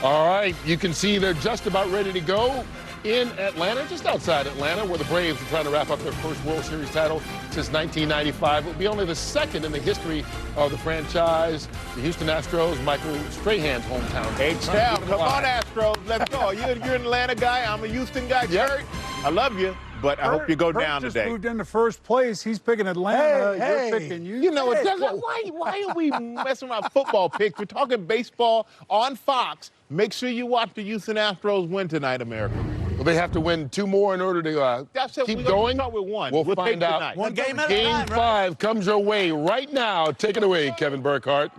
All right, you can see they're just about ready to go in Atlanta, just outside Atlanta, where the Braves are trying to wrap up their first World Series title since 1995. It will be only the second in the history of the franchise. The Houston Astros, Michael Strahan's hometown. Hey, Chow, come on, Astros. Let's go. You're an Atlanta guy. I'm a Houston guy. Kurt, I love you, but I hope you go down just today. Moved into first place. He's picking Atlanta. You're picking Houston. You know, why are we messing around football picks? We're talking baseball on Fox. Make sure you watch the Houston Astros win tonight, America. Well, they have to win 2 more in order to keep going. Start with one. We'll find out. One game at a Game time, 5 comes your way right now. Take it away, Kevin Burkhardt.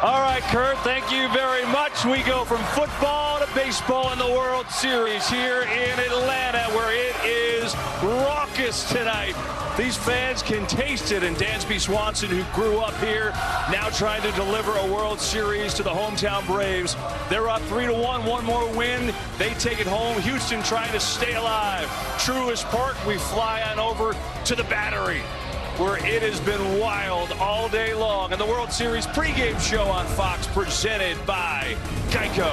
All right, Kurt, thank you very much. We go from football to baseball in the World Series here in Atlanta, where it is raucous tonight. These fans can taste it, and Dansby Swanson, who grew up here, now trying to deliver a World Series to the hometown Braves. They're up 3-1, one more win. They take it home. Houston trying to stay alive. Truist Park, we fly on over to the Battery, where it has been wild all day long. And the World Series pregame show on Fox, presented by Geico.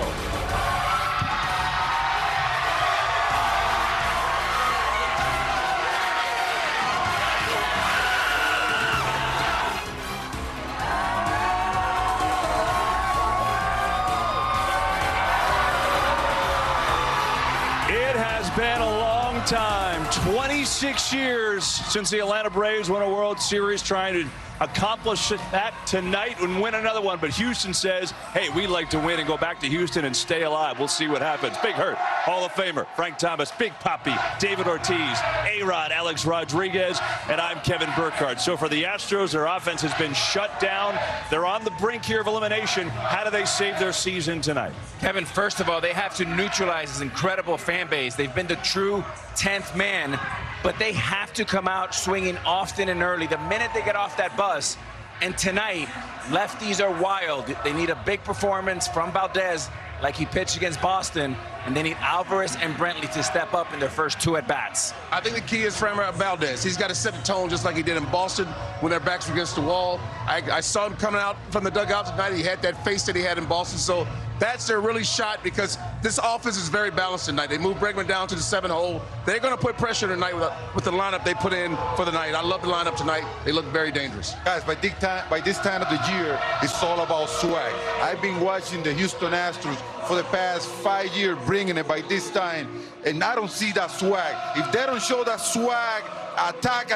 It has been a long time, 26 years since the Atlanta Braves won a World Series, trying to accomplish that tonight and win another one. But Houston says, hey, we'd like to win and go back to Houston and stay alive. We'll see what happens. Big Hurt, Hall of Famer, Frank Thomas, Big Papi, David Ortiz, A-Rod, Alex Rodriguez, and I'm Kevin Burkhardt. So for the Astros, their offense has been shut down. They're on the brink here of elimination. How do they save their season tonight? Kevin, first of all, they have to neutralize this incredible fan base. They've been the true 10th man, but they have to come out swinging often and early. The minute they get off that bus, and tonight, lefties are wild. They need a big performance from Valdez, like he pitched against Boston, and they need Alvarez and Brentley to step up in their first 2 at-bats. I think the key is Framber Valdez. He's got to set the tone just like he did in Boston when their backs were against the wall. I saw him coming out from the dugout tonight. He had that face that he had in Boston, so that's their really shot, because this offense is very balanced tonight. They moved Bregman down to the 7 hole. They're going to put pressure tonight with the lineup they put in for the night. I love the lineup tonight. They look very dangerous. Guys, by this time of the year, it's all about swag. I've been watching the Houston Astros for the past 5 years, bringing it by this time, and I don't see that swag. If they don't show that swag, attack,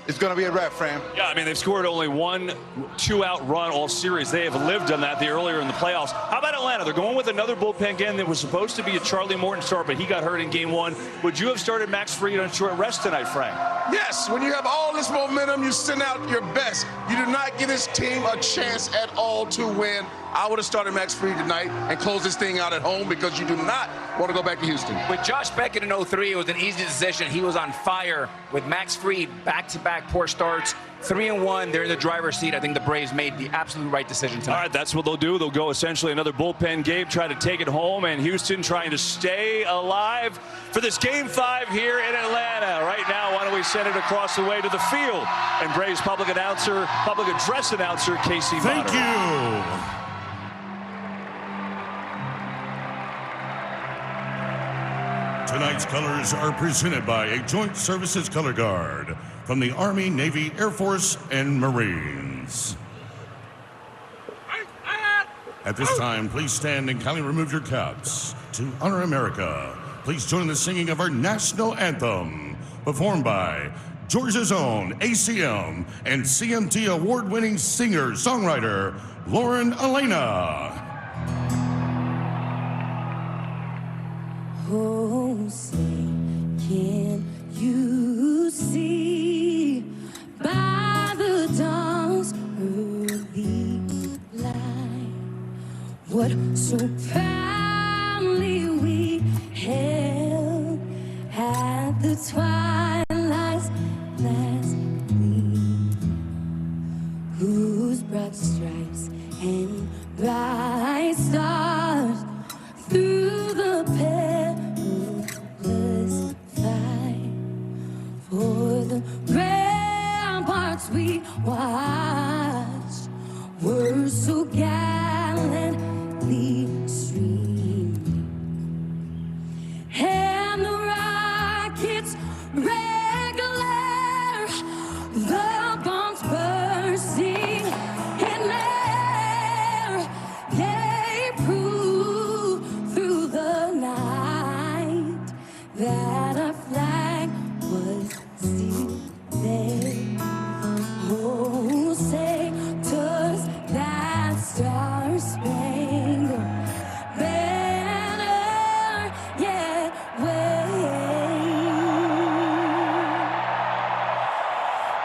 it's going to be a wrap, Fram. Yeah, I mean, they've scored only 1 2-out run all series. They have lived on that earlier in the playoffs. How about Atlanta? They're going with another bullpen game that was supposed to be a Charlie Morton start, but he got hurt in game 1. Would you have started Max Fried on short rest tonight, Frank? Yes, when you have all this momentum, you send out your best. You do not give this team a chance at all to win. I would have started Max Fried tonight and closed this thing out at home, because you do not want to go back to Houston. With Josh Beckett in 03, it was an easy decision. He was on fire. With Max Fried, back-to-back poor starts, 3-1. They're in the driver's seat. I think the Braves made the absolute right decision tonight. All right, that's what they'll do. They'll go essentially another bullpen game, try to take it home, and Houston trying to stay alive for this Game 5 here in Atlanta. Right now, why don't we send it across the way to the field? And Braves public address announcer, Casey Motter. Thank you. Tonight's colors are presented by a Joint Services Color Guard from the Army, Navy, Air Force, and Marines. At this time, please stand and kindly remove your caps. To honor America, please join in the singing of our national anthem, performed by Georgia's own ACM and CMT award-winning singer-songwriter, Lauren Elena. Oh, say, can you see by the dawn's early light what so proudly we held at the twilight's last gleam, whose broad stripes and bright stars through the perilous fight, for the ramparts we watched were so gallant.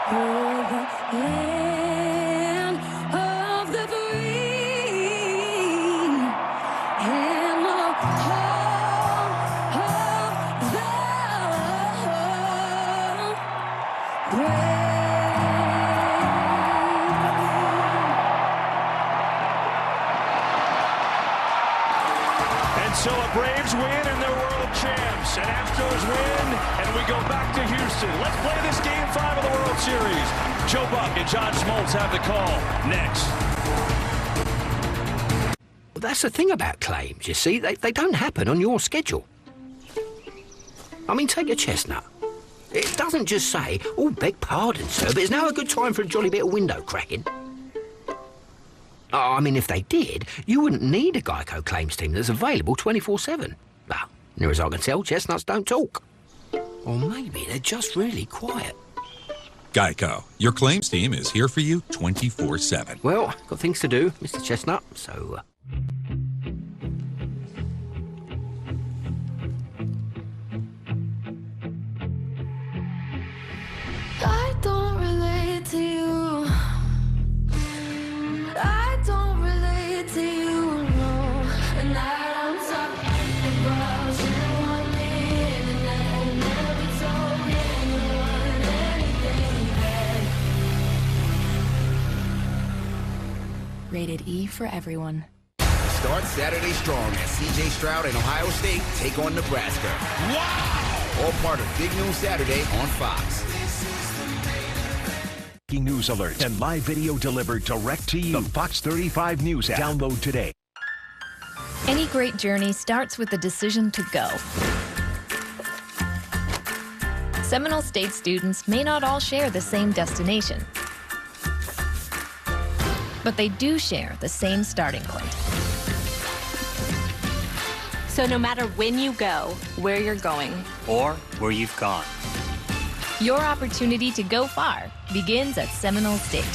for the land of the free and the home of the brave. So a Braves win and they're world champs. An Astros win and we go back to Houston. Let's play this Game 5 of the World Series. Joe Buck and John Smoltz have the call next. Well, that's the thing about claims, you see. They don't happen on your schedule. I mean, take a chestnut. It doesn't just say, oh, beg pardon, sir, but it's now a good time for a jolly bit of window cracking. I mean, if they did, you wouldn't need a Geico claims team that's available 24/7. Well, near as I can tell, chestnuts don't talk. Or maybe they're just really quiet. Geico, your claims team is here for you 24/7. Well, got things to do, Mr. Chestnut, so... I don't relate to you. I don't relate to you, no. And I don't talk about you want me, and I never told anyone anything bad. Rated E for everyone. Start Saturday strong as C.J. Stroud and Ohio State take on Nebraska. Wow! All part of Big Noon Saturday on Fox. News alerts and live video delivered direct to you. The Fox 35 News app. Download today. Any great journey starts with the decision to go. Seminole State students may not all share the same destination, but they do share the same starting point. So no matter when you go, where you're going, or where you've gone, your opportunity to go far begins at Seminole State.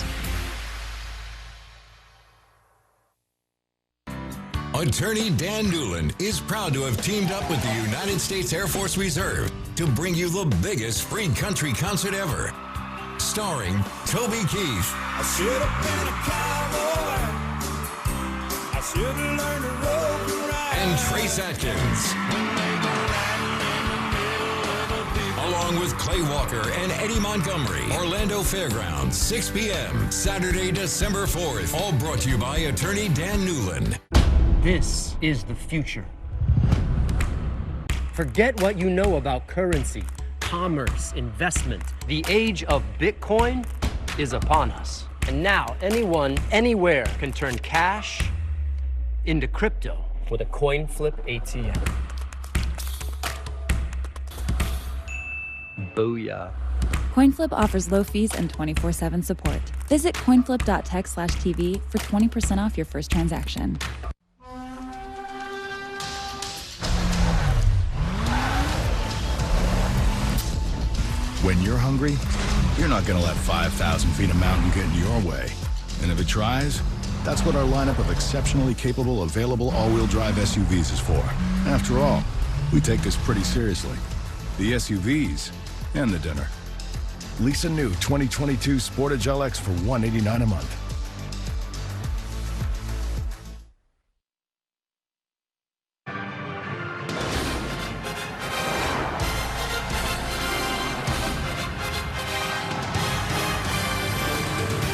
Attorney Dan Newland is proud to have teamed up with the United States Air Force Reserve to bring you the biggest free country concert ever. Starring Toby Keith. I should have been a cowboy. I should have learned to rope and ride. And Trace Atkins. Along with Clay Walker and Eddie Montgomery. Orlando Fairgrounds, 6 p.m. Saturday, December 4th. All brought to you by Attorney Dan Newland. This is the future. Forget what you know about currency, commerce, investment. The age of Bitcoin is upon us. And now anyone, anywhere can turn cash into crypto with a coin flip ATM. Booyah. CoinFlip offers low fees and 24/7 support. Visit coinflip.tech/TV for 20% off your first transaction. When you're hungry, you're not going to let 5,000 feet of mountain get in your way. And if it tries, that's what our lineup of exceptionally capable, available all-wheel drive SUVs is for. After all, we take this pretty seriously. The SUVs and the dinner. Lease a new 2022 Sportage LX for $189 a month.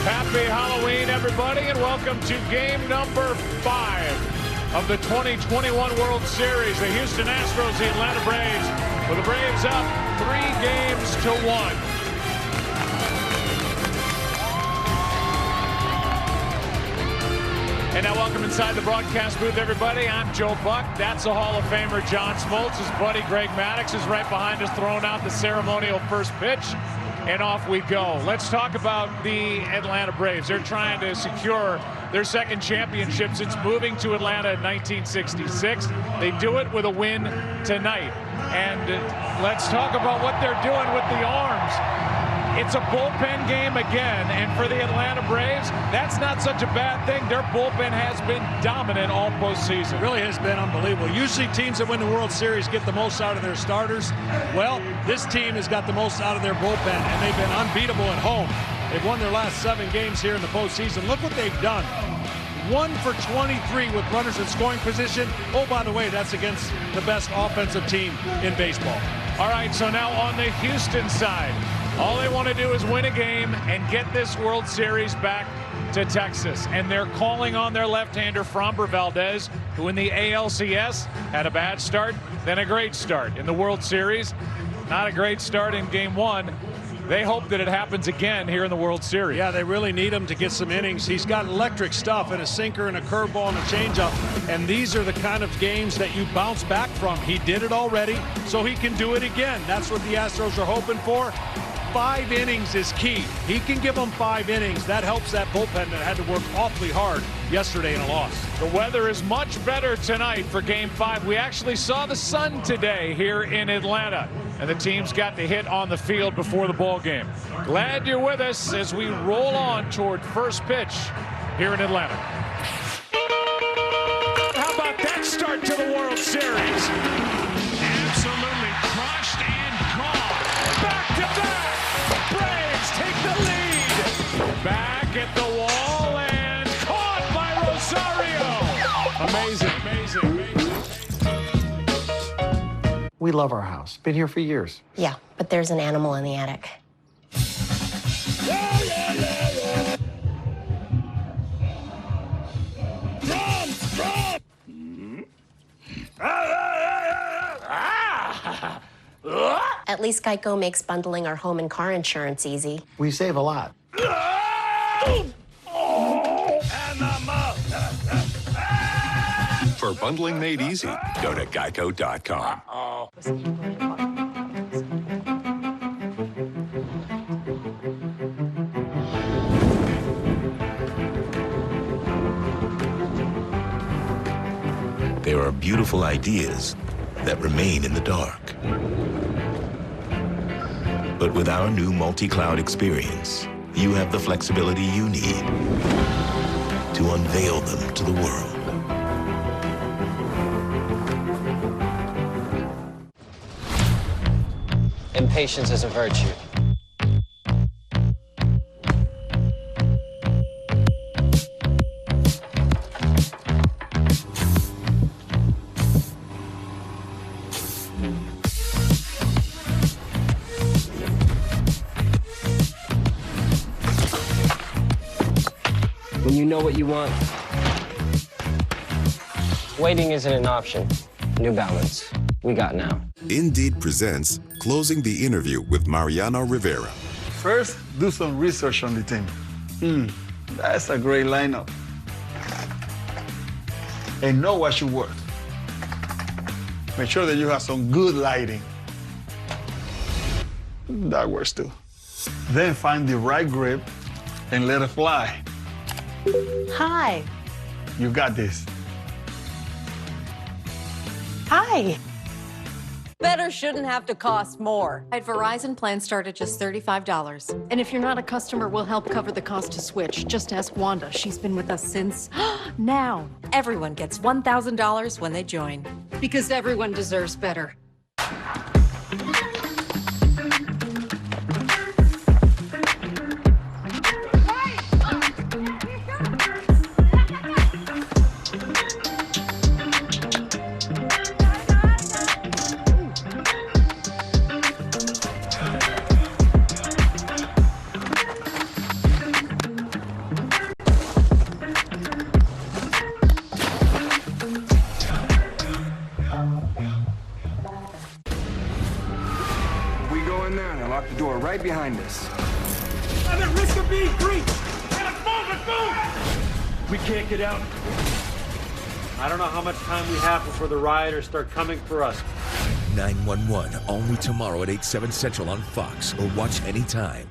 Happy Halloween, everybody, and welcome to game number 5 of the 2021 World Series. The Houston Astros, the Atlanta Braves, with the Braves up 3-1. And now welcome inside the broadcast booth, everybody. I'm Joe Buck. That's the Hall of Famer John Smoltz. His buddy Greg Maddux is right behind us, throwing out the ceremonial first pitch. And off we go. Let's talk about the Atlanta Braves. They're trying to secure their second championship since moving to Atlanta in 1966. They do it with a win tonight. And let's talk about what they're doing with the arms. It's a bullpen game again, and for the Atlanta Braves, that's not such a bad thing. Their bullpen has been dominant all postseason. It really has been unbelievable. Usually teams that win the World Series get the most out of their starters. Well, this team has got the most out of their bullpen, and they've been unbeatable at home. They've won their last 7 games here in the postseason. Look what they've done. 1 for 23 with runners in scoring position. Oh, by the way, that's against the best offensive team in baseball. All right, so now on the Houston side, all they want to do is win a game and get this World Series back to Texas. And they're calling on their left-hander, Framber Valdez, who in the ALCS had a bad start, then a great start. In the World Series, not a great start in Game 1. They hope that it happens again here in the World Series. Yeah, they really need him to get some innings. He's got electric stuff and a sinker and a curveball and a changeup. And these are the kind of games that you bounce back from. He did it already, so he can do it again. That's what the Astros are hoping for. 5 innings is key. He can give them 5 innings. That helps that bullpen that had to work awfully hard yesterday in a loss. The weather is much better tonight for Game 5. We actually saw the sun today here in Atlanta, and the teams got to hit on the field before the ball game. Glad you're with us as we roll on toward first pitch here in Atlanta. How about that start to the World Series? Absolutely crushed and gone. Back to back. Braves take the lead. Back at the wall and caught by Rosario. Amazing. We love our house. Been here for years. Yeah, but there's an animal in the attic. At least Geico makes bundling our home and car insurance easy. We save a lot. For bundling made easy, go to geico.com. There are beautiful ideas that remain in the dark. But with our new multi-cloud experience, you have the flexibility you need to unveil them to the world. Impatience is a virtue. When you know what you want, waiting isn't an option. New Balance. We got now. Indeed presents Closing the Interview with Mariano Rivera. First, do some research on the team. That's a great lineup. And know what should work. Make sure that you have some good lighting. That works too. Then find the right grip and let it fly. Hi. You got this. Hi. Better shouldn't have to cost more. At Verizon, plans start at just $35. And if you're not a customer, we'll help cover the cost to switch. Just ask Wanda. She's been with us since now. Everyone gets $1,000 when they join. Because everyone deserves better. Lock the door right behind us. I'm at risk of being breached. Let's move. We can't get out. I don't know how much time we have before the rioters start coming for us. 911, all new tomorrow at 8/7 Central on Fox, or watch anytime.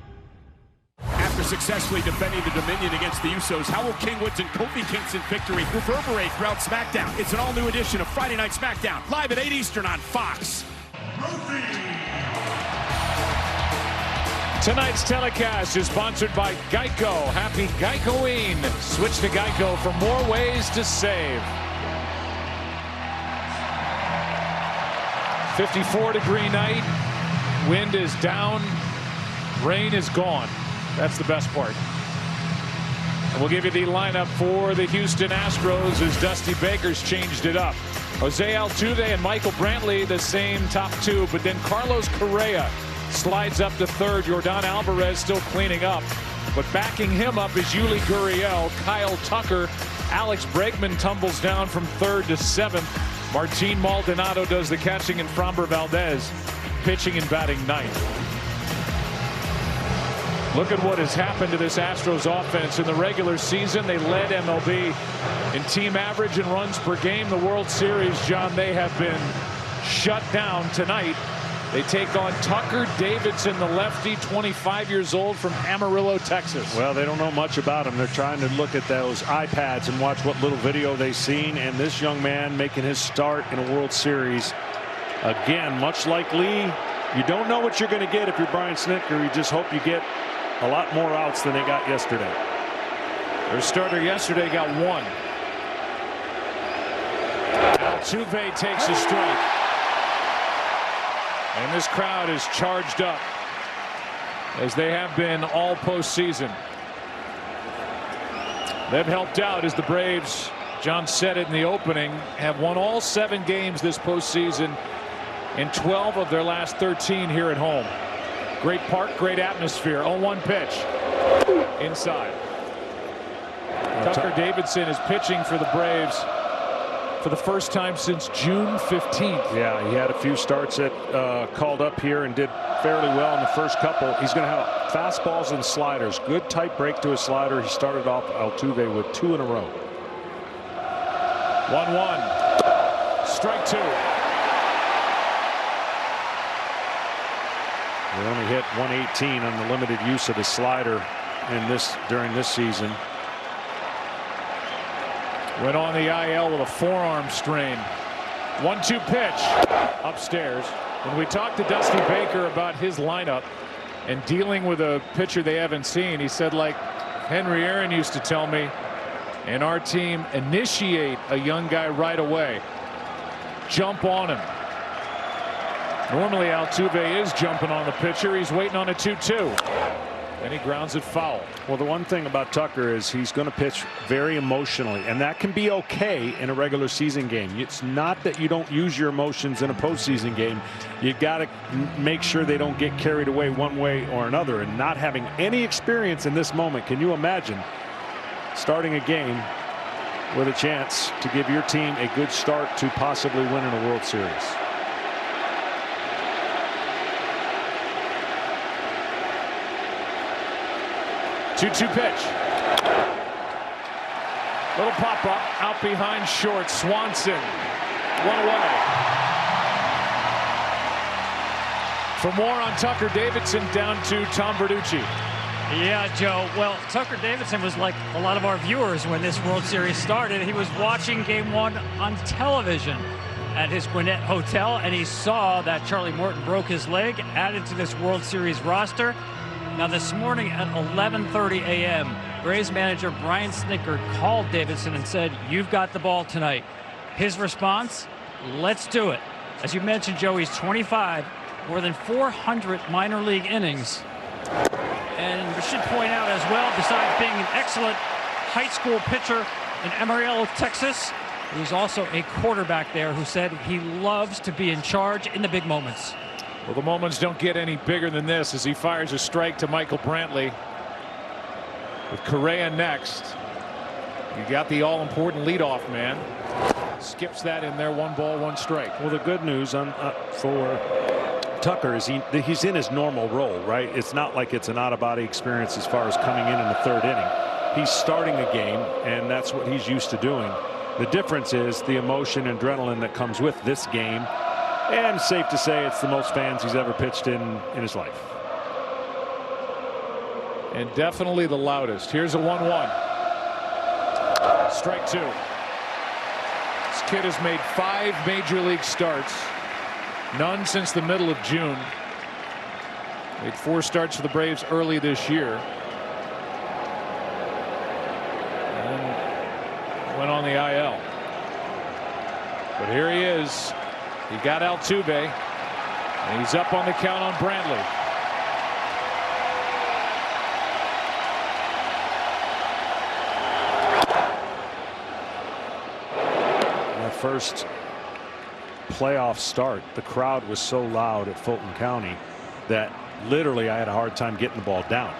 After successfully defending the Dominion against the Usos, how will King Woods and Kofi Kingston's victory reverberate throughout SmackDown? It's an all-new edition of Friday Night SmackDown, live at 8 Eastern on Fox. Tonight's telecast is sponsored by Geico. Happy Geicoing. Switch to Geico for more ways to save. 54-degree night. Wind is down. Rain is gone. That's the best part. And we'll give you the lineup for the Houston Astros as Dusty Baker's changed it up. Jose Altuve and Michael Brantley, the same top two, but then Carlos Correa slides up to third. Yordan Alvarez still cleaning up, but backing him up is Yuli Gurriel. Kyle Tucker, Alex Bregman tumbles down from third to seventh. Martin Maldonado does the catching, and Framber Valdez pitching and batting ninth. Look at what has happened to this Astros offense. In the regular season, they led MLB in team average and runs per game. The World Series, John, they have been shut down tonight. They take on Tucker Davidson, the lefty, 25 years old from Amarillo, Texas. Well, they don't know much about him. They're trying to look at those iPads and watch what little video they've seen. And this young man making his start in a World Series. Again, much like Lee, you don't know what you're going to get if you're Brian Snitker. You just hope you get a lot more outs than they got yesterday. Their starter yesterday got one. Altuve takes a strike. And this crowd is charged up, as they have been all postseason. They've helped out as the Braves, John said it in the opening, have won all 7 games this postseason and 12 of their last 13 here at home. Great park, great atmosphere. 0-1 pitch. Inside. Tucker Davidson is pitching for the Braves for the first time since June 15th. Yeah, he had a few starts that called up here and did fairly well in the first couple. He's going to have fastballs and sliders. Good tight break to his slider. He started off Altuve with 2 in a row. 1-1. Strike 2. They only hit 118 on the limited use of the slider during this season. Went on the IL with a forearm strain. 1-2 pitch upstairs. When we talked to Dusty Baker about his lineup and dealing with a pitcher they haven't seen, he said, like Henry Aaron used to tell me, and our team initiate a young guy right away. Jump on him. Normally Altuve is jumping on the pitcher. He's waiting on a 2-2. And he grounds it foul. Well, the one thing about Tucker is he's going to pitch very emotionally, and that can be okay in a regular season game. It's not that you don't use your emotions in a postseason game. You got to make sure they don't get carried away one way or another. And not having any experience in this moment, can you imagine starting a game with a chance to give your team a good start to possibly winning a World Series? Two-two pitch. Little pop up out behind short. Swanson. 1 away. For more on Tucker Davidson, down to Tom Verducci. Yeah, Joe. Well, Tucker Davidson was like a lot of our viewers when this World Series started. He was watching Game 1 on television at his Gwinnett Hotel, and he saw that Charlie Morton broke his leg, added to this World Series roster. Now, this morning at 11:30 a.m., Braves manager Brian Snitker called Davidson and said, "You've got the ball tonight." His response, "Let's do it." As you mentioned, Joe, he's 25, more than 400 minor league innings. And we should point out as well, besides being an excellent high school pitcher in Amarillo, Texas, he's also a quarterback there who said he loves to be in charge in the big moments. Well, the moments don't get any bigger than this as he fires a strike to Michael Brantley. With Correa next. You got the all-important leadoff man. Skips that in there. 1 ball, 1 strike. Well, the good news for Tucker is he's in his normal role, right? It's not like it's an out-of-body experience as far as coming in the 3rd inning. He's starting a game, and that's what he's used to doing. The difference is the emotion and adrenaline that comes with this game. And safe to say it's the most fans he's ever pitched in his life. And definitely the loudest. Here's a 1-1. Strike 2. This kid has made 5 major league starts. None since the middle of June. Made 4 starts for the Braves early this year. And went on the IL. But here he is. He got Altuve. And he's up on the count on Brantley. My first playoff start, the crowd was so loud at Fulton County that literally I had a hard time getting the ball down.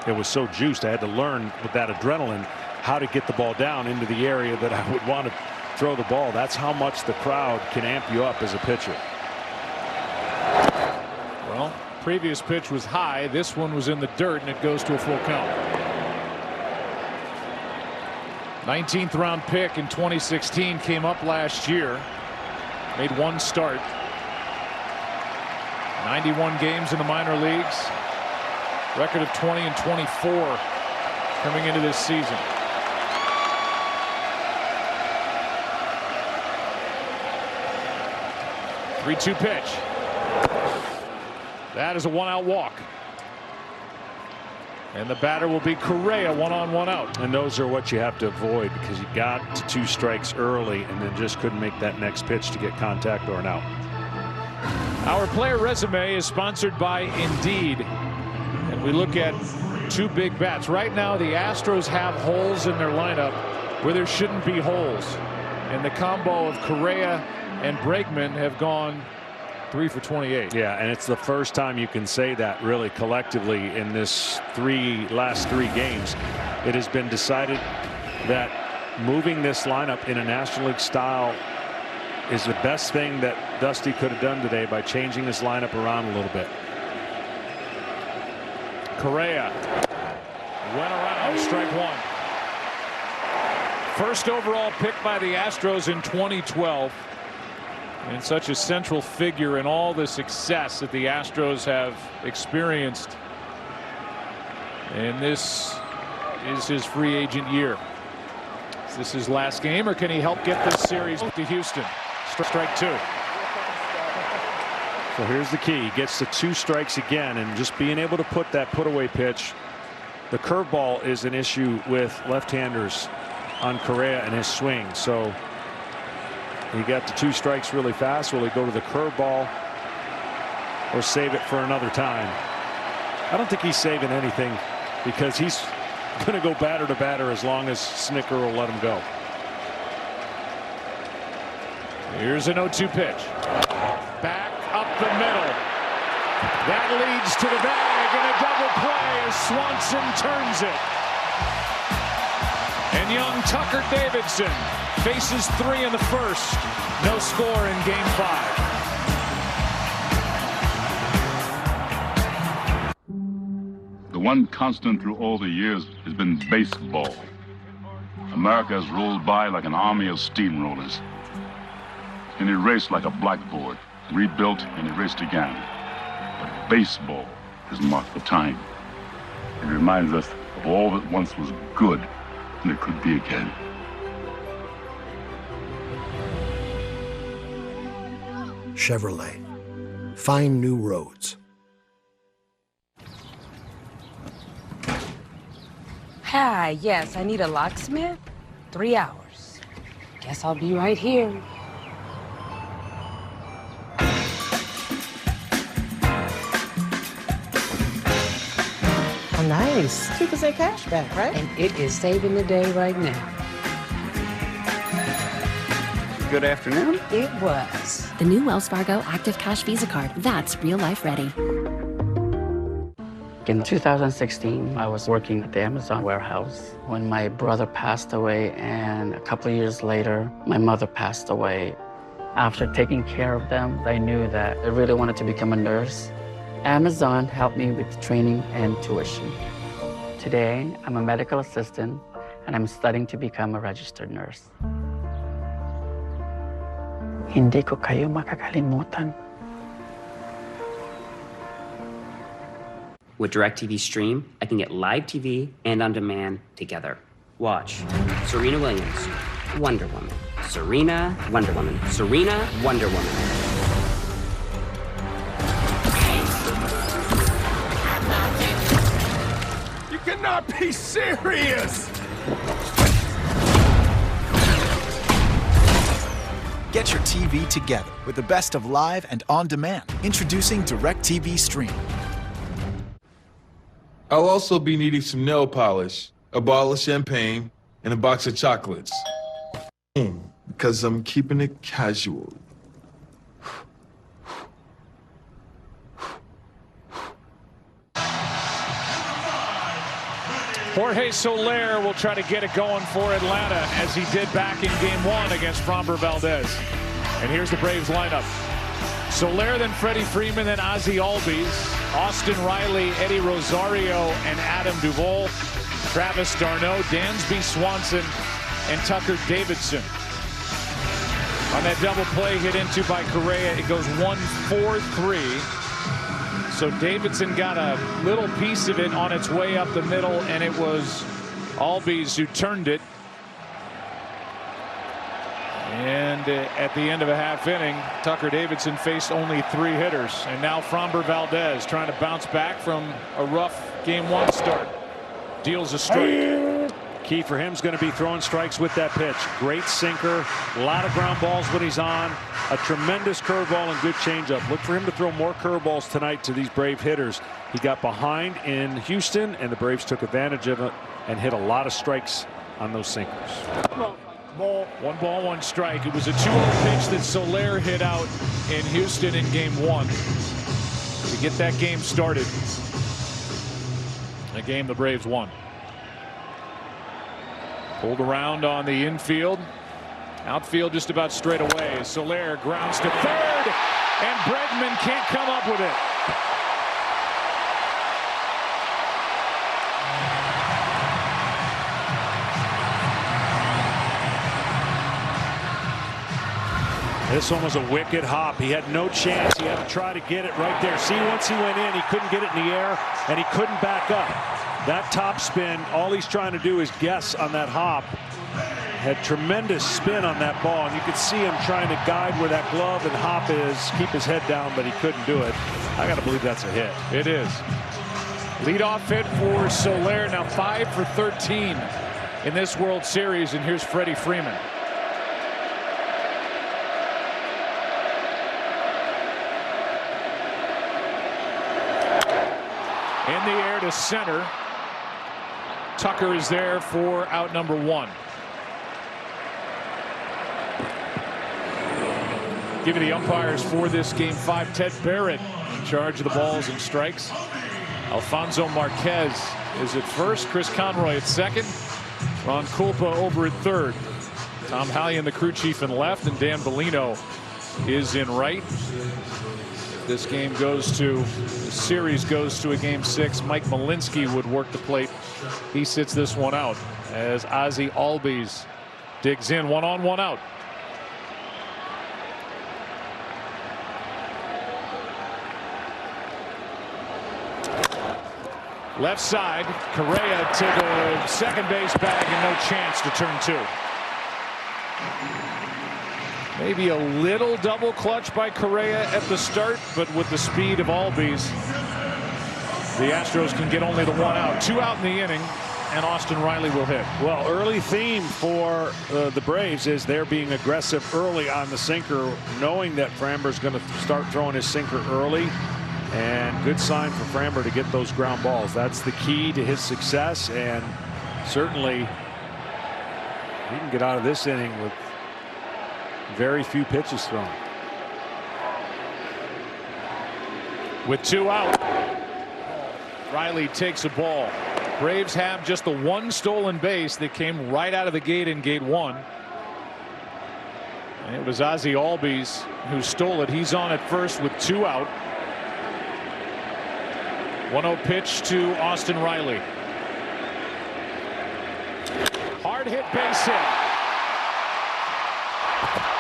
It was so juiced. I had to learn with that adrenaline how to get the ball down into the area that I would want to throw the ball. That's how much the crowd can amp you up as a pitcher. Well, previous pitch was high. This one was in the dirt, and it goes to a full count. 19th round pick in 2016, came up last year. Made 1 start. 91 games in the minor leagues. Record of 20 and 24 coming into this season. Three-two pitch. That is a 1-out walk. And the batter will be Correa, 1-on, 1-out. And those are what you have to avoid, because you got to 2 strikes early and then just couldn't make that next pitch to get contact or an out. Our player resume is sponsored by Indeed. And we look at 2 big bats. Right now, the Astros have holes in their lineup where there shouldn't be holes. And the combo of Correa and Bregman have gone 3 for 28. Yeah, and it's the first time you can say that really collectively in this last three games. It has been decided that moving this lineup in a National League style is the best thing that Dusty could have done today by changing his lineup around a little bit. Correa went around, strike 1. First overall pick by the Astros in 2012. And such a central figure in all the success that the Astros have experienced. And this is his free agent year. Is this his last game, or can he help get this series to Houston? Strike 2. So here's the key. He gets the 2 strikes again, and just being able to put that put-away pitch. The curveball is an issue with left-handers on Correa and his swing. So he got the 2 strikes really fast. Will he go to the curveball or save it for another time? I don't think he's saving anything, because he's going to go batter to batter as long as Snicker will let him go. Here's an 0-2 pitch. Back up the middle. That leads to the bag, and a double play as Swanson turns it. And young Tucker Davidson faces 3 in the first. No score in Game 5. The one constant through all the years has been baseball. America has rolled by like an army of steamrollers. And erased like a blackboard, rebuilt and erased again. But baseball has marked the time. It reminds us of all that once was good, and it could be again. Chevrolet. Find new roads. Hi, yes, I need a locksmith. 3 hours. Guess I'll be right here. Oh, nice. 2% cash back, right? And it is saving the day right now. Good afternoon. It was. The new Wells Fargo Active Cash Visa Card. That's real life ready. In 2016, I was working at the Amazon warehouse when my brother passed away, and a couple of years later, my mother passed away. After taking care of them, I knew that I really wanted to become a nurse. Amazon helped me with training and tuition. Today, I'm a medical assistant, and I'm studying to become a registered nurse. Hindi ko kayo makakalimutan. With DirecTV Stream, I can get live TV and on demand together. Watch Serena Williams, Wonder Woman. Serena, Wonder Woman. Serena, Wonder Woman. cannot be serious! Get your TV together with the best of live and on-demand. Introducing DirecTV Stream. I'll also be needing some nail polish, a bottle of champagne, and a box of chocolates. Because I'm keeping it casual. Jorge Soler will try to get it going for Atlanta as he did back in Game 1 against Framber Valdez. And here's the Braves lineup. Soler, then Freddie Freeman, then Ozzie Albies, Austin Riley, Eddie Rosario, and Adam Duvall, Travis d'Arnaud, Dansby Swanson, and Tucker Davidson. On that double play hit into by Correa, it goes 1-4-3. So Davidson got a little piece of it on its way up the middle, and it was Albies who turned it. And at the end of a half inning, Tucker Davidson faced only 3 hitters. And now Framber Valdez trying to bounce back from a rough Game 1 start. Deals a strike. Key for him is going to be throwing strikes with that pitch. Great sinker, a lot of ground balls when he's on, a tremendous curveball and good changeup. Look for him to throw more curveballs tonight to these Brave hitters. He got behind in Houston, and the Braves took advantage of it and hit a lot of strikes on those sinkers. One ball, one strike. It was a 2-0 pitch that Soler hit out in Houston in Game 1 to get that game started. A game the Braves won. Pulled around on the infield. Outfield just about straight away. Soler grounds to third, and Bregman can't come up with it. This one was a wicked hop. He had no chance. He had to try to get it right there. See, once he went in, he couldn't get it in the air, and he couldn't back up. That top spin, all he's trying to do is guess on that hop. Had tremendous spin on that ball, and you could see him trying to guide where that glove and hop is, keep his head down, but he couldn't do it. I got to believe that's a hit. It is. Leadoff hit for Soler, now 5 for 13 in this World Series, and here's Freddie Freeman. In the air to center. Tucker is there for out number 1. Give you the umpires for this Game 5. Ted Barrett in charge of the balls and strikes. Alfonso Marquez is at first. Chris Conroy at second. Ron Kulpa over at third. Tom Hallion, the crew chief, in left, and Dan Bellino is in right. This game goes to, the series goes to a Game 6. Mike Malinsky would work the plate. He sits this one out as Ozzie Albies digs in. 1 on, 1 out. Left side, Correa to the second base bag, and no chance to turn 2. Maybe a little double clutch by Correa at the start, but with the speed of Albies, the Astros can get only the 1 out. 2 out in the inning, and Austin Riley will hit. Well, early theme for the Braves is they're being aggressive early on the sinker, knowing that Framber's going to start throwing his sinker early. And good sign for Framber to get those ground balls. That's the key to his success, and certainly he can get out of this inning with very few pitches thrown. With 2 out, Riley takes a ball. Braves have just the 1 stolen base that came right out of the gate in Gate 1. And it was Ozzie Albies who stole it. He's on at first with 2 out. 1-0 pitch to Austin Riley. Hard hit, base hit.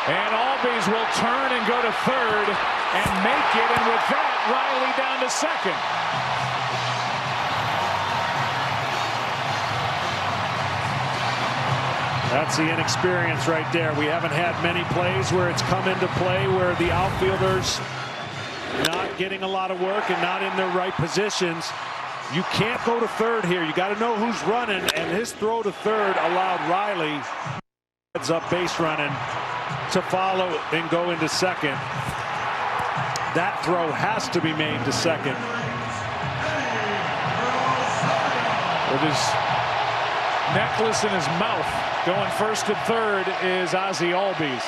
And Albies will turn and go to third and make it, and with that, Riley down to second. That's the inexperience right there. We haven't had many plays where it's come into play where the outfielders not getting a lot of work and not in their right positions. You can't go to third here. You got to know who's running, and his throw to third allowed Riley, heads up base running, to follow and go into second. That throw has to be made to second. With his necklace in his mouth, going first to third is Ozzie Albies.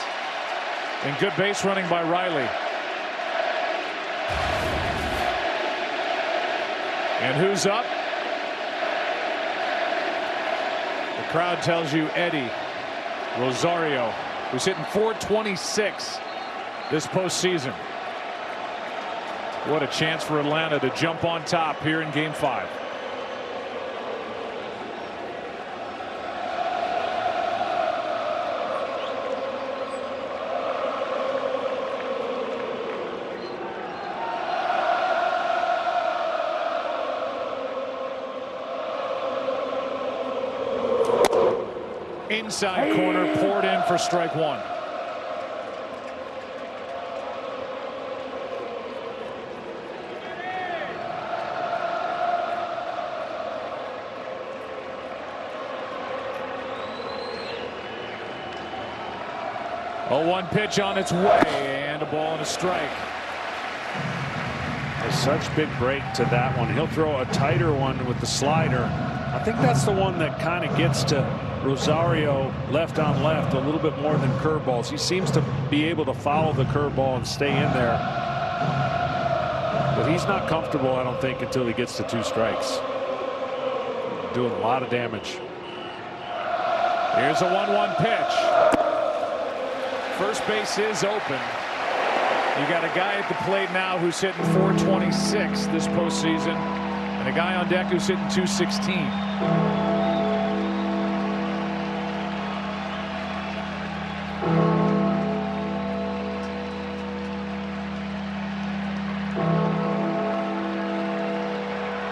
And good base running by Riley. And who's up? The crowd tells you Eddie Rosario, who's hitting .426 this postseason. What a chance for Atlanta to jump on top here in Game 5. Inside corner, poured in for strike one. A 1 pitch on its way, and a ball and a strike. There's such big break to that one. He'll throw a tighter one with the slider. I think that's the one that kind of gets to Rosario left on left a little bit more than curveballs. He seems to be able to follow the curveball and stay in there. But he's not comfortable, I don't think, until he gets to 2 strikes. Doing a lot of damage. Here's a 1-1 pitch. First base is open. You got a guy at the plate now who's hitting .426 this postseason, and a guy on deck who's hitting .216.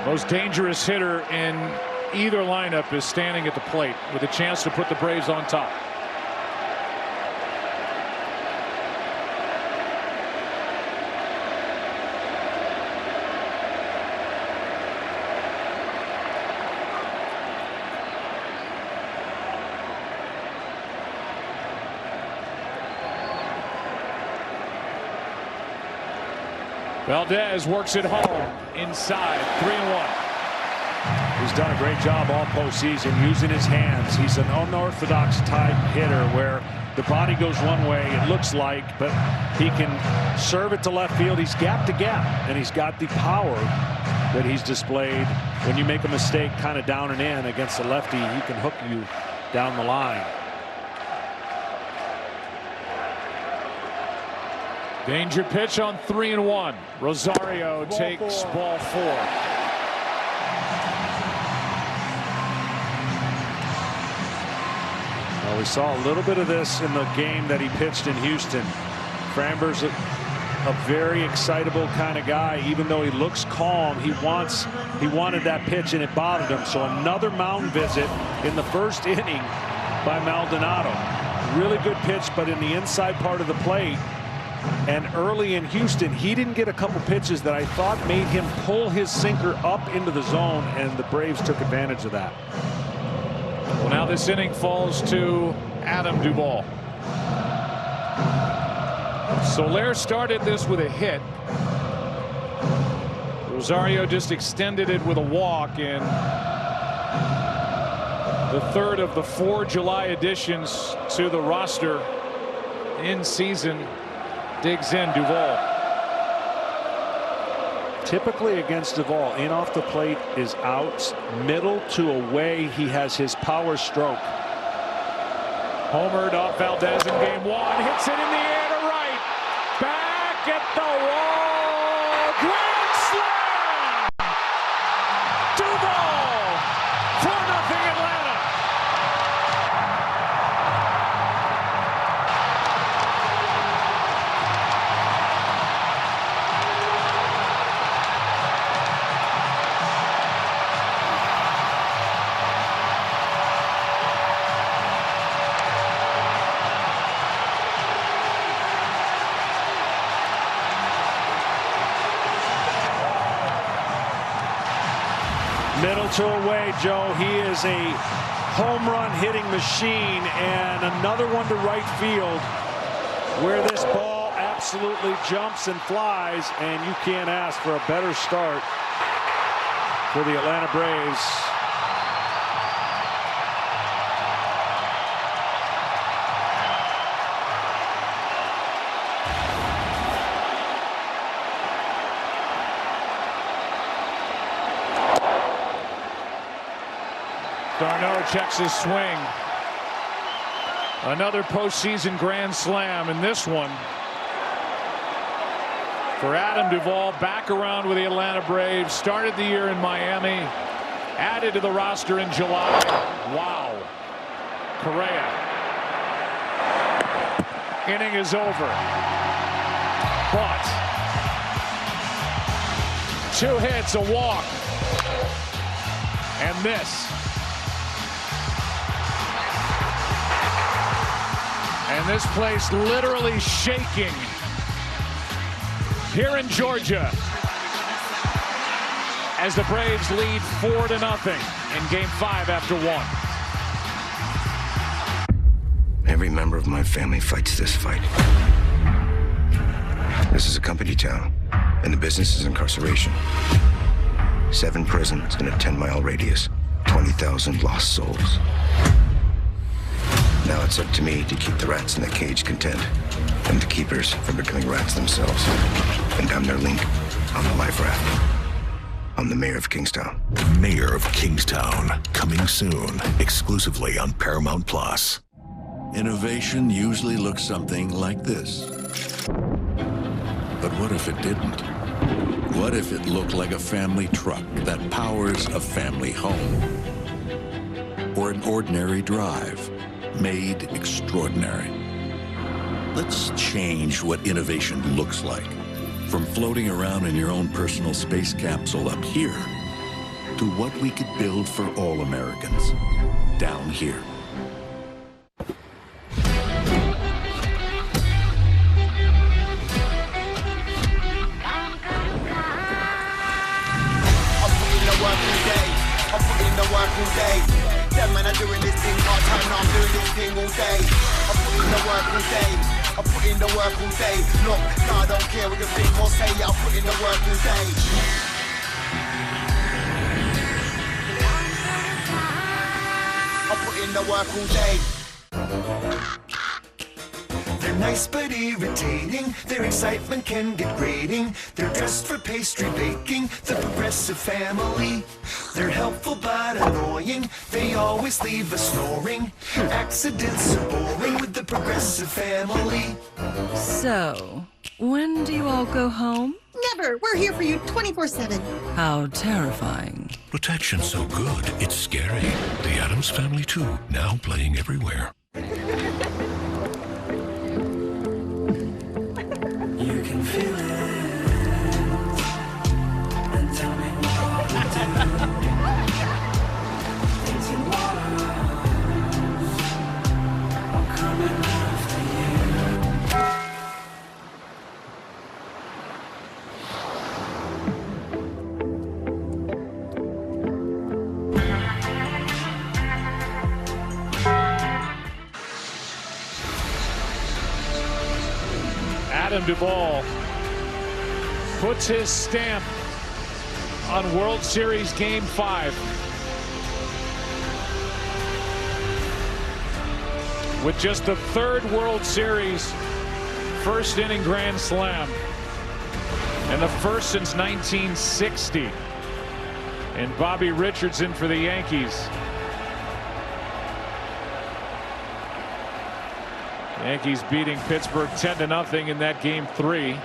Most dangerous hitter in either lineup is standing at the plate with a chance to put the Braves on top. Valdez works it home inside, 3-1. He's done a great job all postseason using his hands. He's an unorthodox type hitter where the body goes one way, it looks like, but he can serve it to left field. He's gap to gap, and he's got the power that he's displayed. When you make a mistake kind of down and in against a lefty, he can hook you down the line. Danger pitch on 3-1. Rosario takes ball 4. Well, we saw a little bit of this in the game that he pitched in Houston. Framber's a very excitable kind of guy. Even though he looks calm, he wanted that pitch and it bothered him. So another mound visit in the first inning by Maldonado. Really good pitch, but in the inside part of the plate. And early in Houston, he didn't get a couple pitches that I thought made him pull his sinker up into the zone, and the Braves took advantage of that. Well, now this inning falls to Adam Duvall. Soler started this with a hit. Rosario just extended it with a walk, and the third of the 4 July additions to the roster in season digs in Duvall. Typically against Duvall, in off the plate is out, middle to away. He has his power stroke. Homered off Valdez in game 1, hits it in the air to right, back at the wall, grand slam! Duvall, 4-0 Atlanta. 2 away, Joe. He is a home run hitting machine, and another one to right field where this ball absolutely jumps and flies, and you can't ask for a better start for the Atlanta Braves. Darno checks his swing. Another postseason grand slam, and this one for Adam Duvall, back around with the Atlanta Braves. Started the year in Miami, added to the roster in July. Wow. Correa. Inning is over. But 2 hits, a walk, and this. And this place literally shaking here in Georgia as the Braves lead 4-0 in Game 5 after 1. Every member of my family fights this fight. This is a company town, and the business is incarceration. 7 prisons in a 10-mile radius, 20,000 lost souls. Now it's up to me to keep the rats in the cage content, and the keepers from becoming rats themselves. And I'm their link on the life raft. I'm the mayor of Kingstown. Mayor of Kingstown, coming soon, exclusively on Paramount Plus. Innovation usually looks something like this. But what if it didn't? What if it looked like a family truck that powers a family home? Or an ordinary drive made extraordinary? Let's change what innovation looks like. From floating around in your own personal space capsule up here to what we could build for all Americans down here. Them men are doing this thing part time, now I'm doing this thing all day. I put in the work all day. I put in the work all day. Look, nah, I don't care what you think or say. I put in the work all day. I put in the work all day. They're nice but irritating. Their excitement can get grating. They're dressed for pastry baking. The Progressive family. They're helpful but annoying. They always leave us snoring. Accidents are boring with the Progressive family. So, when do you all go home? Never. We're here for you 24/7. How terrifying. Protection's so good, it's scary. The Addams Family 2, now playing everywhere. You can feel it. And tell me what to do. It's in waters. I'm coming after you. Adam Duvall puts his stamp on World Series Game 5 with just the 3rd World Series first inning grand slam and the first since 1960. And Bobby Richardson for the Yankees. Yankees beating Pittsburgh 10-0 in that Game 3.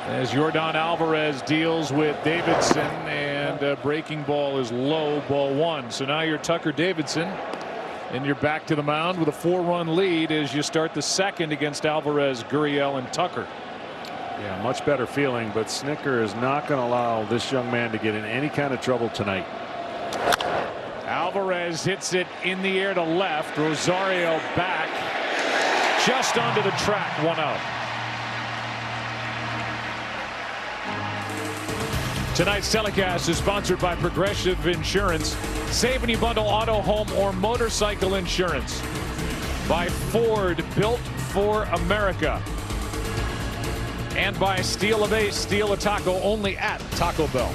As Yordan Alvarez deals with Davidson, and breaking ball is low, ball 1. So now you're Tucker Davidson, and you're back to the mound with a 4-run lead as you start the 2nd against Alvarez, Gurriel, and Tucker. Yeah, much better feeling, but Snicker is not going to allow this young man to get in any kind of trouble tonight. Alvarez hits it in the air to left. Rosario back just onto the track, 1 out. Tonight's telecast is sponsored by Progressive Insurance. Save when you bundle auto, home, or motorcycle insurance. By Ford, built for America. And by Steal a Base, Steal a Taco, only at Taco Bell.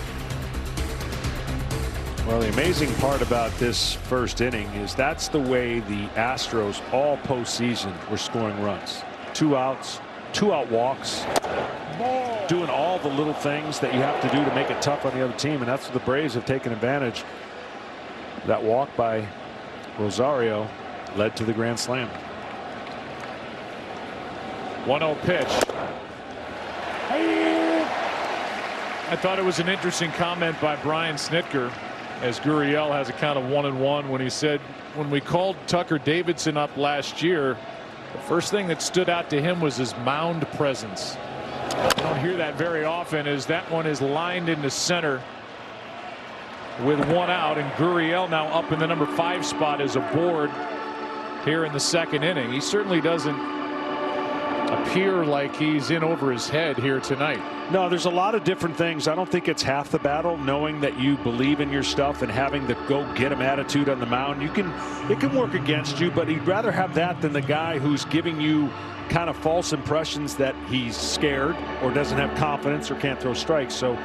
Well, the amazing part about this first inning is that's the way the Astros all postseason were scoring runs. 2 outs, 2-out walks, doing all the little things that you have to do to make it tough on the other team, and that's what the Braves have taken advantage. That walk by Rosario led to the grand slam. 1-0 pitch. I thought it was an interesting comment by Brian Snitker, as Gurriel has a count of 1-1, when he said, when we called Tucker Davidson up last year, the first thing that stood out to him was his mound presence. You don't hear that very often, as that one is lined into center with 1 out, and Gurriel now up in the number 5 spot as a board here in the second inning. He certainly doesn't appear like he's in over his head here tonight. No, there's a lot of different things. I don't think it's half the battle, knowing that you believe in your stuff and having the go get 'em attitude on the mound. It can work against you, but he'd rather have that than the guy who's giving you kind of false impressions that he's scared or doesn't have confidence or can't throw strikes. So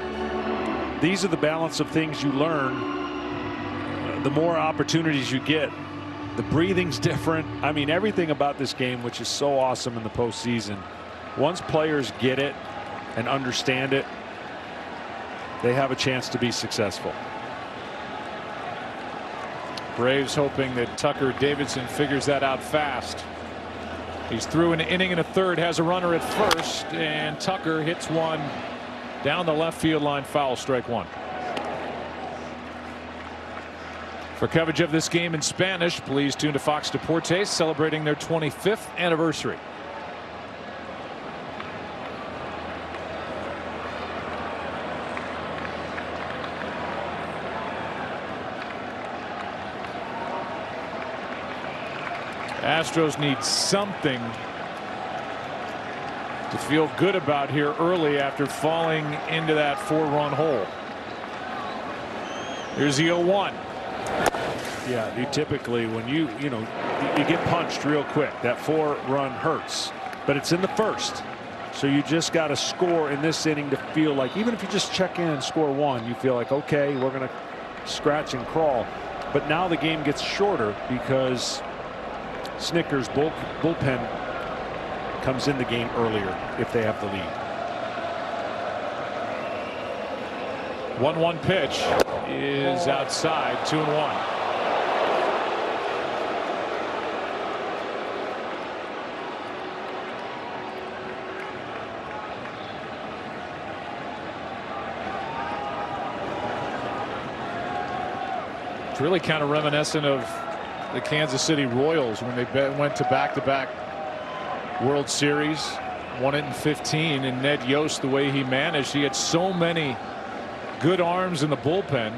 these are the balance of things you learn. The more opportunities you get, the breathing's different. I mean, everything about this game, which is so awesome in the postseason, once players get it and understand it, they have a chance to be successful. Braves hoping that Tucker Davidson figures that out fast. He's through an inning and a third, has a runner at first, and Tucker hits one down the left field line, foul, strike 1. For coverage of this game in Spanish, please tune to Fox Deportes, celebrating their 25th anniversary. Astros need something to feel good about here early after falling into that 4-run hole. Here's the 0-1. Yeah, you typically, when you get punched real quick, that 4-run hurts, but it's in the first. So you just got to score in this inning to feel like, even if you just check in and score 1, you feel like, okay, we're going to scratch and crawl. But now the game gets shorter because Snicker's bullpen comes in the game earlier if they have the lead. 1-1 pitch is outside, 2-1. It's really kind of reminiscent of the Kansas City Royals when they went to back-to-back World Series, won it in 15, and Ned Yost, the way he managed, he had so many good arms in the bullpen.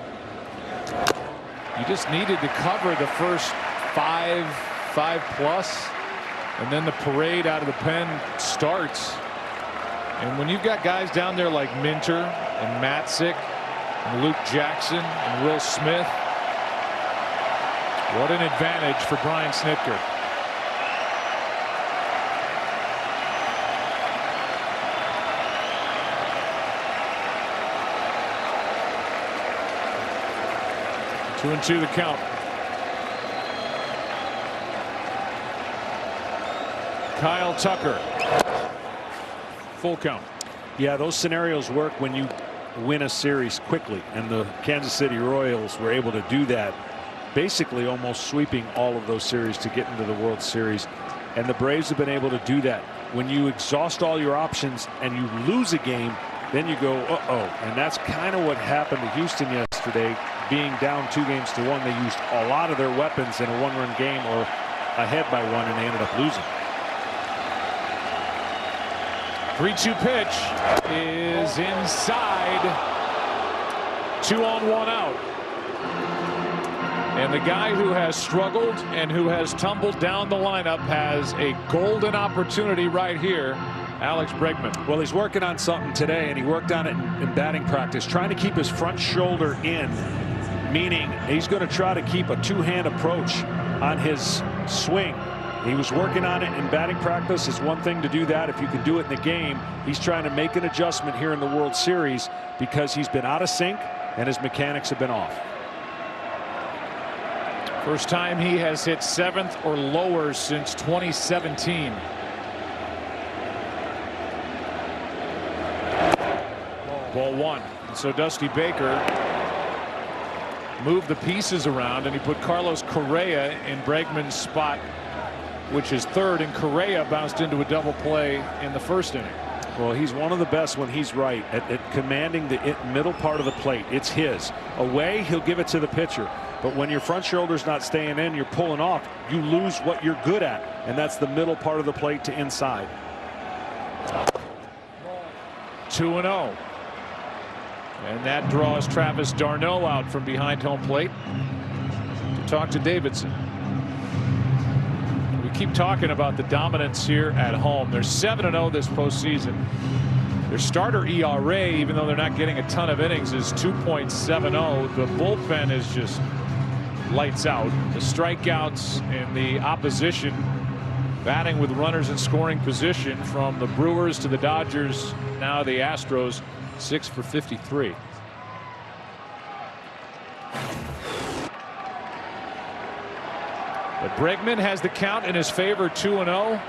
You just needed to cover the first 5 plus, and then the parade out of the pen starts. And when you've got guys down there like Minter and Matzik and Luke Jackson and Will Smith, what an advantage for Brian Snitker. Two and two the count. Kyle Tucker. Full count. Yeah, those scenarios work when you win a series quickly, and the Kansas City Royals were able to do that, basically almost sweeping all of those series to get into the World Series. And the Braves have been able to do that. When you exhaust all your options and you lose a game, then you go, uh-oh. And that's kind of what happened to Houston yesterday. Being down 2-1, they used a lot of their weapons in a 1-run game or ahead by 1, and they ended up losing. 3-2 pitch is inside. 2 on 1 out. And the guy who has struggled and who has tumbled down the lineup has a golden opportunity right here Alex Bregman. Well, he's working on something today, and he worked on it in batting practice, trying to keep his front shoulder in, meaning he's going to try to keep a two-hand approach on his swing. He was working on it in batting practice. It's one thing to do that. If you can do it in the game, he's trying to make an adjustment here in the World Series because he's been out of sync and his mechanics have been off. First time he has hit 7th or lower since 2017. Ball 1. And so Dusty Baker moved the pieces around, and he put Carlos Correa in Bregman's spot, which is third, and Correa bounced into a double play in the first inning. Well, he's one of the best when he's right at commanding the middle part of the plate. It's his. Away, he'll give it to the pitcher. But when your front shoulder's not staying in, you're pulling off, you lose what you're good at, and that's the middle part of the plate to inside. 2-0. And that draws Travis d'Arnaud out from behind home plate to talk to Davidson. We keep talking about the dominance here at home. They're 7-0 this postseason. Their starter ERA, even though they're not getting a ton of innings, is 2.70. The bullpen is just lights out. The strikeouts and the opposition batting with runners in scoring position, from the Brewers to the Dodgers, now the Astros, 6 for 53. But Bregman has the count in his favor, 2-0.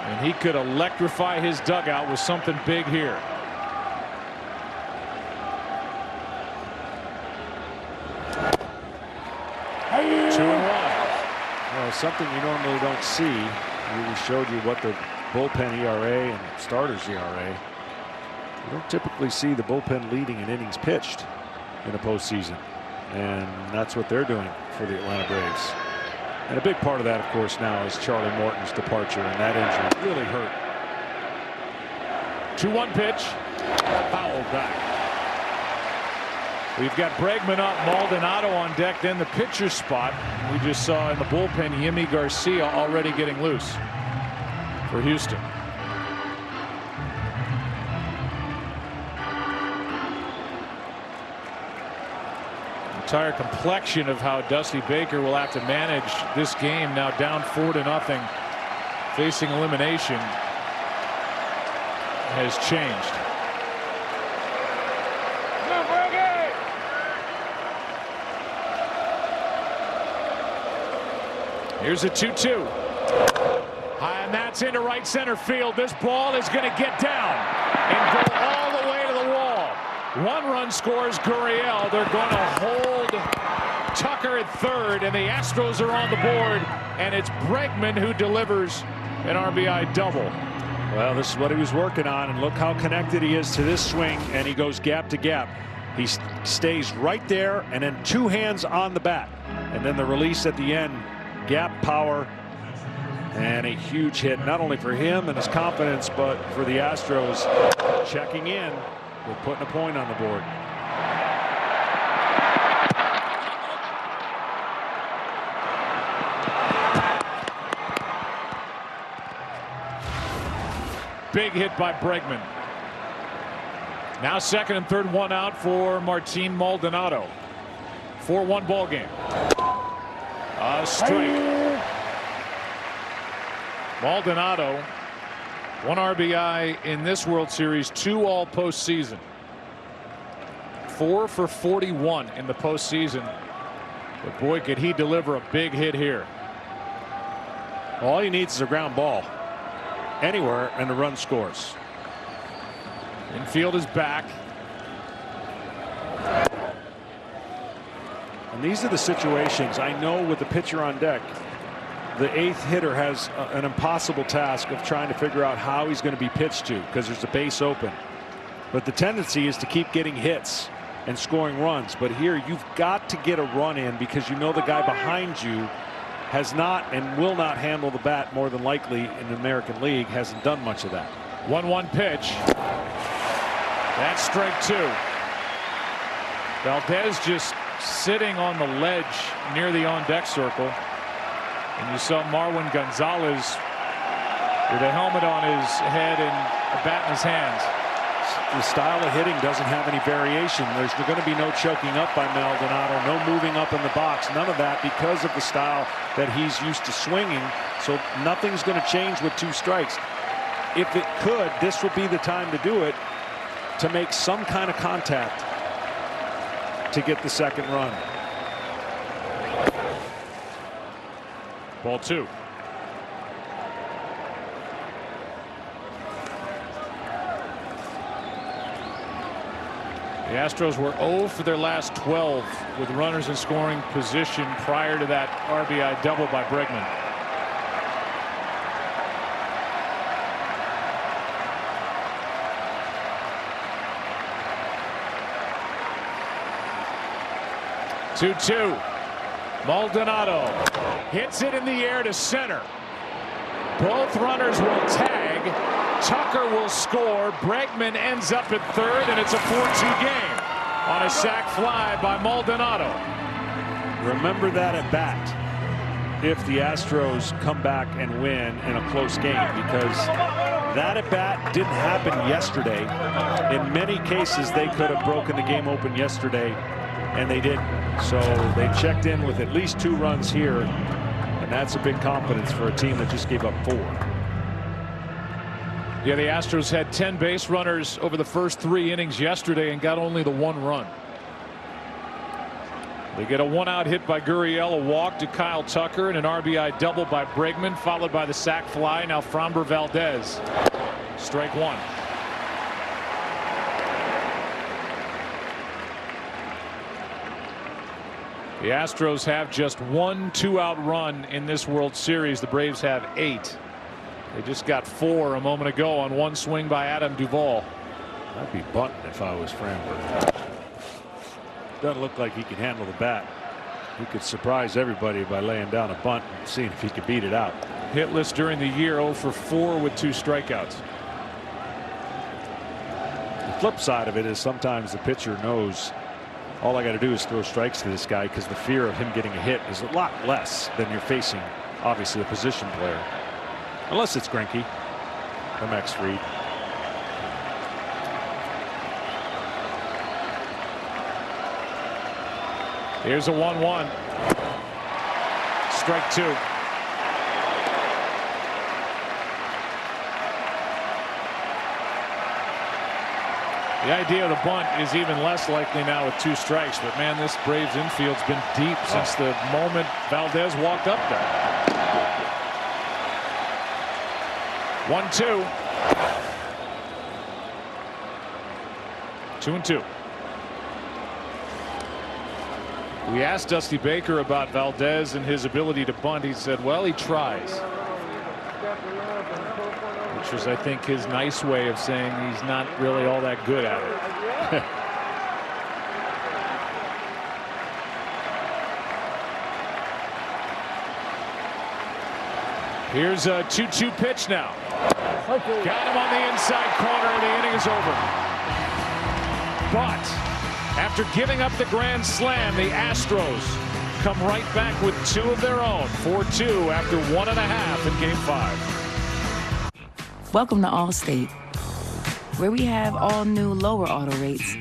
And he could electrify his dugout with something big here. Well, something you normally don't see. We showed you what the bullpen ERA and starters ERA. You don't typically see the bullpen leading in innings pitched in a postseason, and that's what they're doing for the Atlanta Braves. And a big part of that, of course, now is Charlie Morton's departure, and that injury really hurt. 2-1 pitch, fouled back. We've got Bregman up, Maldonado on deck, then the pitcher spot. We just saw in the bullpen Yimi Garcia already getting loose for Houston. Entire complexion of how Dusty Baker will have to manage this game, now down 4-0, facing elimination, has changed. Here's a 2-2. And that's into right center field. This ball is going to get down and go all the way to the wall. 1 run scores Gurriel. They're going to hold Tucker at third, and the Astros are on the board, and it's Bregman who delivers an RBI double. Well, this is what he was working on, and look how connected he is to this swing, and he goes gap to gap. He stays right there, and then 2 hands on the bat, and then the release at the end. Gap power, and a huge hit, not only for him and his confidence, but for the Astros checking in with putting a point on the board. Big hit by Bregman. Now second and third, 1 out for Martin Maldonado. 4-1 ball game. A strike. Maldonado, 1 RBI in this World Series, 2 all postseason. 4 for 41 in the postseason. But boy, could he deliver a big hit here. All he needs is a ground ball anywhere, and the run scores. Infield is back. And these are the situations, I know, with the pitcher on deck, the 8th hitter has an impossible task of trying to figure out how he's going to be pitched to, because there's a base open. But the tendency is to keep getting hits and scoring runs. But here you've got to get a run in, because you know the guy behind you has not and will not handle the bat, more than likely, in the American League. Hasn't done much of that. 1-1 pitch. That's strike 2. Valdez just sitting on the ledge near the on-deck circle. And you saw Marwin Gonzalez with a helmet on his head and a bat in his hands. The style of hitting doesn't have any variation. There's going to be no choking up by Maldonado, no moving up in the box, none of that because of the style that he's used to swinging. So nothing's going to change with 2 strikes. If it could, this would be the time to do it, to make some kind of contact to get the second run. Ball 2. The Astros were 0 for their last 12 with runners in scoring position prior to that RBI double by Bregman. Two. Maldonado hits it in the air to center. Both runners will tag. Tucker will score. Bregman ends up at third, and it's a 4-2 game on a sac fly by Maldonado. Remember that at bat if the Astros come back and win in a close game, because that at bat didn't happen yesterday. In many cases, they could have broken the game open yesterday, and they didn't. So they checked in with at least 2 runs here, and that's a big confidence for a team that just gave up 4. Yeah, the Astros had 10 base runners over the first 3 innings yesterday and got only the 1 run. They get a 1-out hit by Gurriel, a walk to Kyle Tucker, and an RBI double by Bregman, followed by the sac fly. Now Framber Valdez. Strike 1. The Astros have just 1 2-out run in this World Series. The Braves have 8. They just got 4 a moment ago on 1 swing by Adam Duvall. I'd be bunting if I was Framber. Doesn't look like he can handle the bat. He could surprise everybody by laying down a bunt and seeing if he could beat it out. Hitless during the year, 0 for 4 with 2 strikeouts. The flip side of it is sometimes the pitcher knows all I got to do is throw strikes to this guy, because the fear of him getting a hit is a lot less than you're facing, obviously, a position player. Unless it's Greinke, MX Fried. Here's a 1-1. Strike 2. The idea of the bunt is even less likely now with 2 strikes, but man, this Braves infield's been deep since the moment Valdez walked up there. 1-2. 2-2. We asked Dusty Baker about Valdez and his ability to bunt. He said, well, he tries. Which is, I think, his nice way of saying he's not really all that good at it. Here's a 2-2 pitch now. Got him on the inside corner, and the inning is over. But after giving up the grand slam, the Astros come right back with 2 of their own. 4-2 after 1.5 in Game 5. Welcome to Allstate, where we have all new lower auto rates.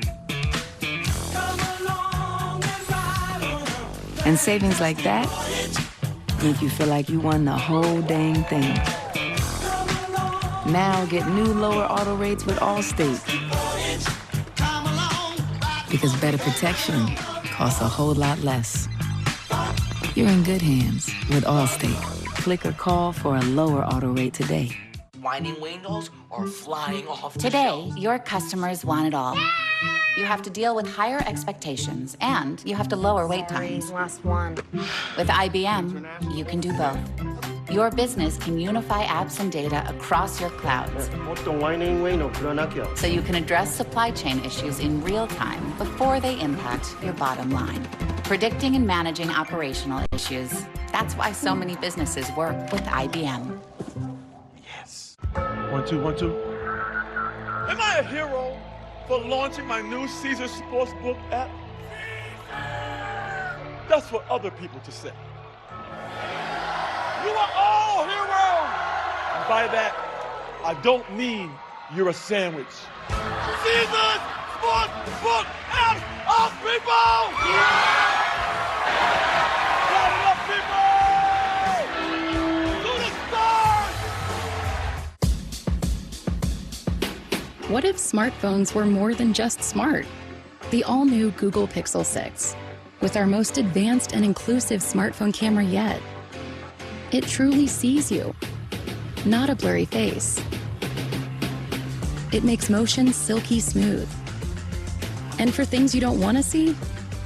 And savings like that make you feel like you won the whole dang thing. Now get new lower auto rates with Allstate. Because better protection costs a whole lot less. You're in good hands with Allstate. Click or call for a lower auto rate today. Whining windows are flying off the Today, shelves. your customers want it all. You have to deal with higher expectations, and you have to lower wait times. Last one. With IBM, you can do both. Your business can unify apps and data across your clouds, so you can address supply chain issues in real time before they impact your bottom line. Predicting and managing operational issues. That's why so many businesses work with IBM. 1 2 1 2. Am I a hero for launching my new Caesar Sportsbook app? That's for other people to say. You are all heroes And by that, I don't mean you're a sandwich. Season Sports Book out of people! Shout it up, people! To the stars! What if smartphones were more than just smart? The all-new Google Pixel 6, with our most advanced and inclusive smartphone camera yet. It truly sees you, not a blurry face. It makes motion silky smooth. And for things you don't want to see,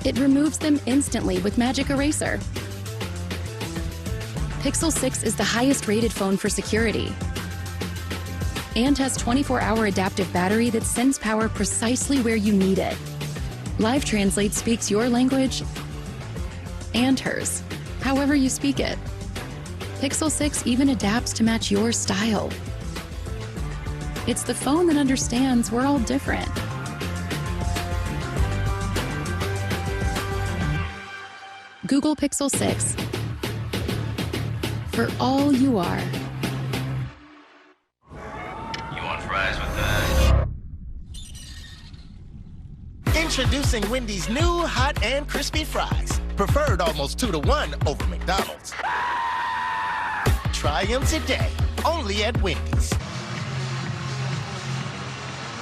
it removes them instantly with Magic Eraser. Pixel 6 is the highest rated phone for security and has 24-hour adaptive battery that sends power precisely where you need it. Live Translate speaks your language and hers, however you speak it. Pixel 6 even adapts to match your style. It's the phone that understands we're all different. Google Pixel 6. For all you are. You want fries with that? Introducing Wendy's new hot and crispy fries. Preferred almost 2-to-1 over McDonald's. Try them today, only at Wendy's.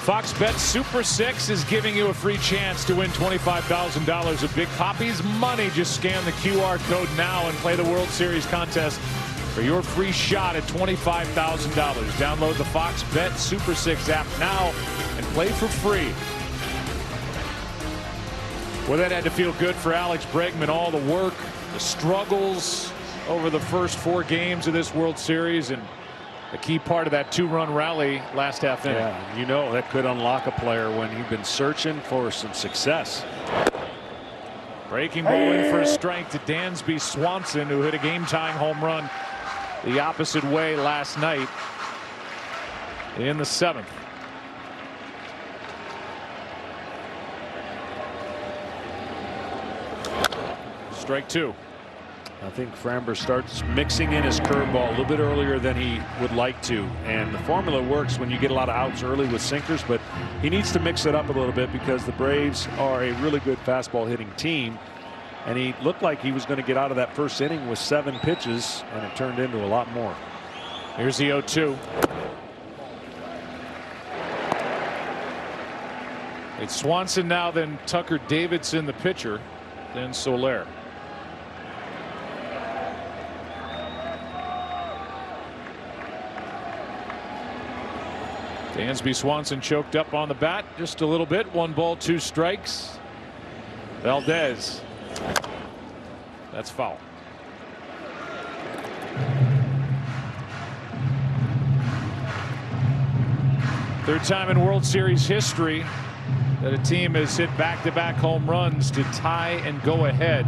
Fox Bet Super 6 is giving you a free chance to win $25,000 of Big Papi's money. Just scan the QR code now and play the World Series contest for your free shot at $25,000. Download the Fox Bet Super 6 app now and play for free. Well, that had to feel good for Alex Bregman. All the work, the struggles over the first 4 games of this World Series, and a key part of that 2-run rally last half inning. Yeah, you know that could unlock a player when you've been searching for some success. Breaking ball in for a strike to Dansby Swanson, who hit a game-tying home run the opposite way last night in the 7th. Strike 2. I think Framber starts mixing in his curveball a little bit earlier than he would like to. And the formula works when you get a lot of outs early with sinkers, but he needs to mix it up a little bit because the Braves are a really good fastball hitting team. And he looked like he was going to get out of that first inning with 7 pitches, and it turned into a lot more. Here's the 0-2. It's Swanson now, then Tucker Davidson, the pitcher, then Soler. Dansby Swanson choked up on the bat just a little bit. 1 ball, 2 strikes. Valdez. That's foul. Third time in World Series history that a team has hit back-to-back home runs to tie and go ahead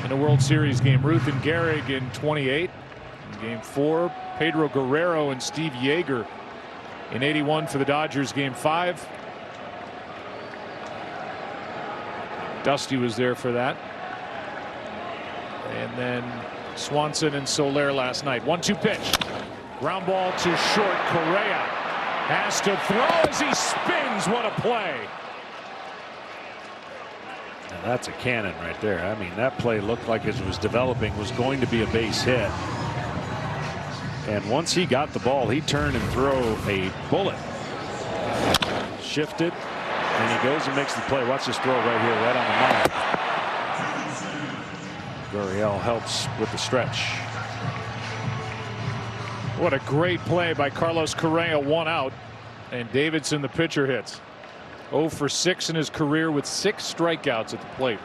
in a World Series game. Ruth and Gehrig in 28. In Game 4, Pedro Guerrero and Steve Yeager in 81 for the Dodgers. Game 5. Dusty was there for that. And then Swanson and Soler last night. 1-2 pitch. Ground ball to short. Correa has to throw as he spins. What a play. Now that's a cannon right there. I mean, that play looked like as it was developing was going to be a base hit. And once he got the ball, he turned and threw a bullet. Shifted, and he goes and makes the play. Watch this throw right here, right on the mark. Gurriel helps with the stretch. What a great play by Carlos Correa. 1 out, and Davidson, the pitcher, hits. 0 for 6 in his career with 6 strikeouts at the plate.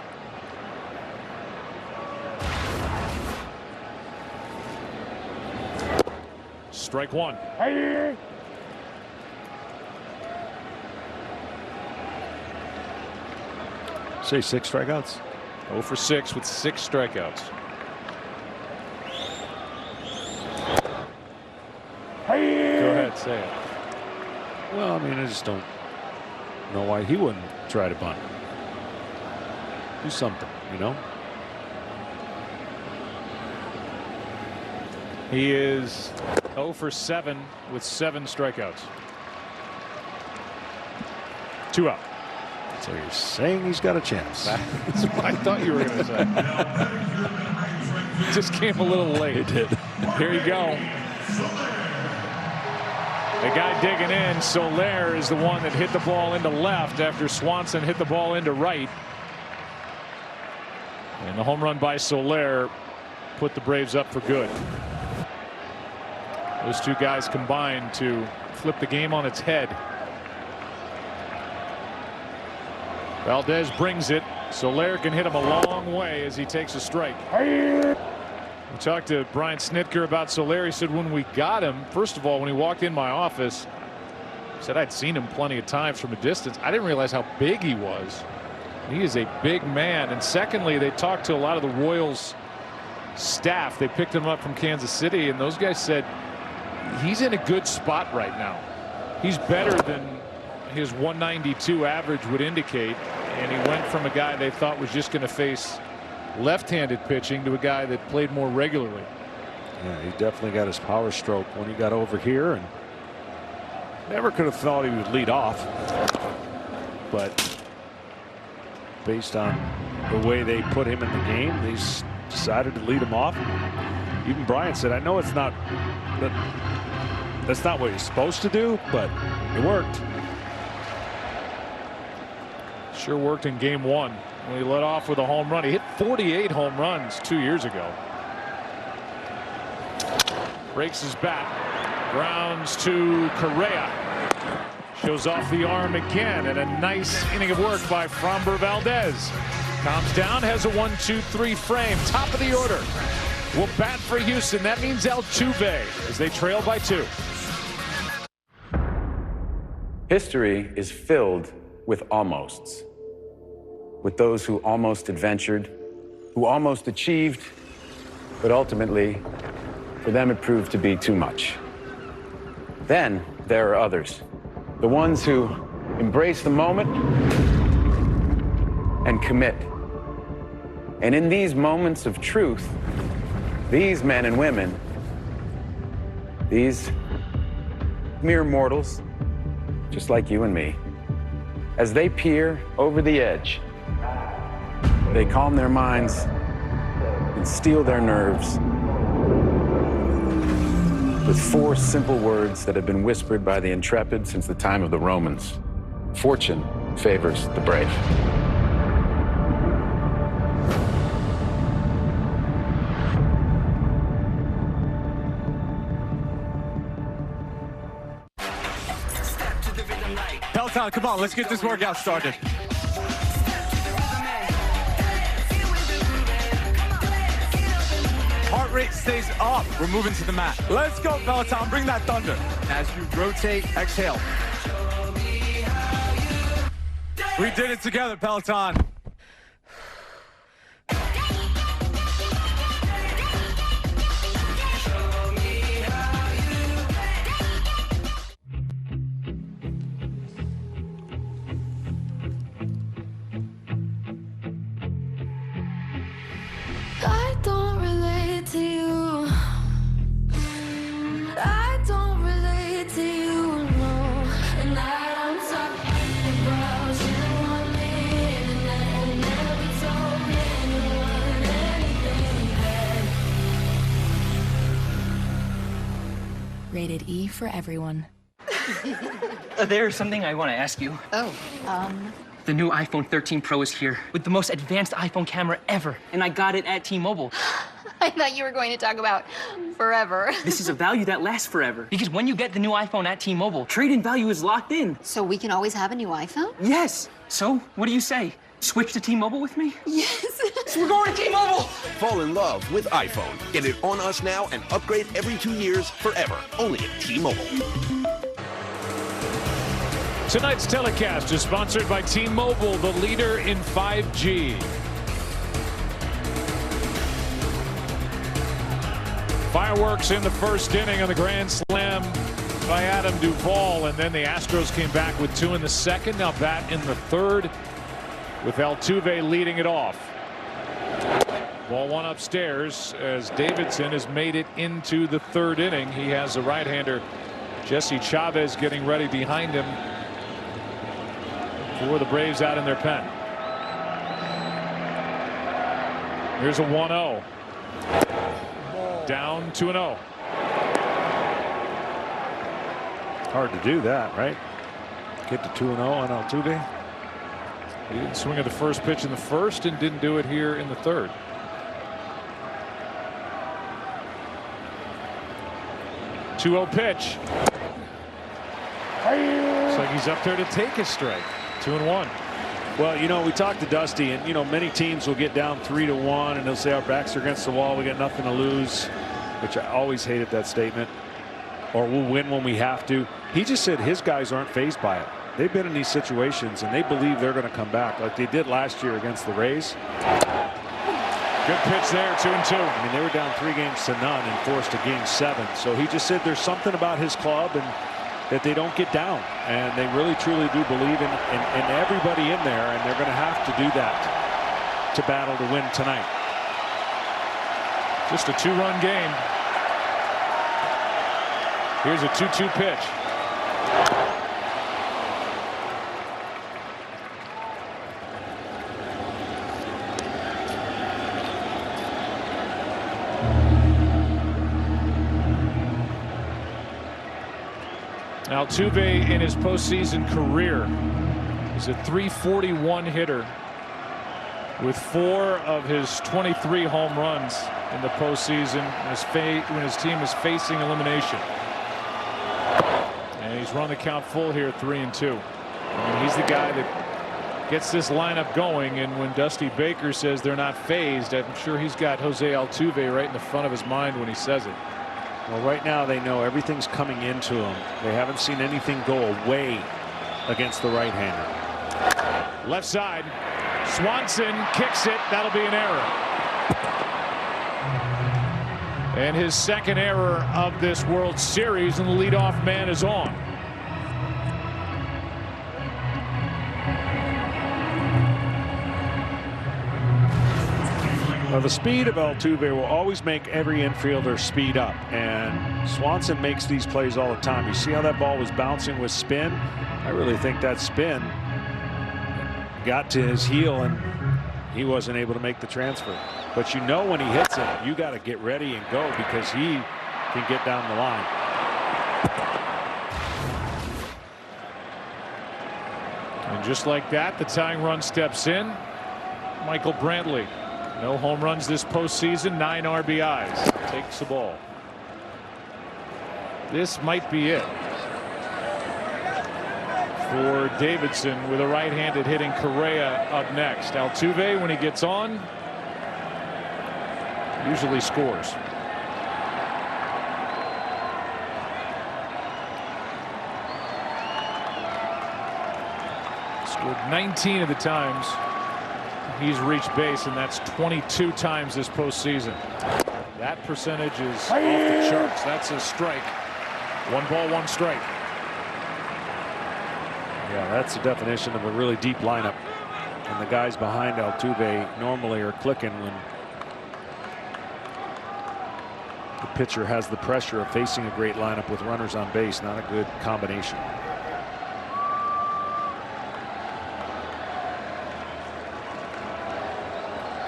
Strike 1. Say 6 strikeouts. 0 for 6 with 6 strikeouts. Go ahead, say it. Well, I mean, I just don't know why he wouldn't try to bunt. Do something, you know. He is 0 for 7 with 7 strikeouts. 2 out. So you're saying he's got a chance. That's what I thought you were going to say. Just came a little late. It did. Here you go. The guy digging in, Soler, is the one that hit the ball into left after Swanson hit the ball into right. And the home run by Soler put the Braves up for good. Those two guys combined to flip the game on its head. Valdez brings it. Soler can hit him a long way as he takes a strike. We talked to Brian Snitker about Soler. He said when we got him, first of all, when he walked in my office, he said I'd seen him plenty of times from a distance. I didn't realize how big he was. He is a big man. And secondly, they talked to a lot of the Royals staff. They picked him up from Kansas City, and those guys said he's in a good spot right now. He's better than his 192 average would indicate, and he went from a guy they thought was just going to face left-handed pitching to a guy that played more regularly. Yeah, he definitely got his power stroke when he got over here, and never could have thought he would lead off, but based on the way they put him in the game, they decided to lead him off. Even Brian said, I know it's not that's not what you're supposed to do, but it worked. Sure worked in game 1 when he led off with a home run. He hit 48 home runs 2 years ago. Breaks his bat, grounds to Correa, shows off the arm again, and a nice inning of work by Framber Valdez. Calms down, has a 1-2-3 frame, top of the order. Will bat for Houston. That means Altuve as they trail by 2. History is filled with almosts. With those who almost adventured, who almost achieved, but ultimately, for them it proved to be too much. Then there are others, the ones who embrace the moment and commit. And in these moments of truth, these men and women, these mere mortals, just like you and me, as they peer over the edge, they calm their minds and steel their nerves with 4 simple words that have been whispered by the intrepid since the time of the Romans. Fortune favors the brave. Peloton, come on, let's get this workout started. Heart rate stays up. We're moving to the mat. Let's go, Peloton. Bring that thunder. As you rotate, exhale. We did it together, Peloton. I don't relate to you. I don't relate to you, no. And I don't talk about you want me, and I never told anyone anything bad. Rated E for everyone. There's something I want to ask you. The new iPhone 13 Pro is here with the most advanced iPhone camera ever, and I got it at T-Mobile. I thought you were going to talk about forever. This is a value that lasts forever, because when you get the new iPhone at T-Mobile, trade-in value is locked in. So we can always have a new iPhone? Yes. So, what do you say? Switch to T-Mobile with me? Yes. So we're going to T-Mobile! Fall in love with iPhone. Get it on us now and upgrade every 2 years forever. Only at T-Mobile. Tonight's telecast is sponsored by T-Mobile, the leader in 5G. Fireworks in the first inning of the grand slam by Adam Duvall, and then the Astros came back with 2 in the second. Now bat in the third with Altuve leading it off. Ball one upstairs as Davidson has made it into the third inning. He has the right-hander Jesse Chavez getting ready behind him for the Braves out in their pen. Here's a 1-0. Down 2-0. Hard to do that, right? Get to 2-0 on Altuve. He didn't swing at the first pitch in the first and didn't do it here in the third. Two-0 pitch. Looks like he's up there to take his strike. 2-1. Well, you know, we talked to Dusty, and you know, many teams will get down 3-1 and they'll say our backs are against the wall, we got nothing to lose, which I always hated that statement. Or we'll win when we have to. He just said his guys aren't fazed by it. They've been in these situations and they believe they're going to come back like they did last year against the Rays. Good pitch there, 2-2. I mean, they were down 3 games to none and forced a game 7. So he just said there's something about his club and that they don't get down, and they really truly do believe in everybody in there, and they're going to have to do that to battle to win tonight. Just a 2-run game. Here's a 2-2 pitch. Altuve in his postseason career is a .341 hitter with 4 of his 23 home runs in the postseason when his team is facing elimination. And he's run the count full here, 3-2. I mean, he's the guy that gets this lineup going, and when Dusty Baker says they're not phased, I'm sure he's got Jose Altuve right in the front of his mind when he says it. Well, right now they know everything's coming into them. They haven't seen anything go away against the right-hander. Left side. Swanson kicks it. That'll be an error. And his second error of this World Series, and the leadoff man is on. Well, the speed of Altuve will always make every infielder speed up, and Swanson makes these plays all the time. You see how that ball was bouncing with spin? I really think that spin got to his heel and he wasn't able to make the transfer. But you know, when he hits it, you got to get ready and go, because he can get down the line. And just like that, the tying run steps in. Michael Brantley. No home runs this postseason, 9 RBIs. Takes the ball. This might be it for Davidson, with a right-handed hitting Correa up next. Altuve, when he gets on, usually scores. Scored 19 of the times he's reached base, and that's 22 times this postseason. That percentage is off the charts. That's a strike. 1 ball, 1 strike. Yeah, that's the definition of a really deep lineup. And the guys behind Altuve normally are clicking when the pitcher has the pressure of facing a great lineup with runners on base. Not a good combination.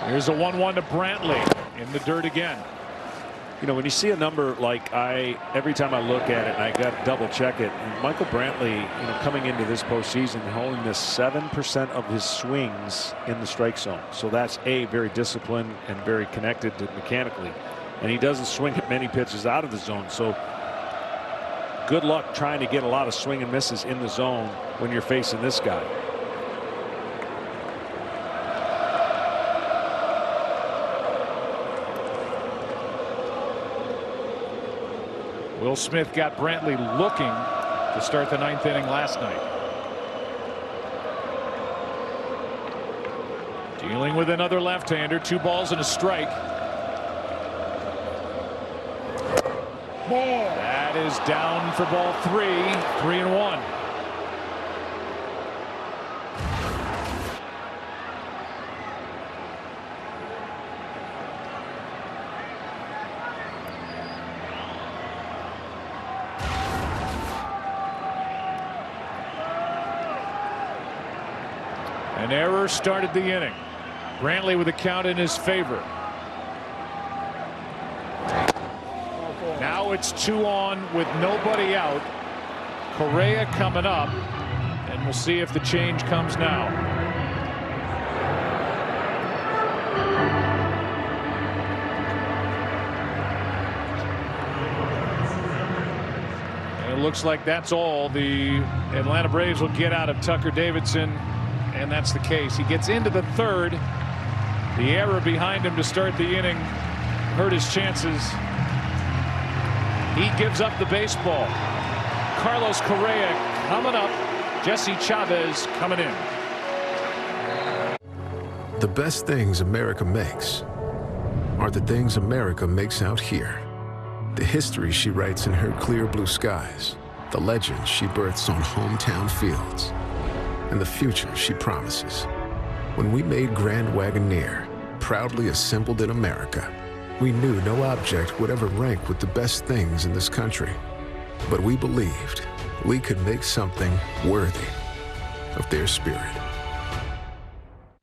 Here's a 1-1 to Brantley in the dirt again. You know, when you see a number like every time I look at it, and I got to double check it, and Michael Brantley, you know, coming into this postseason, holding this 7% of his swings in the strike zone. So that's very disciplined and very connected to mechanically. And he doesn't swing at many pitches out of the zone. So good luck trying to get a lot of swing and misses in the zone when you're facing this guy. Will Smith got Brantley looking to start the 9th inning last night. Dealing with another left-hander. 2 balls and a strike. Ball. That is down for ball 3. 3-1. An error started the inning. Brantley with a count in his favor. Now it's 2 on with nobody out. Correa coming up, and we'll see if the change comes now. And it looks like that's all the Atlanta Braves will get out of Tucker Davidson, and that's the case. He gets into the third. The error behind him to start the inning hurt his chances. He gives up the baseball. Carlos Correa coming up. Jesse Chavez coming in. The best things America makes are the things America makes out here. The history she writes in her clear blue skies, the legends she births on hometown fields, and the future she promises. When we made Grand Wagoneer, proudly assembled in America, we knew no object would ever rank with the best things in this country. But we believed we could make something worthy of their spirit.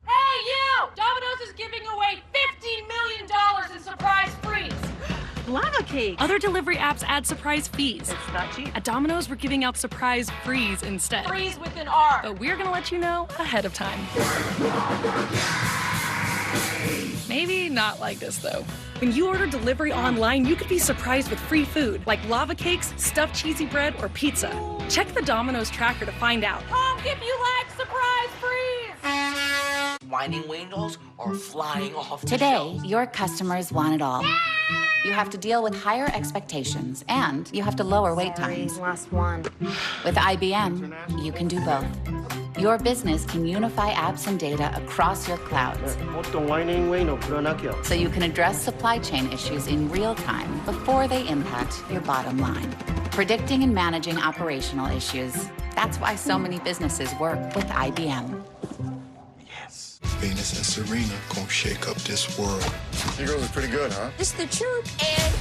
Hey, you! Domino's is giving away $15 million in surprise frees. Lava cake. Other delivery apps add surprise fees. It's not cheap. At Domino's, we're giving out surprise frees instead. Frees with an R. But we're gonna let you know ahead of time. Maybe not like this, though. When you order delivery online, you could be surprised with free food, like lava cakes, stuffed cheesy bread, or pizza. Check the Domino's tracker to find out. Honk if you like surprise frees! Whining Wayne dolls are flying off the Today, shelves. your customers want it all. You have to deal with higher expectations, and you have to lower wait times. Last one. With IBM, you can do both. Your business can unify apps and data across your clouds, so you can address supply chain issues in real time before they impact your bottom line. Predicting and managing operational issues. That's why so many businesses work with IBM. Venus and Serena gonna shake up this world. You girls are pretty good, huh? It's the truth, and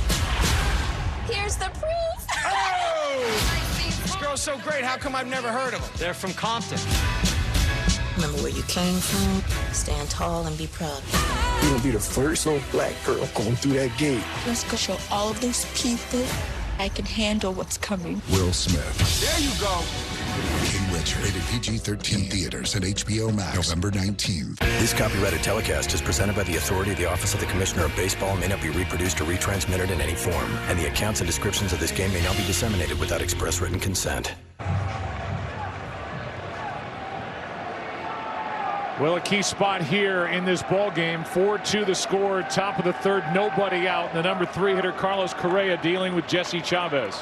here's the proof. Oh! This girl's so great, how come I've never heard of them? They're from Compton. Remember where you came from, stand tall and be proud. You're gonna be the first little black girl going through that gate. Let's go show all of these people I can handle what's coming. Will Smith. There you go. King Richard. Rated PG-13 theaters and HBO Max. November 19th. This copyrighted telecast is presented by the authority of the Office of the Commissioner of Baseball and may not be reproduced or retransmitted in any form. And the accounts and descriptions of this game may not be disseminated without express written consent. Well, a key spot here in this ball game. 4-2 the score. Top of the third, nobody out. And the number 3 hitter, Carlos Correa, dealing with Jesse Chavez.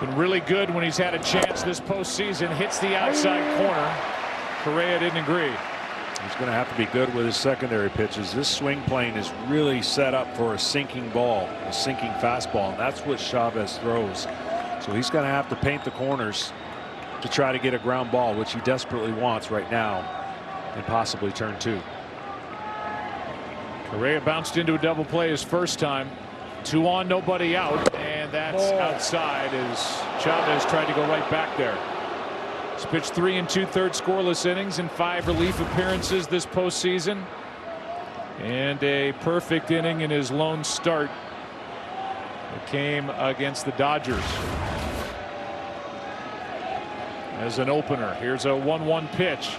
Been really good when he's had a chance this postseason. Hits the outside corner. Correa didn't agree. He's going to have to be good with his secondary pitches. This swing plane is really set up for a sinking ball, a sinking fastball, and that's what Chavez throws. So he's going to have to paint the corners to try to get a ground ball, which he desperately wants right now, and possibly turn 2. Correa bounced into a double play his first time. 2 on, nobody out, and that's outside as Chavez tried to go right back there. He's pitched 3 2/3 scoreless innings and 5 relief appearances this postseason, and a perfect inning in his lone start. It came against the Dodgers as an opener. Here's a 1-1 pitch.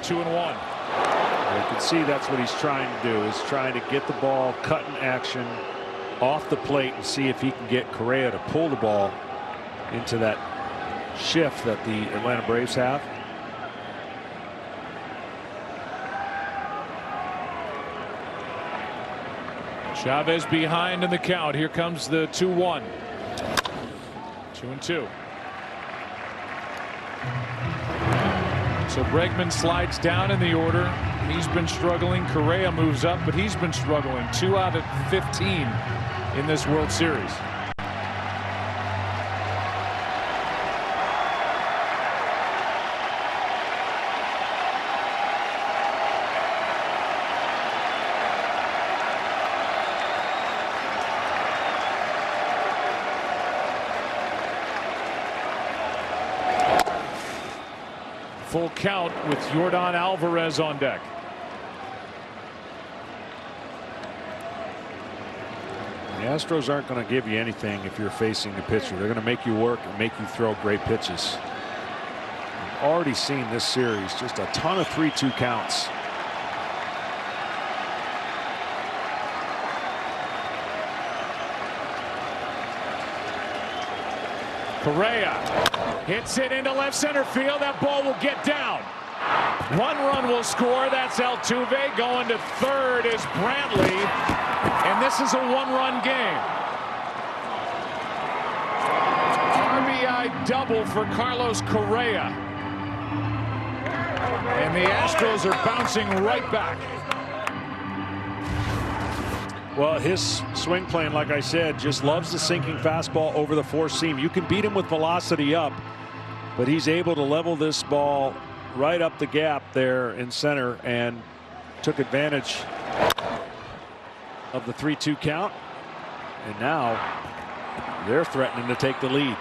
Two and 1. You can see that's what he's trying to do, is trying to get the ball cutting action off the plate and see if he can get Correa to pull the ball into that shift that the Atlanta Braves have. Chavez behind in the count. Here comes the 2-1. 2-2. So Bregman slides down in the order. He's been struggling. Correa moves up, but he's been struggling. 2 out of 15 in this World Series. Full count with Yordan Alvarez on deck. The Astros aren't going to give you anything if you're facing the pitcher. They're going to make you work and make you throw great pitches. We've already seen this series just a ton of 3-2 counts. Correa hits it into left center field. That ball will get down. 1 run will score. That's Altuve. Going to third is Brantley. And this is a 1-run game. RBI double for Carlos Correa. And the Astros are bouncing right back. Well, his swing plane, like I said, just loves the sinking fastball over the 4-seam. You can beat him with velocity up, but he's able to level this ball right up the gap there in center and took advantage of the 3-2 count. And now they're threatening to take the lead.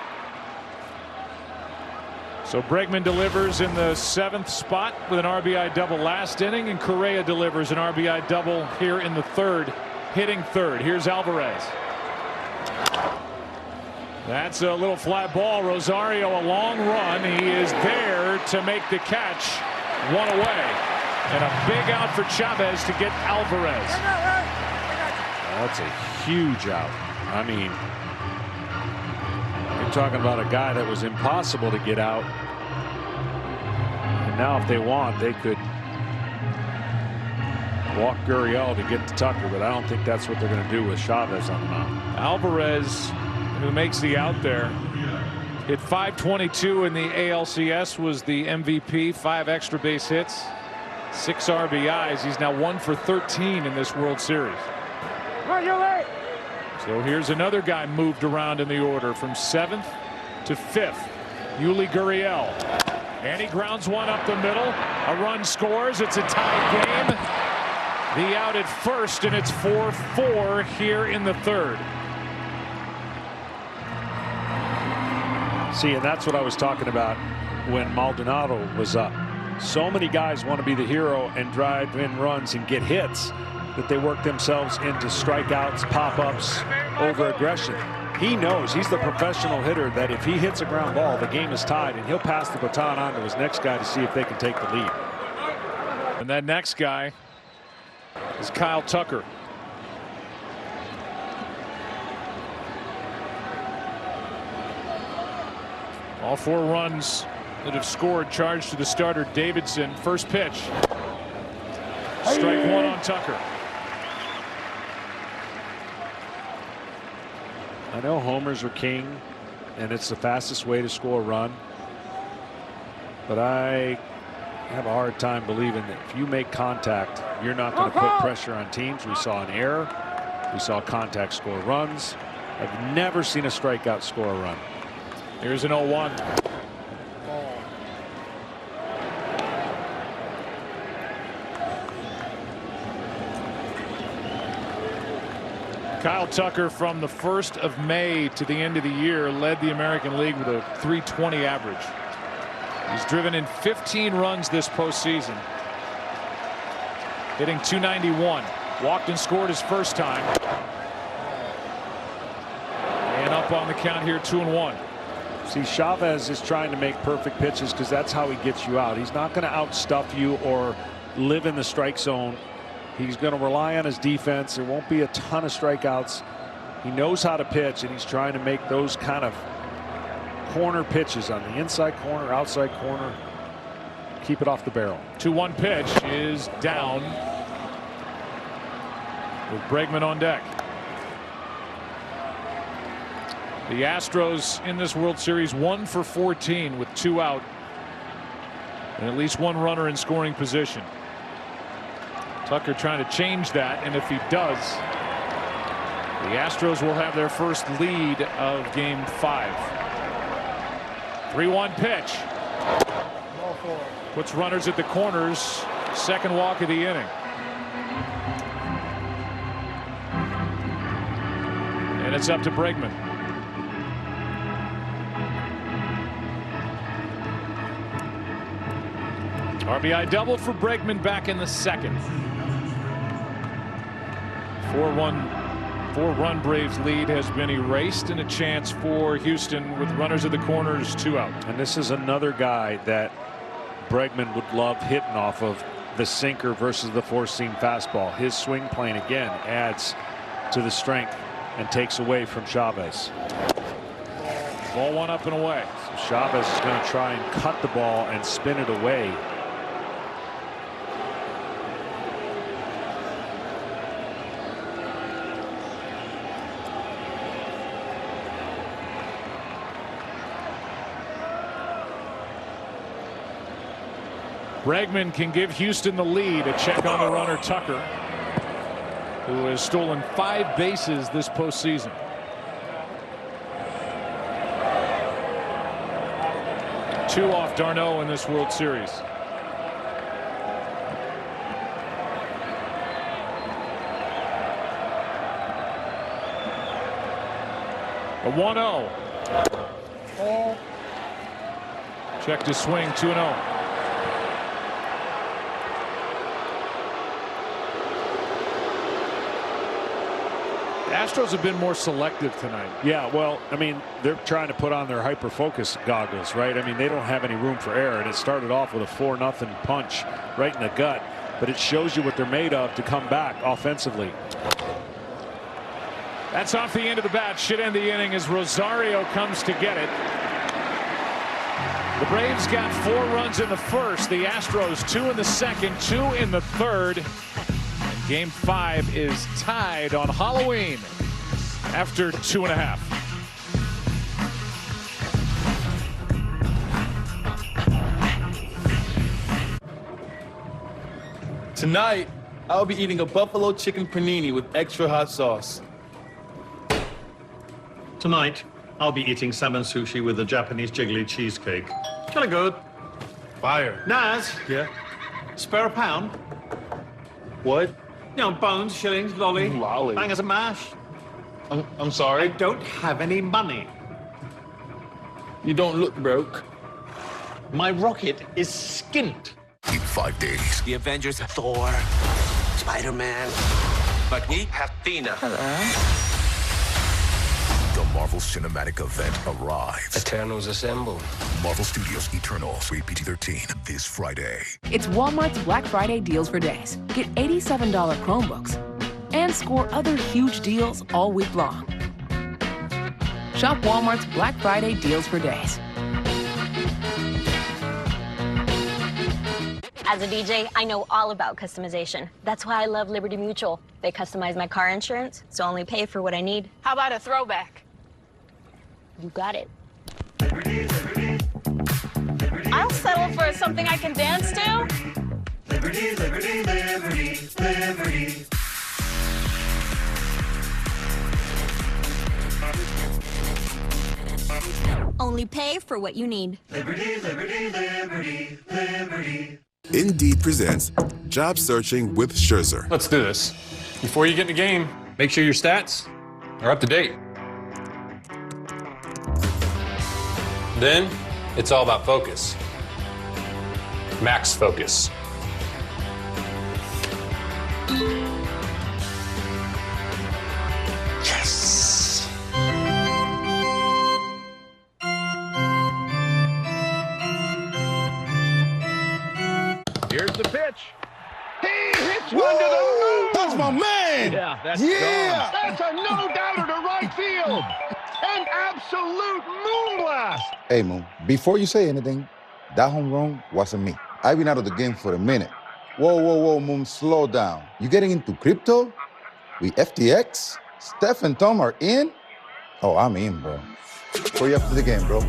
So Bregman delivers in the 7th spot with an RBI double last inning, and Correa delivers an RBI double here in the 3rd. Hitting third. Here's Alvarez. That's a little fly ball. Rosario, a long run. He is there to make the catch. 1 away. And a big out for Chavez to get Alvarez. That's a huge out. I mean, you're talking about a guy that was impossible to get out. And now if they want, they could walk Gurriel to get to Tucker, but I don't think that's what they're going to do with Chavez on the mound. Alvarez, who makes the out there, hit .522 in the ALCS, was the MVP, 5 extra base hits, 6 RBIs. He's now 1 for 13 in this World Series. So here's another guy moved around in the order from 7th to 5th. Yuli Gurriel. And he grounds one up the middle. A run scores. It's a tie game. The out at first, and it's 4-4 here in the 3rd. See, and that's what I was talking about when Maldonado was up. So many guys want to be the hero and drive in runs and get hits that they work themselves into strikeouts, pop-ups, over-aggression. He knows, he's the professional hitter, that if he hits a ground ball, the game is tied, and he'll pass the baton on to his next guy to see if they can take the lead. And that next guy is Kyle Tucker. All 4 runs that have scored charged to the starter Davidson. First pitch. Strike 1 on Tucker. I know homers are king, and it's the fastest way to score a run, but I have a hard time believing that if you make contact, you're not going to put pressure on teams. We saw an error. We saw contact score runs. I've never seen a strikeout score a run. Here's an 0-1. Kyle Tucker, from the 1st of May to the end of the year, led the American League with a .320 average. He's driven in 15 runs this postseason, hitting .291. Walked and scored his first time. And up on the count here, 2-1. See, Chavez is trying to make perfect pitches because that's how he gets you out. He's not going to outstuff you or live in the strike zone. He's going to rely on his defense. There won't be a ton of strikeouts. He knows how to pitch, and he's trying to make those kind of corner pitches on the inside corner, outside corner. Keep it off the barrel. 2-1 pitch is down with Bregman on deck. The Astros in this World Series 1 for 14 with 2 out and at least 1 runner in scoring position. Tucker trying to change that, and if he does, the Astros will have their first lead of Game 5. 3-1 pitch. Puts runners at the corners. Second walk of the inning. And it's up to Bregman. RBI double for Bregman back in the second. 4-run Braves lead has been erased, and a chance for Houston with runners at the corners, 2 out. And this is another guy that Bregman would love hitting off of, the sinker versus the four-seam fastball. His swing plane again adds to the strength and takes away from Chavez. Ball 1 up and away. So Chavez is going to try and cut the ball and spin it away. Bregman can give Houston the lead. A check on the runner, Tucker, who has stolen 5 bases this postseason. Two off Darno in this World Series. A 1-0. Check to swing, 2-0. Astros have been more selective tonight. Yeah, well, I mean, they're trying to put on their hyper-focus goggles, right? I mean, they don't have any room for error, and it started off with a 4-0 punch right in the gut, but it shows you what they're made of to come back offensively. That's off the end of the bat. Should end the inning as Rosario comes to get it. The Braves got 4 runs in the first. The Astros 2 in the second, 2 in the third. Game 5 is tied on Halloween after 2.5. Tonight, I'll be eating a buffalo chicken panini with extra hot sauce. Tonight, I'll be eating salmon sushi with a Japanese jiggly cheesecake. Kinda good. Fire. Naz, Yeah? spare a pound? What? You know, bones, shillings, lolly. Lolly. Bangers and mash. I'm sorry? I don't have any money. You don't look broke. My rocket is skint. In 5 days. The Avengers have Thor, Spider-Man, but we have Athena. The Marvel Cinematic Event arrives. Eternals assemble. Marvel Studios Eternals, rated PG-13, this Friday. It's Walmart's Black Friday deals for days. Get $87 Chromebooks and score other huge deals all week long. Shop Walmart's Black Friday deals for days. As a DJ, I know all about customization. That's why I love Liberty Mutual. They customize my car insurance, so I only pay for what I need. How about a throwback? You got it. I'll settle for something I can dance to. Liberty, liberty, liberty, liberty. Only pay for what you need. Liberty, liberty, liberty, liberty. Indeed presents Job Searching with Scherzer. Let's do this. Before you get in the game, make sure your stats are up to date. Then, it's all about focus. Max focus. Yes! Here's the pitch. He hits one to the moon. That's my man. Yeah, that's Yeah. gone. That's a no-doubter to right field. An absolute moon blast. Hey, Moon, before you say anything, that home run wasn't me. I've been out of the game for a minute. Whoa, Moon, slow down. You getting into crypto? With FTX? Steph and Tom are in? Oh, I'm in, bro. Hurry up to the game, bro.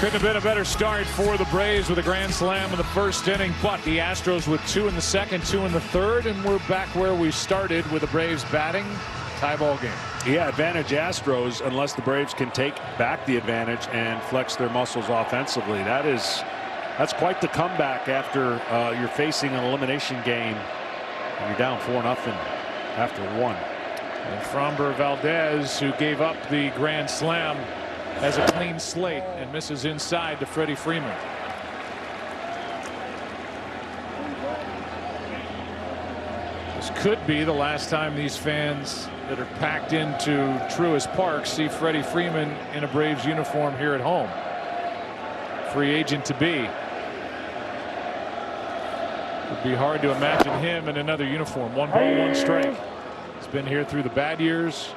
Couldn't have been a better start for the Braves with a grand slam in the first inning, but the Astros with 2 in the second, 2 in the third, and we're back where we started with the Braves batting Tie ball game. Yeah, advantage Astros unless the Braves can take back the advantage and flex their muscles offensively. That's quite the comeback after you're facing an elimination game and you're down 4-0 after 1. And Framber Valdez, who gave up the grand slam, has a clean slate and misses inside to Freddie Freeman. This could be the last time these fans that are packed into Truist Park see Freddie Freeman in a Braves uniform here at home. Free agent to be. Would be hard to imagine him in another uniform. 1 ball, 1 strike. He's been here through the bad years,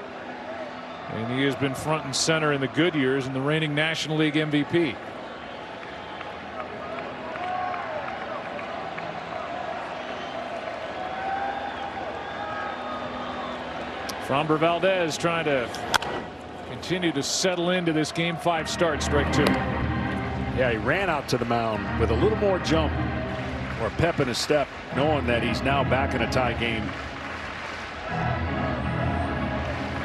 and he has been front and center in the good years, and the reigning National League MVP. Framber Valdez trying to continue to settle into this Game 5 start. Strike 2. Yeah, he ran out to the mound with a little more jump or pep in his step, knowing that he's now back in a tie game.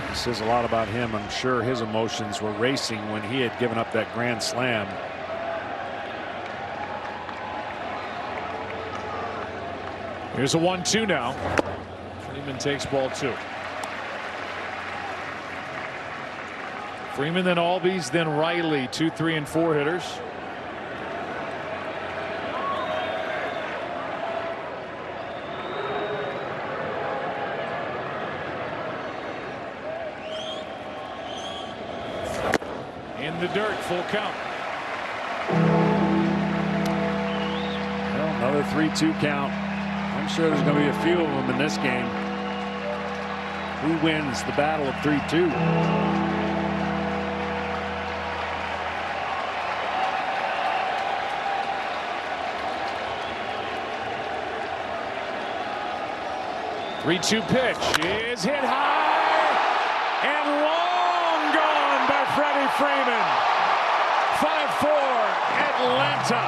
It says a lot about him. I'm sure his emotions were racing when he had given up that grand slam. Here's a 1-2 now. Freeman takes ball 2. Freeman, then Albies, then Riley, 2, 3, and 4 hitters. In the dirt, full count. Well, another 3-2 count. I'm sure there's going to be a few of them in this game. Who wins the battle of 3-2? Three-two pitch is hit high and long gone by Freddie Freeman. 5-4 Atlanta.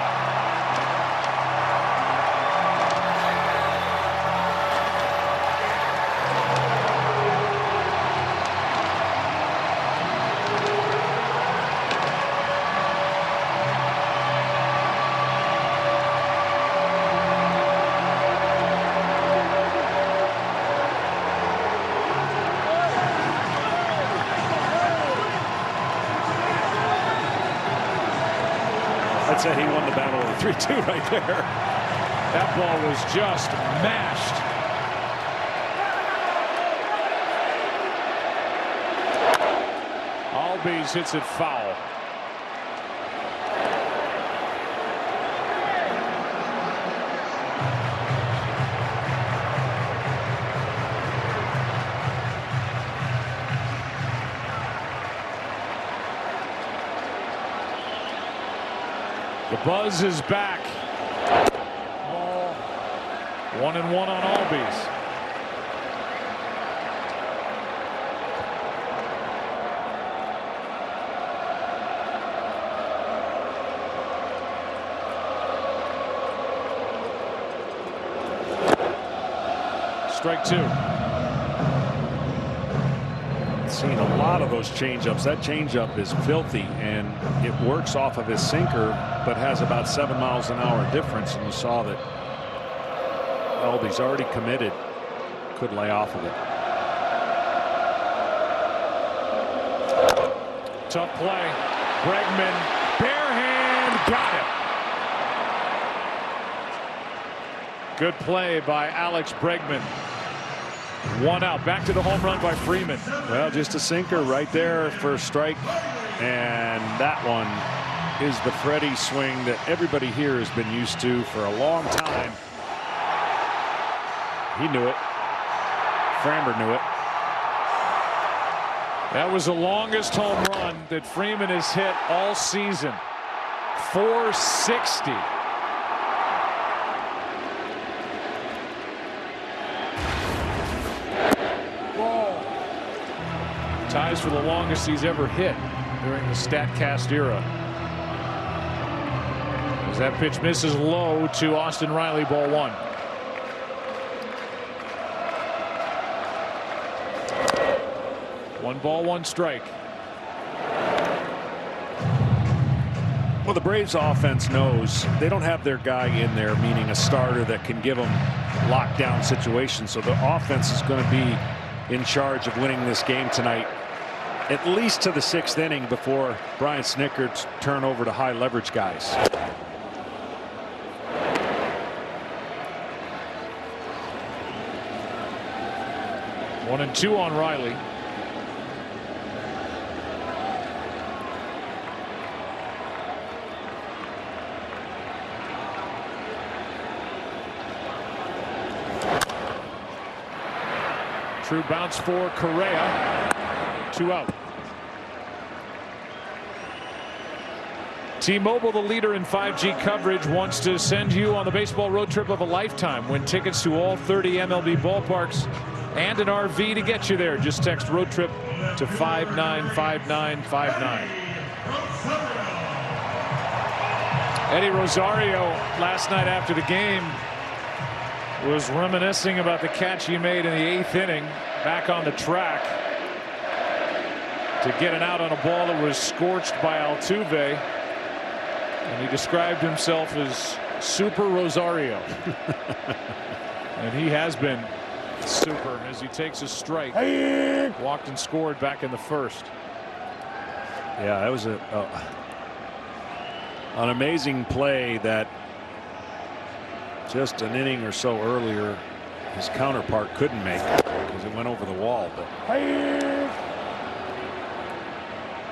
I'd say he won the battle of 3-2 right there. That ball was just mashed. Albies hits it foul. The buzz is back. Ball 1-1 on Albies. Strike 2. Seen a lot of those changeups. That changeup is filthy, and it works off of his sinker, but has about 7 miles an hour difference. And you saw that Albies already committed, could lay off of it. Tough play. Bregman, bare hand, got it. Good play by Alex Bregman. 1 out. Back to the home run by Freeman. Well, just a sinker right there for a strike. And that one is the Freddie swing that everybody here has been used to for a long time. He knew it. Framber knew it. That was the longest home run that Freeman has hit all season. 460. Ties for the longest he's ever hit during the StatCast era. As that pitch misses low to Austin Riley, ball 1. 1 ball, 1 strike. Well, the Braves offense knows they don't have their guy in there, meaning a starter that can give them lockdown situations. So the offense is going to be in charge of winning this game tonight, at least to the 6th inning before Brian Snitker's turn over to high leverage guys. One and 2 on Riley. True bounce for Correa. 2 out. T-Mobile, the leader in 5G coverage, wants to send you on the baseball road trip of a lifetime. Win tickets to all 30 MLB ballparks and an RV to get you there. Just text road trip to 595959. Eddie Rosario last night after the game was reminiscing about the catch he made in the 8th inning back on the track to get an out on a ball that was scorched by Altuve, and he described himself as Super Rosario. And he has been super as he takes a strike. Walked and scored back in the 1st. Yeah, that was an amazing play that just an inning or so earlier his counterpart couldn't make because it went over the wall.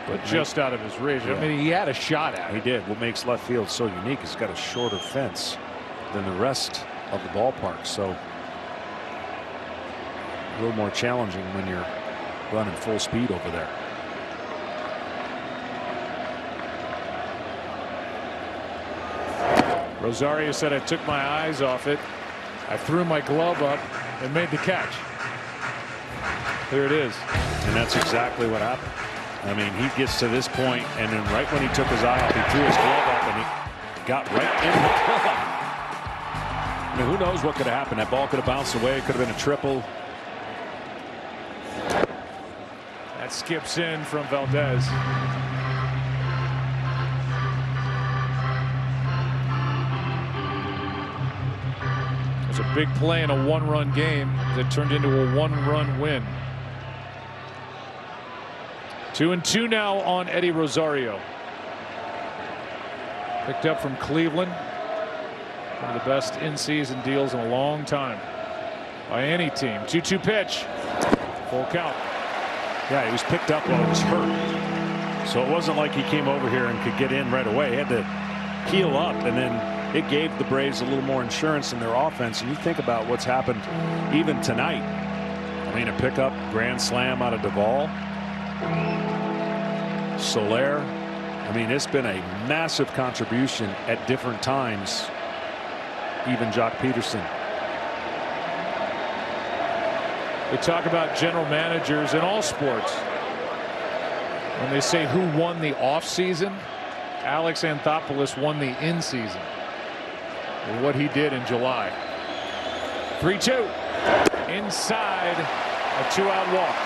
But just out of his reach. Yeah. I mean, he had a shot at it. He did. What makes left field so unique is it's got a shorter fence than the rest of the ballpark, so a little more challenging when you're running full speed over there. Rosario said, I took my eyes off it. I threw my glove up and made the catch. There it is. And that's exactly what happened. I mean, he gets to this point, and then right when he took his eye off, he threw his glove up and he got right in the glove. I mean, who knows what could have happened? That ball could have bounced away. It could have been a triple. That skips in from Valdez. It was a big play in a 1-run game that turned into a 1-run win. 2-2 now on Eddie Rosario. Picked up from Cleveland. One of the best in-season deals in a long time by any team. 2-2 pitch. Full count. Yeah, he was picked up while he was hurt. So it wasn't like he came over here and could get in right away. He had to heal up, and then it gave the Braves a little more insurance in their offense. And you think about what's happened even tonight. I mean, a pickup grand slam out of Duvall. Soler. I mean, it's been a massive contribution at different times. Even Jock Peterson. They talk about general managers in all sports. When they say who won the offseason, Alex Anthopoulos won the in-season. What he did in July. 3-2. Inside, a 2-out walk.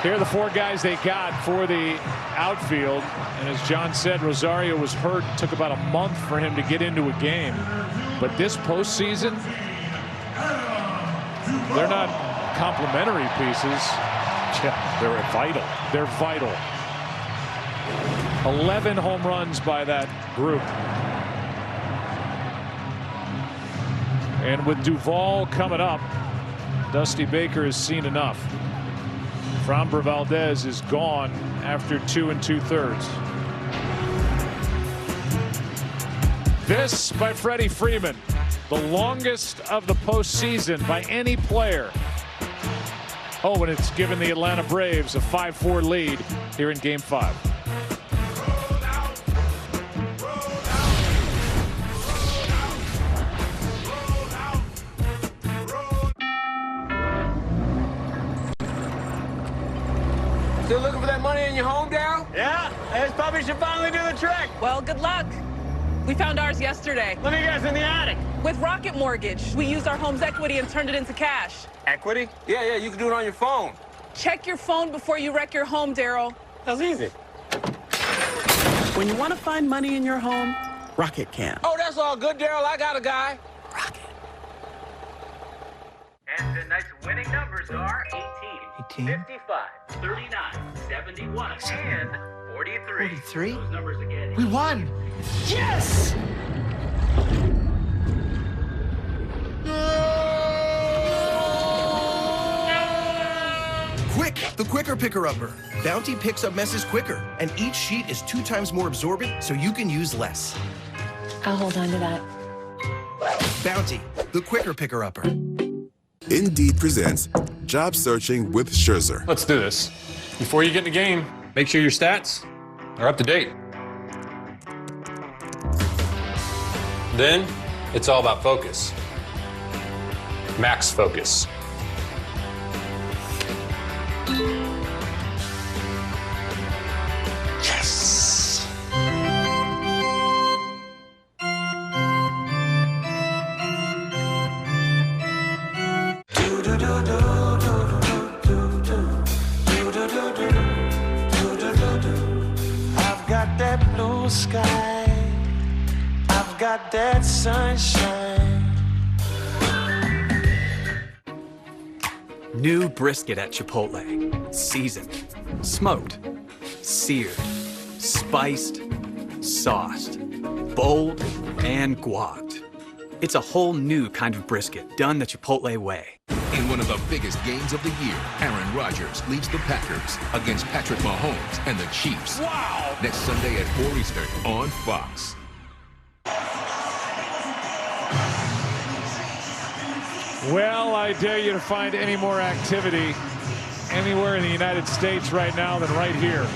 Here are the 4 guys they got for the outfield. And as John said, Rosario was hurt. It took about a month for him to get into a game. But this postseason, they're not complimentary pieces. Yeah, they're vital. They're vital. 11 home runs by that group. And with Duvall coming up, Dusty Baker has seen enough. Framber Valdez is gone after 2 2/3. This by Freddie Freeman, the longest of the postseason by any player. Oh, and it's given the Atlanta Braves a 5-4 lead here in Game 5. Still looking for that money in your home, Dow? Yeah, this puppy should finally do the trick. Well, good luck. We found ours yesterday. Let me guess, in the attic. Wait. With Rocket Mortgage, we used our home's equity and turned it into cash. Equity? Yeah, you can do it on your phone. Check your phone before you wreck your home, Daryl. That's easy. When you want to find money in your home, Rocket can. Oh, that's all good, Daryl. I got a guy. Rocket. And tonight's winning numbers are 18, 55, 39, 71, and 43. 43? Those numbers again. We won! Yes! Quick, the quicker picker-upper. Bounty picks up messes quicker, and each sheet is 2 times more absorbent, so you can use less. I'll hold on to that. Bounty, the quicker picker-upper. Indeed presents Job Searching with Scherzer. Let's do this. Before you get in the game, make sure your stats are up to date. Then, it's all about focus. Max focus. Yes! I've got that blue sky. I've got that sunshine. New brisket at Chipotle. Seasoned, smoked, seared, spiced, sauced, bold, and guacced. It's a whole new kind of brisket done the Chipotle way. In one of the biggest games of the year, Aaron Rodgers leads the Packers against Patrick Mahomes and the Chiefs. Wow! Next Sunday at 4 Eastern on Fox. Well, I dare you to find any more activity anywhere in the United States right now than right here.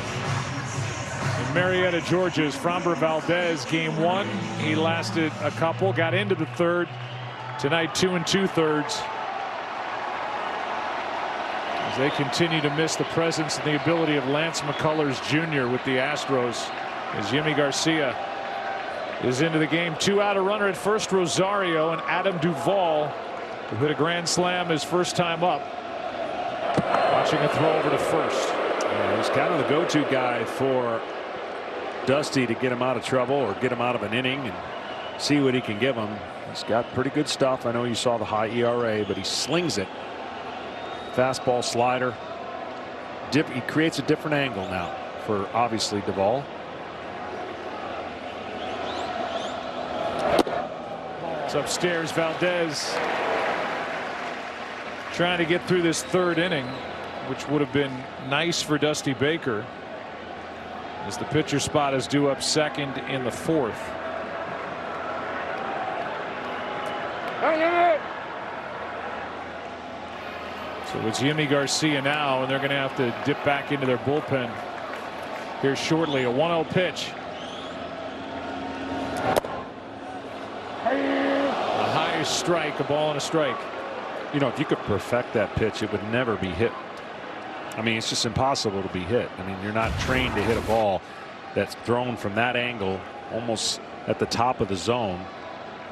In Marietta, Georgia's Framber Valdez, game 1. He lasted a couple, got into the third. Tonight, 2 2/3. As they continue to miss the presence and the ability of Lance McCullers Jr. with the Astros, as Yimi Garcia is into the game. 2 out, a runner at first, Rosario, and Adam Duvall who hit a grand slam his first time up. Watching a throw over to first. Yeah, he's kind of the go-to guy for Dusty to get him out of trouble or get him out of an inning and see what he can give him. He's got pretty good stuff. I know you saw the high ERA, but he slings it. Fastball, slider. He creates a different angle now for obviously Duvall. It's upstairs. Valdez trying to get through this third inning, which would have been nice for Dusty Baker, as the pitcher spot is due up second in the fourth. So it's Yimi Garcia now, and they're going to have to dip back into their bullpen here shortly. A 1-0 pitch. A high strike, a ball and a strike. You know, if you could perfect that pitch, it would never be hit. I mean, it's just impossible to be hit. I mean, you're not trained to hit a ball that's thrown from that angle, almost at the top of the zone.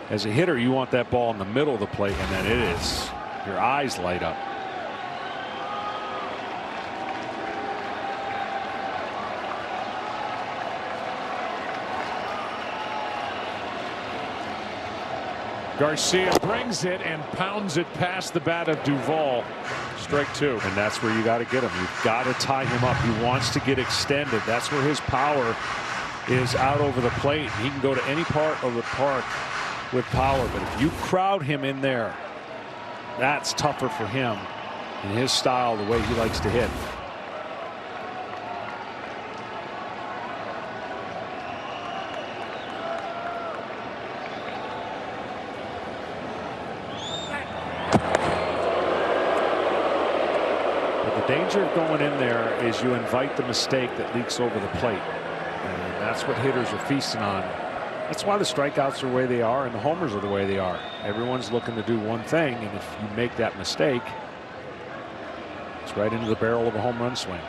As a hitter, you want that ball in the middle of the plate, and then it is. Your eyes light up. Garcia brings it and pounds it past the bat of Duvall. Strike 2. And that's where you got to get him. You've got to tie him up. He wants to get extended. That's where his power is, out over the plate. He can go to any part of the park with power. But if you crowd him in there, that's tougher for him in his style, the way he likes to hit. The danger of going in there is you invite the mistake that leaks over the plate, and that's what hitters are feasting on. That's why the strikeouts are the way they are and the homers are the way they are. Everyone's looking to do one thing, and if you make that mistake, it's right into the barrel of a home run swing.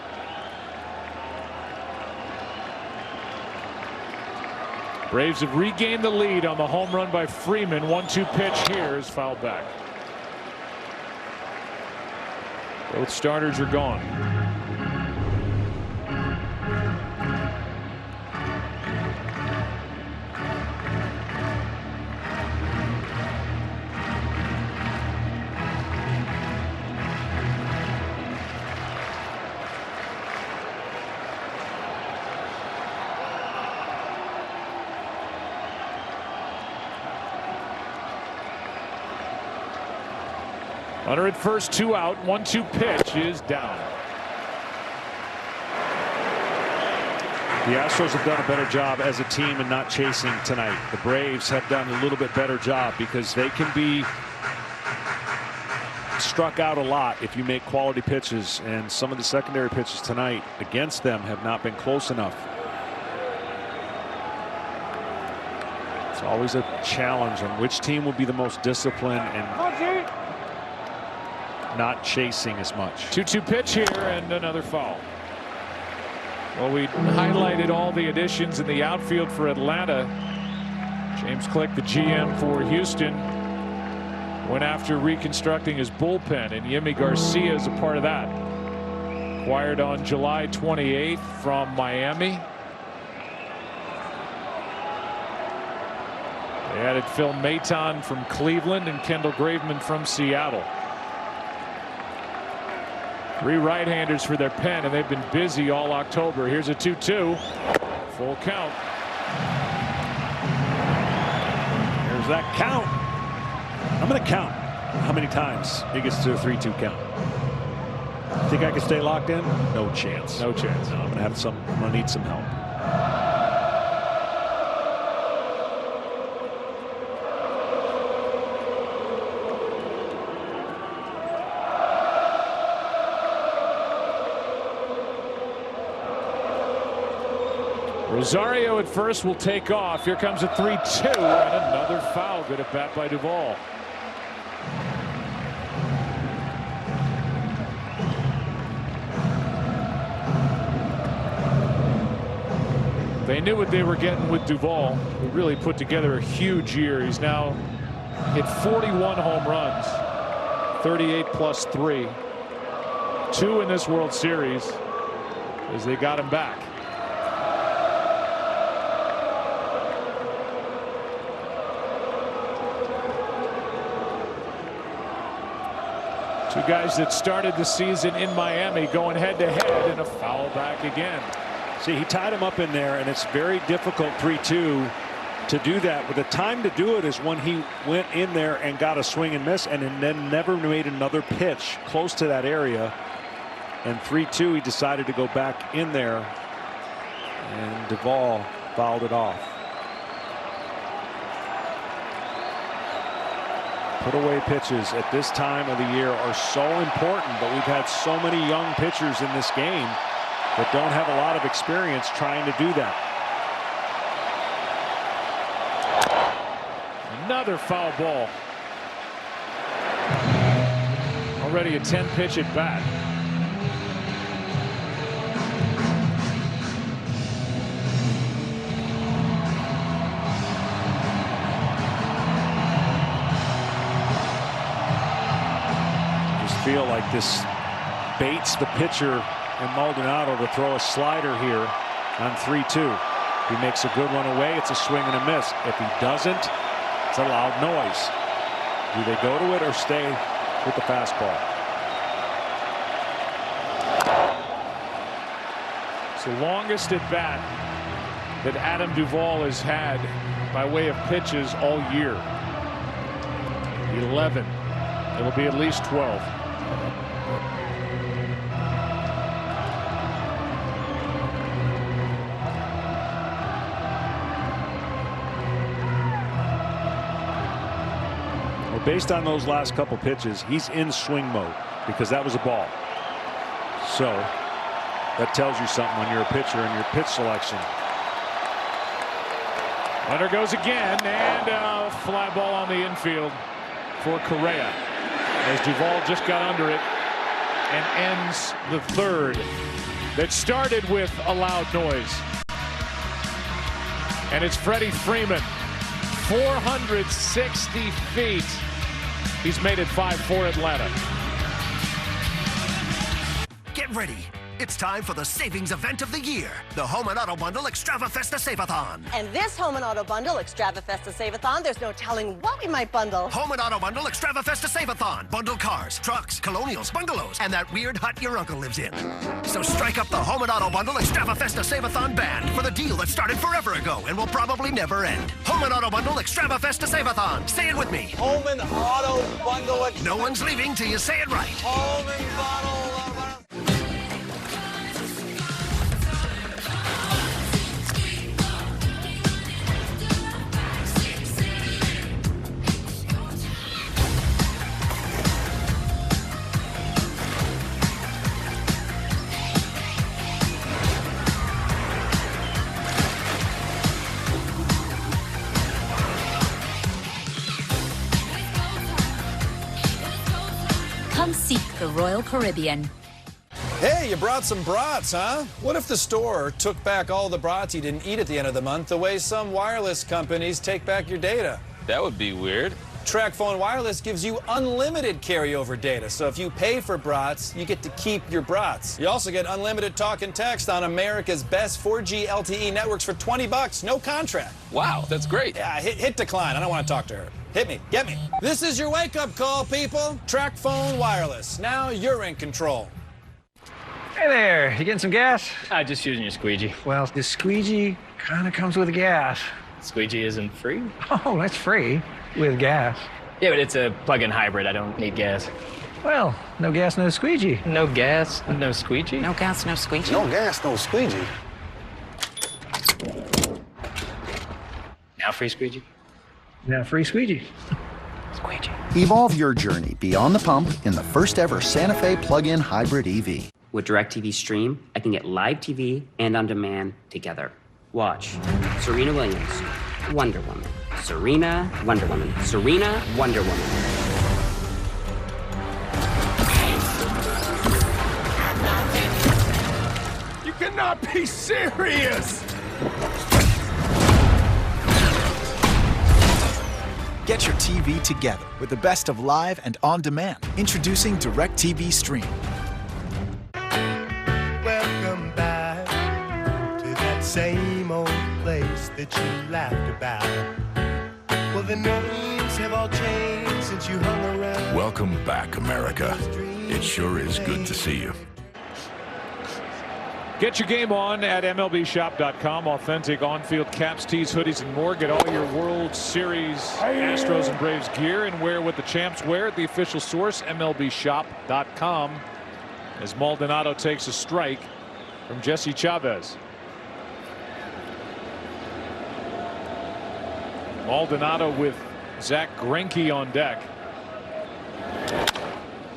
Braves have regained the lead on the home run by Freeman. 1-2 pitch here is fouled back. Both starters are gone. Runner at first, 2 out. 1-2 pitch is down. The Astros have done a better job as a team in not chasing tonight. The Braves have done a little bit better job because they can be struck out a lot if you make quality pitches, and some of the secondary pitches tonight against them have not been close enough. It's always a challenge on which team will be the most disciplined and not chasing as much. 2-2 pitch here and another foul. Well, we highlighted all the additions in the outfield for Atlanta. James Click, the GM for Houston, went after reconstructing his bullpen, and Yimi Garcia is a part of that. Acquired on July 28th from Miami. They added Phil Maton from Cleveland and Kendall Graveman from Seattle. 3 right-handers for their pen, and they've been busy all October. Here's a 2-2. Full count. There's that count. I'm going to count how many times he gets to a 3-2 count. Think I can stay locked in? No chance. No chance. No, I'm going to need some help. Rosario at first will take off. Here comes a 3-2 and another foul. Good at bat by Duvall. They knew what they were getting with Duvall. He really put together a huge year. He's now hit 41 home runs, 38 plus 3, 2 in this World Series as they got him back. Two guys that started the season in Miami going head-to-head, and a foul back again. See, he tied him up in there, and it's very difficult 3-2 to do that. But the time to do it is when he went in there and got a swing and miss, and then never made another pitch close to that area. And 3-2, he decided to go back in there, and Duvall fouled it off. Put away pitches at this time of the year are so important, but we've had so many young pitchers in this game that don't have a lot of experience trying to do that. Another foul ball. Already a 10-pitch at bat. Feel like this baits the pitcher and Maldonado to throw a slider here on 3-2. He makes a good one away. It's a swing and a miss. If he doesn't, it's a loud noise. Do they go to it or stay with the fastball? It's the longest at bat that Adam Duvall has had by way of pitches all year. 11. It'll be at least 12. Well, based on those last couple pitches, he's in swing mode because that was a ball. So that tells you something when you're a pitcher and your pitch selection. Runner goes again, and a fly ball on the infield for Correa, as Duvall just got under it and ends the third that started with a loud noise. And it's Freddie Freeman. 460 feet. He's made it 5-4 Atlanta. Get ready. It's time for the savings event of the year, the Home and Auto Bundle Extravafesta Save-a-thon. And this Home and Auto Bundle Extravafesta Save-a-thon, there's no telling what we might bundle. Home and Auto Bundle Extravafesta Save-a-thon. Bundle cars, trucks, colonials, bungalows, and that weird hut your uncle lives in. So strike up the Home and Auto Bundle Extravafesta Save-a-thon band for the deal that started forever ago and will probably never end. Home and Auto Bundle Extravafesta Save-a-thon. Say it with me. Home and Auto Bundle. No one's leaving till you say it right. Home and Auto. Come seek the Royal Caribbean. Hey, you brought some brats, huh? What if the store took back all the brats you didn't eat at the end of the month the way some wireless companies take back your data? That would be weird. TracFone Wireless gives you unlimited carryover data, so if you pay for brats, you get to keep your brats. You also get unlimited talk and text on America's best 4G LTE networks for $20, no contract. Wow, that's great. Yeah, hit decline. I don't want to talk to her. Hit me. Get me. This is your wake-up call, people. TracFone Wireless. Now you're in control. Hey there. You getting some gas? Just using your squeegee. Well, the squeegee kind of comes with gas. Squeegee isn't free? Oh, that's free with gas. Yeah, but it's a plug-in hybrid. I don't need gas. Well, no gas, no squeegee. No gas, no squeegee? No gas, no squeegee. No gas, no squeegee. Now free squeegee? Now free squeegee. Squeegee. Evolve your journey beyond the pump in the first ever Santa Fe plug-in hybrid EV. With DirecTV Stream, I can get live TV and on demand together. Watch Serena Williams, Wonder Woman. Serena, Wonder Woman. Serena, Wonder Woman. You cannot be serious! Get your TV together with the best of live and on demand. Introducing DirecTV Stream. Welcome back to that same old place that you laughed about. Well, the names have all changed since you hung around. Welcome back, America. It sure is good to see you. Get your game on at MLBshop.com. Authentic on-field caps, tees, hoodies, and more. Get all your World Series Astros and Braves gear and wear what the champs wear at the official source, MLBshop.com. As Maldonado takes a strike from Jesse Chavez. Maldonado with Zach Greinke on deck.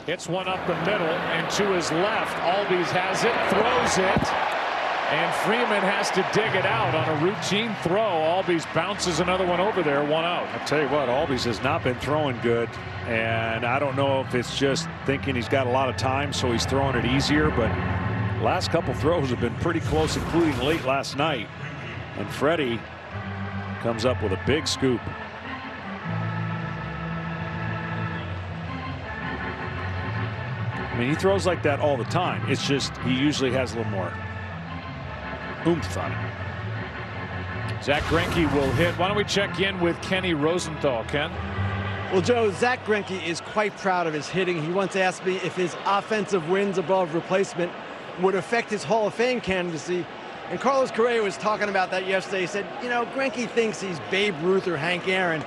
Hits one up the middle and to his left. Albies has it, throws it, and Freeman has to dig it out on a routine throw. Albies bounces another one over there, 1 out. I tell you what, Albies has not been throwing good, and I don't know if it's just thinking he's got a lot of time, so he's throwing it easier, but last couple throws have been pretty close, including late last night. And Freddie comes up with a big scoop. I mean, he throws like that all the time. It's just he usually has a little more oomph on it. Zach Greinke will hit. Why don't we check in with Kenny Rosenthal, Ken? Well, Joe, Zach Greinke is quite proud of his hitting. He once asked me if his offensive wins above replacement would affect his Hall of Fame candidacy. And Carlos Correa was talking about that yesterday. He said, you know, Greinke thinks he's Babe Ruth or Hank Aaron.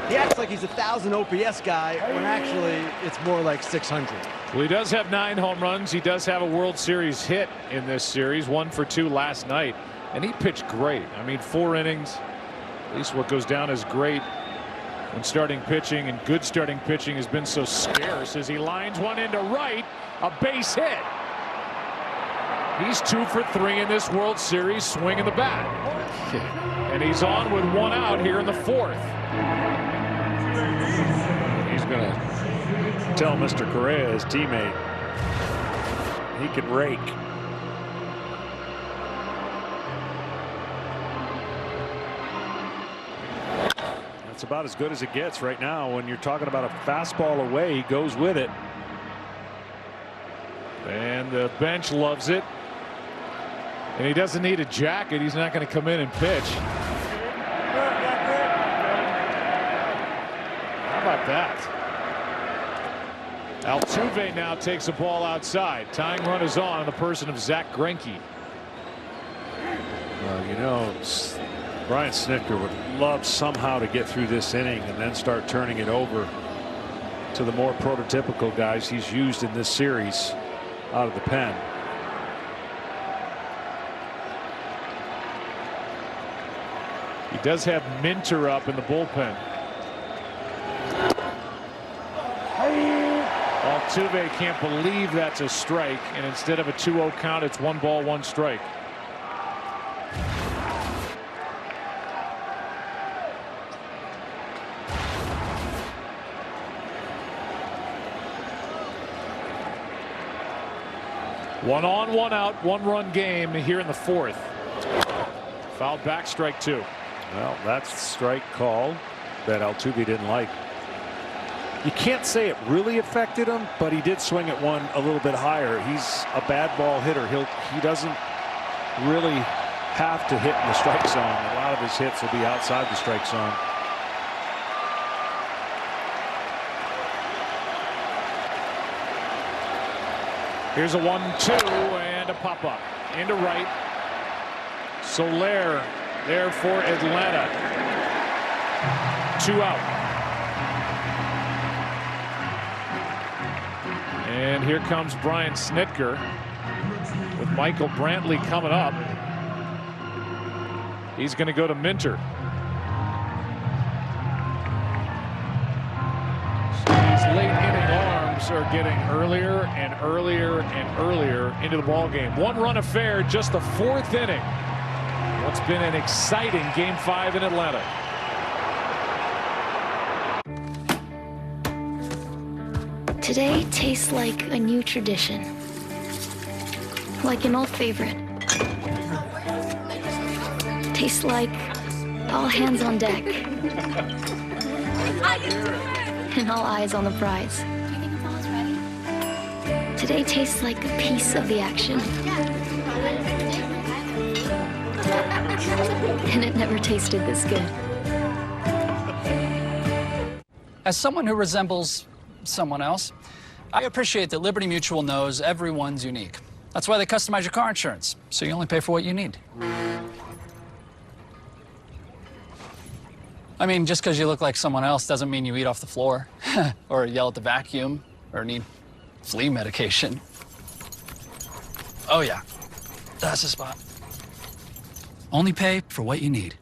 He acts like he's a 1,000 OPS guy, when actually it's more like 600. Well, he does have 9 home runs. He does have a World Series hit in this series, 1 for 2 last night. And he pitched great. I mean, 4 innings, at least what goes down as great when starting pitching, and good starting pitching has been so scarce as he lines one into right, a base hit. He's 2 for 3 in this World Series, swinging the bat. And he's on with 1 out here in the 4th. He's going to tell Mr. Correa, his teammate, he can rake. it's about as good as it gets right now. When you're talking about a fastball away, he goes with it. And the bench loves it. And he doesn't need a jacket. He's not going to come in and pitch. How about that? Altuve now takes a ball outside. Tying run is on the person of Zach Greinke. Well, you know, Brian Snitker would love somehow to get through this inning and then start turning it over to the more prototypical guys he's used in this series out of the pen. He does have Minter up in the bullpen. Altuve can't believe that's a strike, and instead of a 2-0 count, it's 1 ball, 1 strike. One on, one out, 1-run game here in the 4th. Foul back, strike 2. Well, that's the strike call that Altuve didn't like. You can't say it really affected him, but he did swing at one a little bit higher. He's a bad ball hitter. He doesn't really have to hit in the strike zone. A lot of his hits will be outside the strike zone. Here's a 1-2 and a pop up into right. Soler there for Atlanta. 2 out. And here comes Brian Snitker with Michael Brantley coming up. He's going to go to Minter. These late inning arms are getting earlier and earlier and earlier into the ball game. 1-run affair, just the 4th inning. What's been an exciting Game 5 in Atlanta. Today tastes like a new tradition, like an old favorite. Tastes like all hands on deck and all eyes on the prize. Today tastes like a piece of the action, and it never tasted this good. As someone who resembles someone else, I appreciate that Liberty Mutual knows everyone's unique. That's why they customize your car insurance, so you only pay for what you need. I mean, just because you look like someone else doesn't mean you eat off the floor or yell at the vacuum or need flea medication. Oh yeah, that's the spot. Only pay for what you need.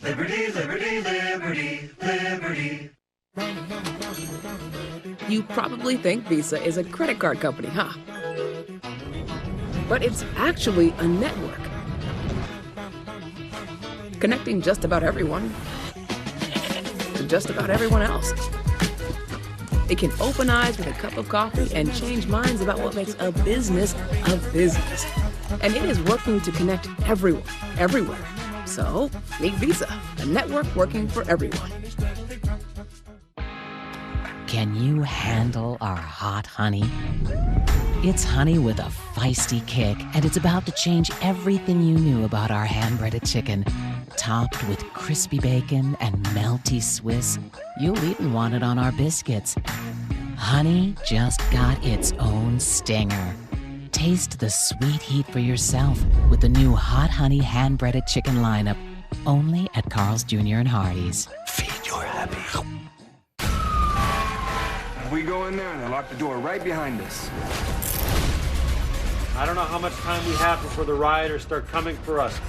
Liberty, liberty, liberty, liberty. You probably think Visa is a credit card company, huh? But it's actually a network. Connecting just about everyone to just about everyone else. It can open eyes with a cup of coffee and change minds about what makes a business a business. And it is working to connect everyone, everywhere. So, meet Visa, a network working for everyone. Can you handle our hot honey? It's honey with a feisty kick, and it's about to change everything you knew about our hand-breaded chicken. Topped with crispy bacon and melty Swiss, you'll even want it on our biscuits. Honey just got its own stinger. Taste the sweet heat for yourself with the new Hot Honey hand-breaded chicken lineup, only at Carl's Jr. and Hardee's. Feed your happy. We go in there and they lock the door right behind us. I don't know how much time we have before the rioters start coming for us.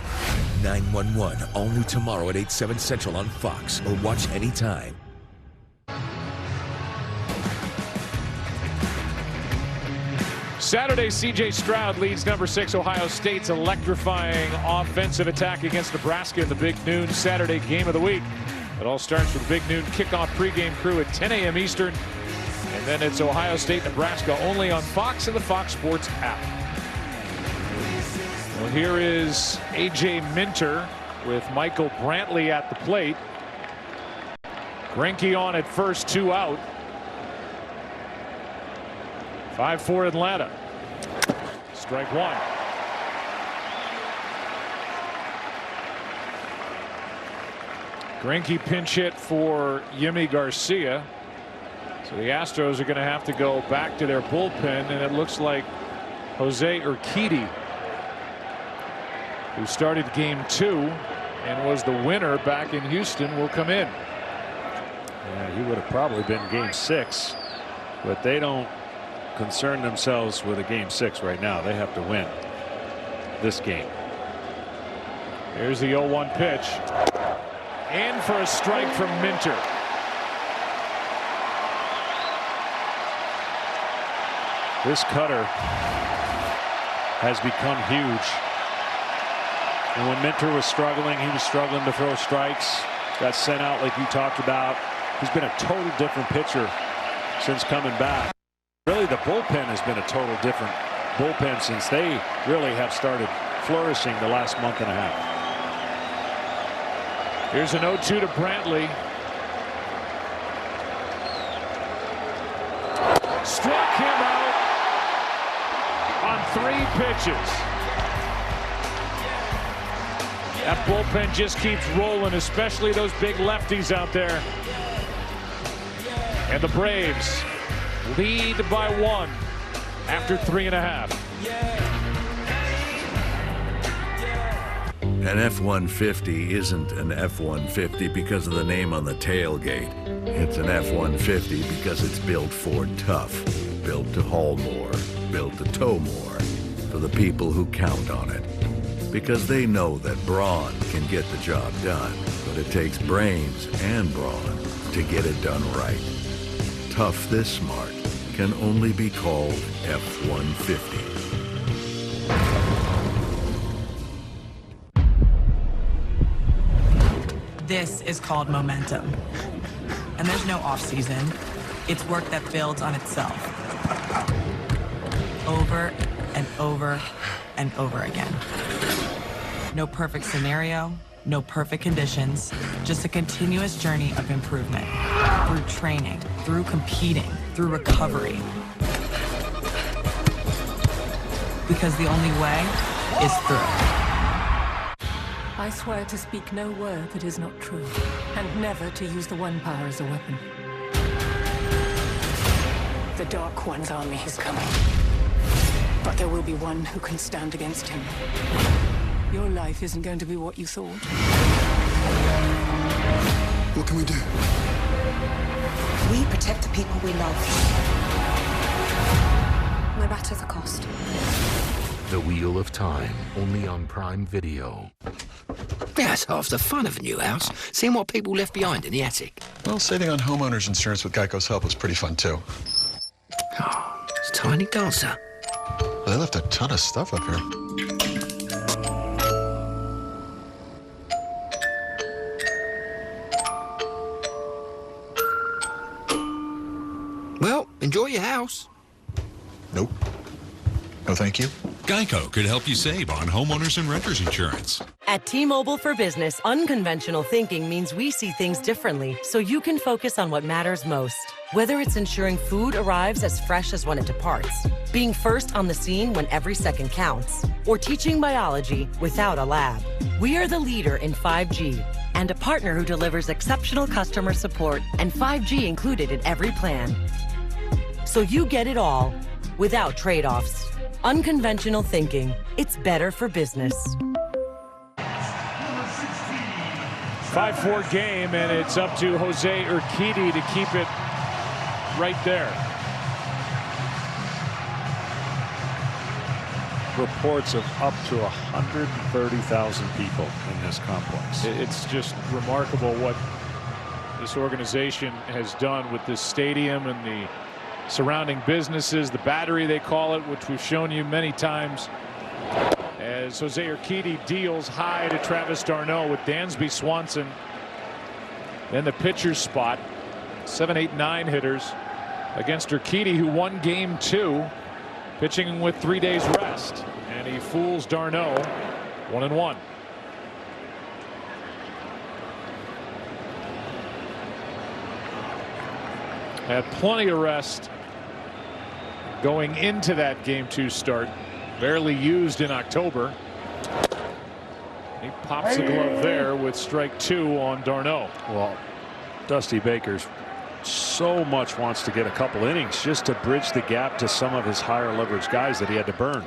911, all new tomorrow at 8, 7 Central on Fox, or watch anytime. Saturday, C.J. Stroud leads number 6 Ohio State's electrifying offensive attack against Nebraska in the big noon Saturday game of the week. It all starts with the big noon kickoff pregame crew at 10 a.m. Eastern. And then it's Ohio State, Nebraska only on Fox and the Fox Sports app. Well, here is A.J. Minter with Michael Brantley at the plate. Greinke on at first, 2 out. 5-4 Atlanta. Strike 1. Greinke pinch hit for Yimi Garcia. So the Astros are going to have to go back to their bullpen, and it looks like Jose Urquidy, who started game 2 and was the winner back in Houston, will come in. Yeah, he would have probably been game 6, but they don't concern themselves with a game 6 right now. They have to win this game. Here's the 0-1 pitch. In for a strike from Minter. This cutter has become huge. And when Minter was struggling, he was struggling to throw strikes. Got sent out like you talked about. He's been a total different pitcher since coming back. Really, the bullpen has been a total different bullpen since they really have started flourishing the last month and a half. Here's an 0-2 to Brantley. Struck him out on 3 pitches. That bullpen just keeps rolling, especially those big lefties out there. And the Braves lead by 1 after 3.5. An F-150 isn't an F-150 because of the name on the tailgate. It's an F-150 because it's built for tough, built to haul more, built to tow more, for the people who count on it. Because they know that brawn can get the job done, but it takes brains and brawn to get it done right. Tough this smart can only be called F-150. This is called momentum. And there's no off-season. It's work that builds on itself. Over and over and over again. No perfect scenario, no perfect conditions, just a continuous journey of improvement. Through training, through competing, through recovery. Because the only way is through. I swear to speak no word that is not true, and never to use the One Power as a weapon. The Dark One's army is coming, but there will be one who can stand against him. Your life isn't going to be what you thought. What can we do? We protect the people we love, no matter the cost. The Wheel of Time, only on Prime Video. That's half the fun of a new house, seeing what people left behind in the attic. Well, saving on homeowners insurance with Geico's help was pretty fun, too. Oh, it's a tiny dancer. Well, they left a ton of stuff up here. Well, enjoy your house. Nope. No, thank you. Geico could help you save on homeowners and renters insurance. At T-Mobile for Business, unconventional thinking means we see things differently so you can focus on what matters most. Whether it's ensuring food arrives as fresh as when it departs, being first on the scene when every second counts, or teaching biology without a lab. We are the leader in 5G and a partner who delivers exceptional customer support and 5G included in every plan. So you get it all without trade-offs. Unconventional thinking. It's better for business. 5-4 game, and it's up to Jose Urquidy to keep it right there. Reports of up to 130,000 people in this complex. It's just remarkable what this organization has done with this stadium and the surrounding businesses, the Battery they call it, which we've shown you many times, as Jose Urquidy deals high to Travis d'Arnaud with Dansby Swanson. Then the pitcher's spot, 7, 8, 9 hitters against Urquidy, who won game 2, pitching with 3 days rest, and he fools d'Arnaud 1-1. Had plenty of rest going into that Game 2 start. Barely used in October. He pops the glove there with strike 2 on d'Arnaud. Well, Dusty Baker's so much wants to get a couple innings just to bridge the gap to some of his higher leverage guys that he had to burn.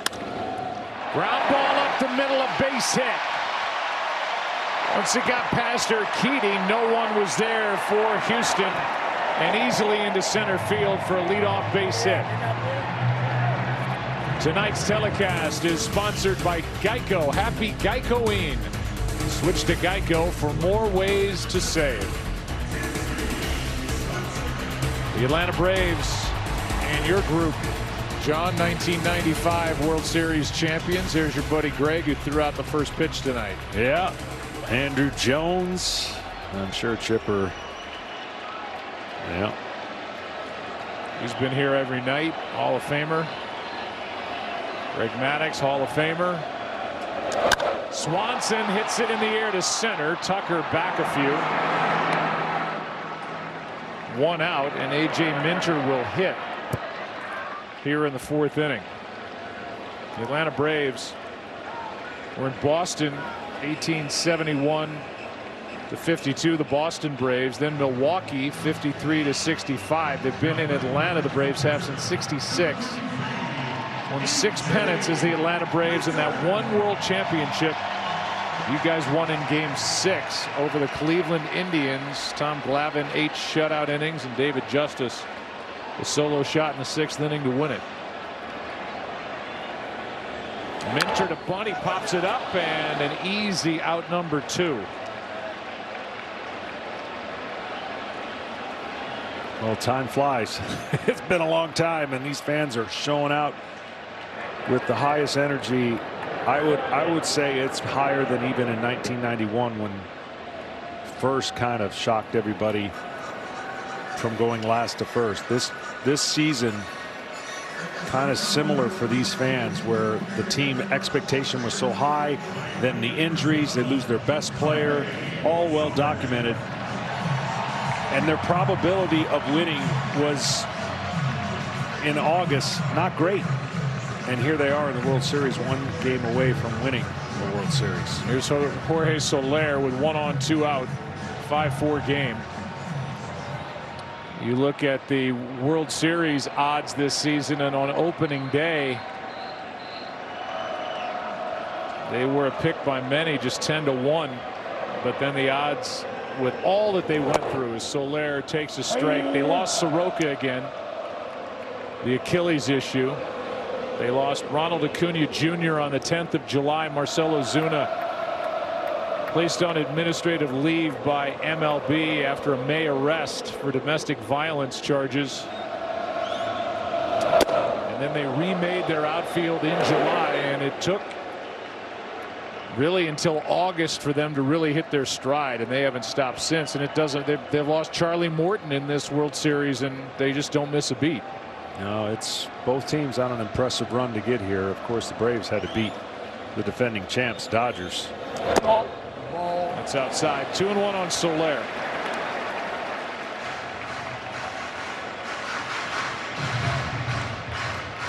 Ground ball up the middle, a base hit. Once it got past Urquidy, no one was there for Houston, and easily into center field for a leadoff base hit. Tonight's telecast is sponsored by Geico. Happy Geicoing. Switch to Geico for more ways to save. The Atlanta Braves and your group, John, 1995 World Series champions. Here's your buddy Greg, who threw out the first pitch tonight. Yeah, Andrew Jones. I'm sure Chipper. Yeah, he's been here every night. Hall of Famer. Greg Maddux, Hall of Famer. Swanson hits it in the air to center. Tucker back a few. 1 out, and A.J. Minter will hit here in the 4th inning. The Atlanta Braves were in Boston 1871 to 52. The Boston Braves, then Milwaukee 53 to 65. They've been in Atlanta. The Braves have since 66. Won 6 pennants as the Atlanta Braves, in that 1 World Championship you guys won in Game 6 over the Cleveland Indians. Tom Glavine 8 shutout innings, and David Justice a solo shot in the 6th inning to win it. Minter to bunt, he pops it up, and an easy out number 2. Well, time flies. It's been a long time, and these fans are showing out with the highest energy. I would say it's higher than even in 1991, when first kind of shocked everybody from going last to first. This season kind of similar for these fans, where the team expectation was so high, then the injuries, they lose their best player, all well documented, and their probability of winning was in August not great. And here they are in the World Series, 1 game away from winning the World Series. Here's Jorge Soler with 1 on 2 out, 5-4 game. You look at the World Series odds this season, and on opening day they were a pick by many, just 10 to 1. But then the odds, with all that they went through, as Soler takes a strike. They lost Soroka again, the Achilles issue. They lost Ronald Acuna Jr. on the 10th of July. Marcell Ozuna placed on administrative leave by MLB after a May arrest for domestic violence charges. And then they remade their outfield in July, and it took really until August for them to really hit their stride, and they haven't stopped since. And it doesn't. They've lost Charlie Morton in this World Series, and they just don't miss a beat. No, it's both teams on an impressive run to get here. Of course, the Braves had to beat the defending champs, Dodgers. That's outside. 2-1 on Soler.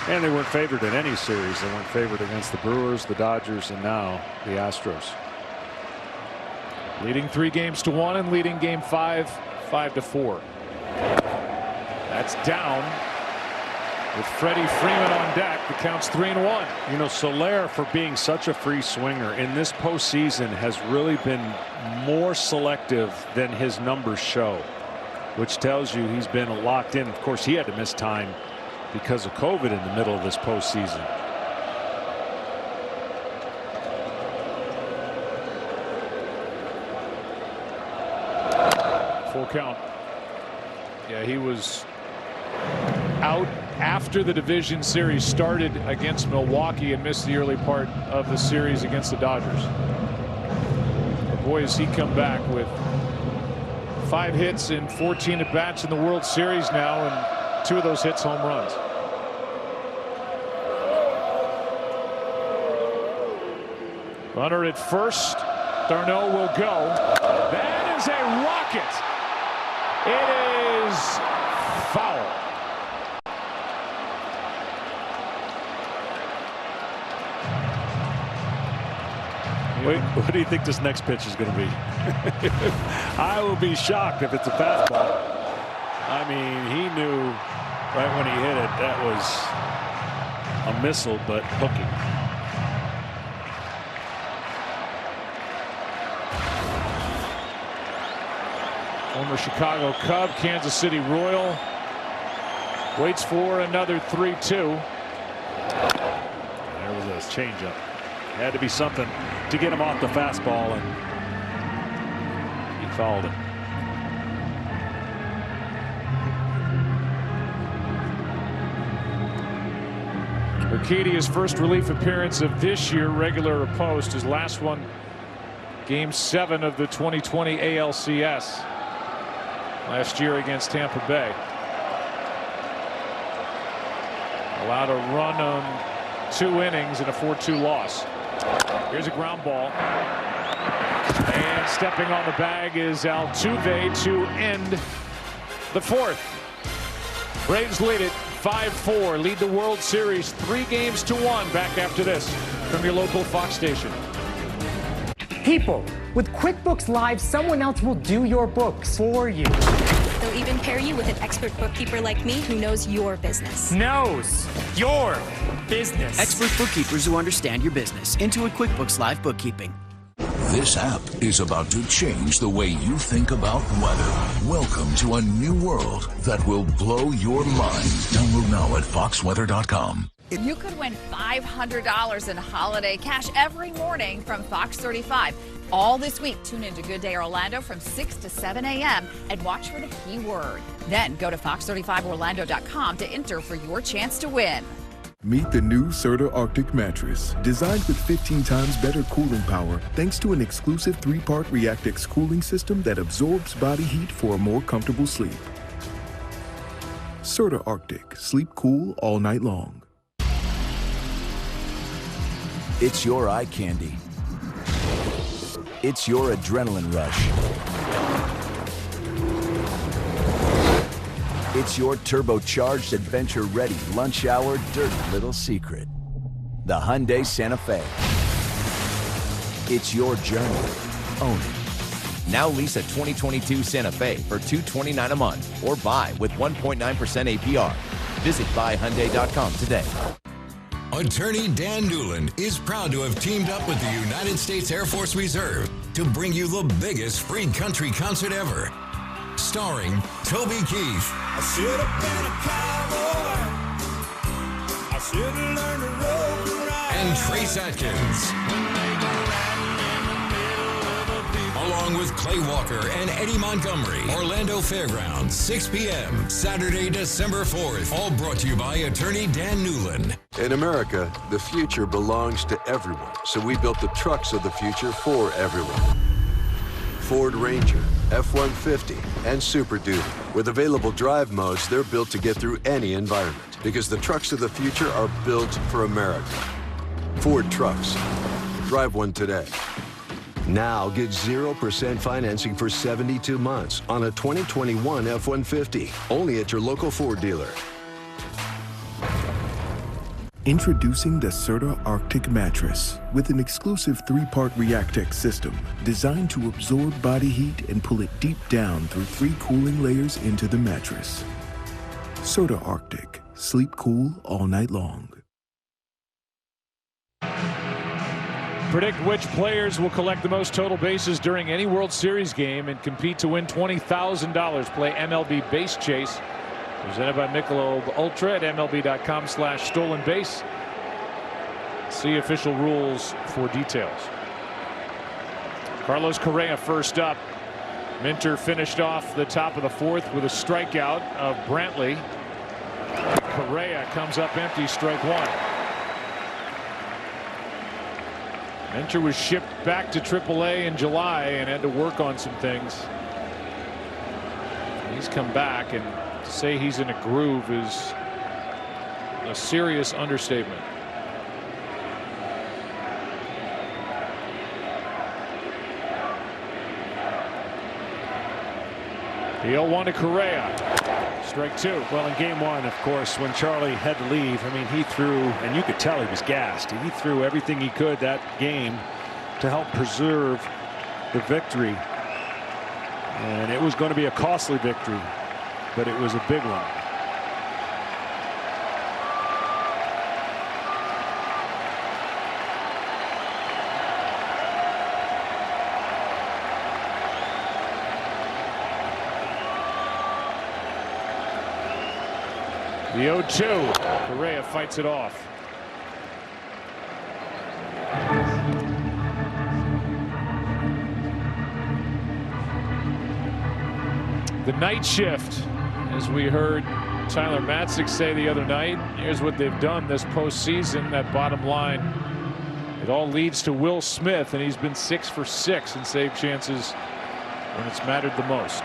And they weren't favored in any series. They weren't favored against the Brewers, the Dodgers, and now the Astros. Leading 3 games to 1, and leading Game 5 5-4. That's down. With Freddie Freeman on deck, the count's 3-1. You know, Soler, for being such a free swinger in this postseason, has really been more selective than his numbers show, which tells you he's been locked in. Of course, he had to miss time because of COVID in the middle of this postseason. Full count. Yeah, he was out after the division series started against Milwaukee and missed the early part of the series against the Dodgers. But boy, has he come back with 5 hits in 14 at bats in the World Series now, and 2 of those hits home runs. Runner at first. d'Arnaud will go. That is a rocket. It is foul. Wait, what do you think this next pitch is going to be? I will be shocked if it's a fastball. I mean, he knew right when he hit it that was a missile, but hooking. Former Chicago Cub, Kansas City Royal. Waits for another 3-2. There was a changeup. Had to be something to get him off the fastball, and he fouled it. Urquidio's first relief appearance of this year, regular or post. His last one, Game 7 of the 2020 ALCS. Last year against Tampa Bay. Allowed a run on 2 innings in a 4-2 loss. Here's a ground ball. And stepping on the bag is Altuve to end the 4th. Braves lead it 5-4. Lead the World Series 3-1. Back after this from your local Fox station. People, with QuickBooks Live, someone else will do your books for you. They'll even pair you with an expert bookkeeper like me who knows your business. Knows your business. Expert bookkeepers who understand your business. Intuit QuickBooks Live Bookkeeping. This app is about to change the way you think about weather. Welcome to a new world that will blow your mind. Download now at foxweather.com. You could win $500 in holiday cash every morning from Fox 35. All this week, tune into Good Day Orlando from 6 to 7 a.m. and watch for the keyword. Then go to fox35orlando.com to enter for your chance to win. Meet the new Serta Arctic mattress, designed with 15 times better cooling power thanks to an exclusive 3-part Reactix cooling system that absorbs body heat for a more comfortable sleep. Serta Arctic, sleep cool all night long. It's your eye candy. It's your adrenaline rush. It's your turbocharged, adventure-ready, lunch-hour, dirty little secret. The Hyundai Santa Fe. It's your journey. Own it. Now lease a 2022 Santa Fe for $229 a month or buy with 1.9% APR. Visit buyhyundai.com today. Attorney Dan Newland is proud to have teamed up with the United States Air Force Reserve to bring you the biggest free country concert ever. Starring Toby Keith. I should have been a cowboy. I should have learned to rope and ride. And Trace Atkins. Along with Clay Walker and Eddie Montgomery. Orlando Fairgrounds, 6 p.m. Saturday, December 4th. All brought to you by Attorney Dan Newland. In America, the future belongs to everyone. So we built the trucks of the future for everyone. Ford Ranger, F-150, and Super Duty. With available drive modes, they're built to get through any environment. Because the trucks of the future are built for America. Ford Trucks. Drive one today. Now get 0% financing for 72 months on a 2021 F-150. Only at your local Ford dealer. Introducing the Serta Arctic mattress with an exclusive 3-part Reactix system designed to absorb body heat and pull it deep down through 3 cooling layers into the mattress. Serta Arctic. Sleep cool all night long. Predict which players will collect the most total bases during any World Series game and compete to win $20,000. Play MLB Base Chase. Presented by Michelob Ultra at MLB.com/stolen base. See official rules for details. Carlos Correa first up. Minter finished off the top of the 4th with a strikeout of Brantley. Correa comes up empty, strike 1. Minter was shipped back to AAA in July and had to work on some things. He's come back, and to say he's in a groove is a serious understatement. The 0-1 to Correa. Strike two. Well, in game one, of course, when Charlie had to leave, I mean, he threw, and you could tell he was gassed. He threw everything he could that game to help preserve the victory. And it was going to be a costly victory, but it was a big one. The 0-2. Correa fights it off. The night shift, as we heard Tyler Matzik say the other night. Here's what they've done this postseason. That bottom line, it all leads to Will Smith, and he's been 6 for 6 in save chances when it's mattered the most.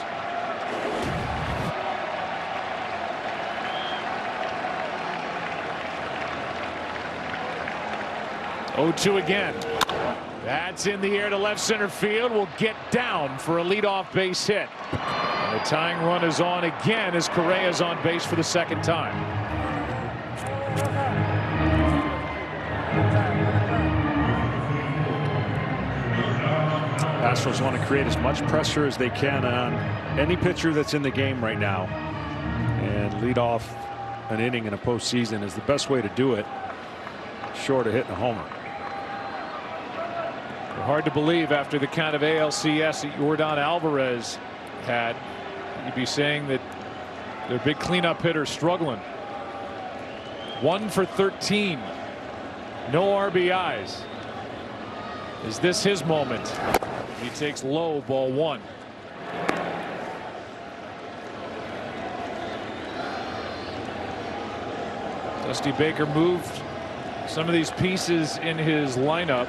Oh, 2 again. That's in the air to left center field. Will get down for a leadoff base hit. And the tying run is on again as Correa is on base for the second time. Astros want to create as much pressure as they can on any pitcher that's in the game right now. And lead off an inning in a postseason is the best way to do it, short of hitting a homer. Hard to believe after the kind of ALCS that Yordan Alvarez had. You'd be saying that their big cleanup hitter struggling. 1 for 13. No RBIs. Is this his moment? He takes low, ball 1. Dusty Baker moved some of these pieces in his lineup.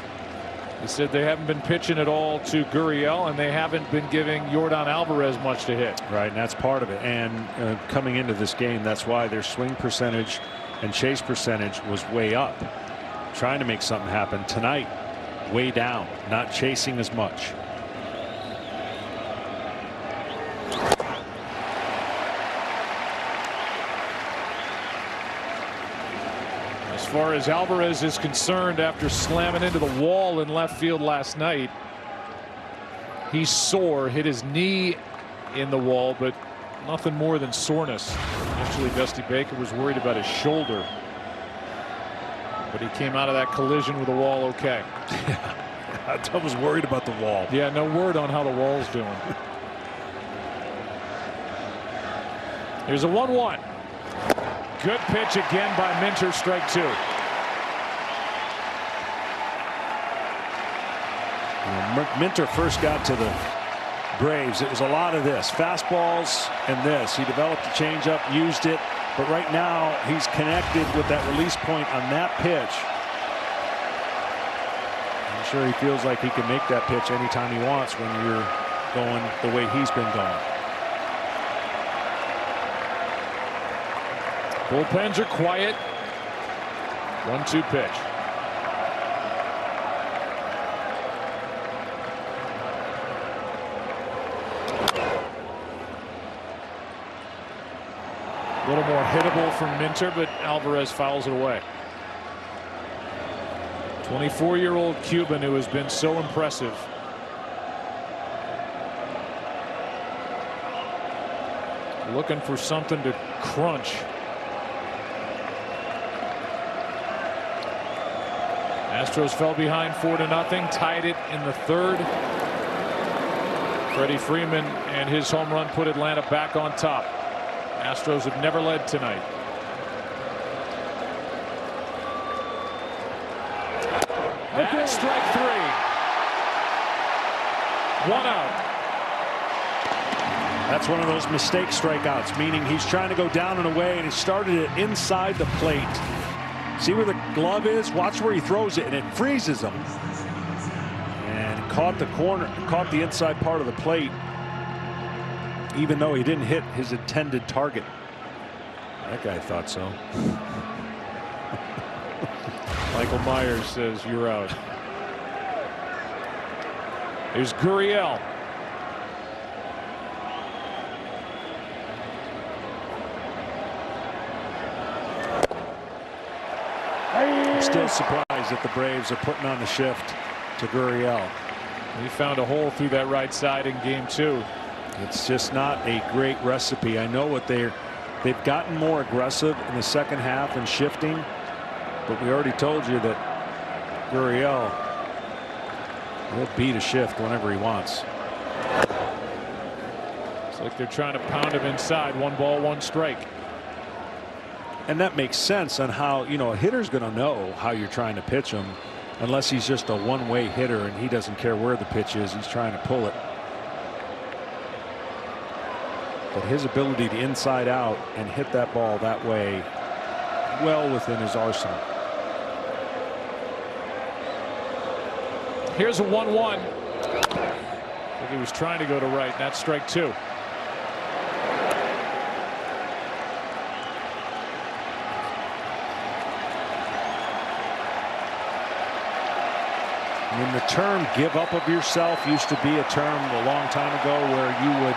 He said they haven't been pitching at all to Gurriel, and they haven't been giving Yordan Alvarez much to hit. Right, and that's part of it. And coming into this game, that's why their swing percentage and chase percentage was way up. Trying to make something happen. Tonight, way down, not chasing as much. As far as Alvarez is concerned, after slamming into the wall in left field last night, he's sore, hit his knee in the wall, but nothing more than soreness. Initially, Dusty Baker was worried about his shoulder, but he came out of that collision with the wall okay. I was worried about the wall. Yeah, no word on how the wall's doing. Here's a 1-1. Good pitch again by Minter, strike 2. When Minter first got to the Braves, it was a lot of this. Fastballs and this. He developed a changeup, used it, but right now he's connected with that release point on that pitch. I'm sure he feels like he can make that pitch anytime he wants when you're going the way he's been going. Bullpens are quiet. 1-2 pitch. A little more hittable from Minter, but Alvarez fouls it away. 24-year-old Cuban who has been so impressive. Looking for something to crunch. Astros fell behind 4-0, tied it in the third. Freddie Freeman and his home run put Atlanta back on top. Astros have never led tonight. That's strike 3. 1 out. That's one of those mistake strikeouts, meaning he's trying to go down and away, and he started it inside the plate. See where the glove is? Watch where he throws it, and it freezes him. And caught the corner, caught the inside part of the plate, even though he didn't hit his intended target. That guy thought so. Michael Myers says you're out. Here's Gurriel. I'm still surprised that the Braves are putting on the shift to Gurriel. He found a hole through that right side in game 2. It's just not a great recipe. I know what they've gotten more aggressive in the second half and shifting, but we already told you that Gurriel will beat a shift whenever he wants. It's like they're trying to pound him inside. 1 ball, 1 strike. And that makes sense on how, you know, a hitter's going to know how you're trying to pitch him, unless he's just a one-way hitter and he doesn't care where the pitch is. He's trying to pull it. But his ability to inside out and hit that ball that way, well within his arsenal. Here's a 1-1. I think he was trying to go to right. That's strike 2. I mean, the term "give up of yourself" used to be a term a long time ago where you would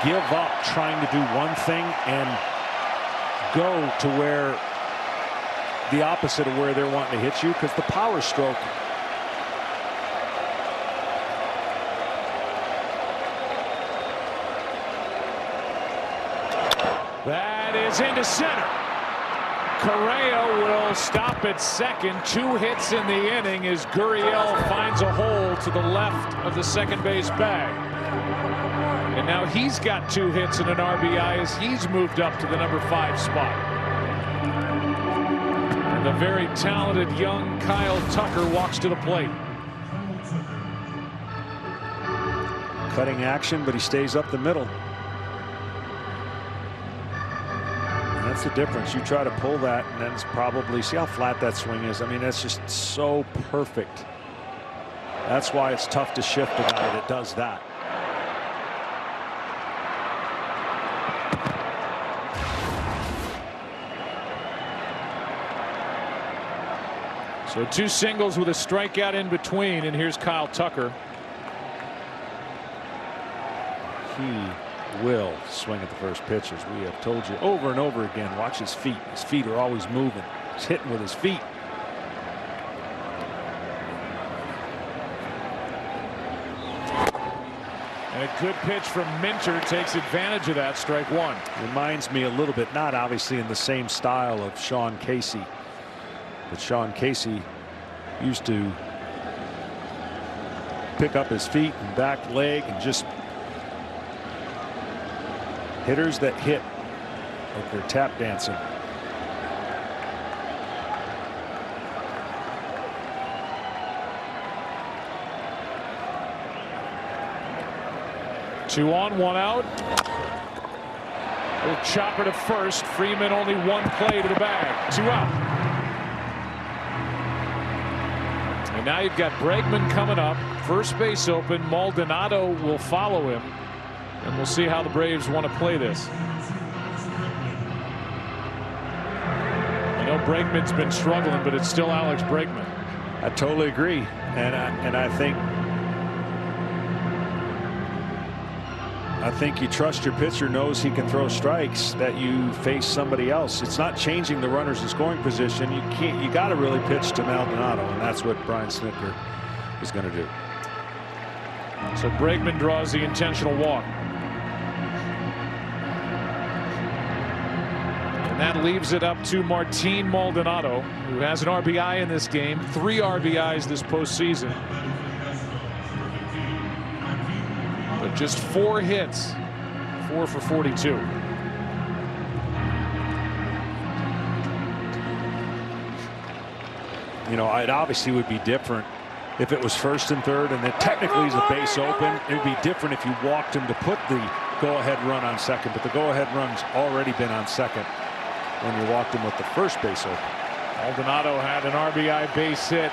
give up trying to do one thing and go to where the opposite of where they're wanting to hit you, because the power stroke that is into center. Correa will stop at second. 2 hits in the inning as Gurriel finds a hole to the left of the second base bag. And now he's got 2 hits and an RBI as he's moved up to the number 5 spot. And the very talented young Kyle Tucker walks to the plate. cutting action, but he stays up the middle. That's the difference. You try to pull that, and then it's probably, see how flat that swing is. I mean, that's just so perfect. That's why it's tough to shift a guy that does that. So 2 singles with a strikeout in between, and here's Kyle Tucker. He will swing at the first pitch, as we have told you over and over again. Watch his feet. His feet are always moving. He's hitting with his feet. And a good pitch from Minter takes advantage of that. Strike 1. Reminds me a little bit, not obviously in the same style, of Sean Casey. But Sean Casey used to pick up his feet and back leg and just hitters that hit like they're tap dancing. Two on, 1 out. Little chopper to first. Freeman only 1 play to the bag. 2 out. And now you've got Bregman coming up. First base open. Maldonado will follow him. And we'll see how the Braves want to play this. I know Bregman's been struggling, but it's still Alex Bregman. I totally agree. And I think you trust your pitcher knows he can throw strikes, that you face somebody else. It's not changing the runners in scoring position. You got to really pitch to Maldonado, and that's what Brian Snitker is going to do. So Bregman draws the intentional walk. And that leaves it up to Martin Maldonado, who has an RBI in this game, 3 RBIs this postseason. But just 4 hits, 4 for 42. You know, it obviously would be different if it was first and third, and then technically he's a base open. It would be different if you walked him to put the go-ahead run on second, but the go-ahead run's already been on second when you walked him with the first base open. Maldonado had an RBI base hit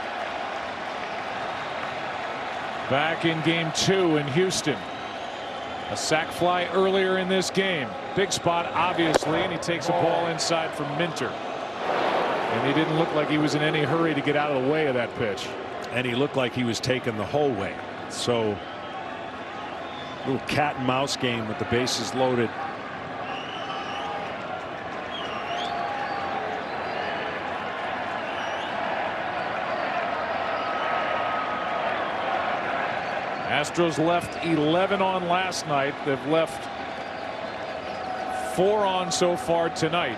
back in game 2 in Houston. A sac fly earlier in this game. Big spot, obviously, and he takes a ball inside from Minter. And he didn't look like he was in any hurry to get out of the way of that pitch. And he looked like he was taking the whole way. So, little cat and mouse game with the bases loaded. Astros left 11 on last night. They've left 4 on so far tonight.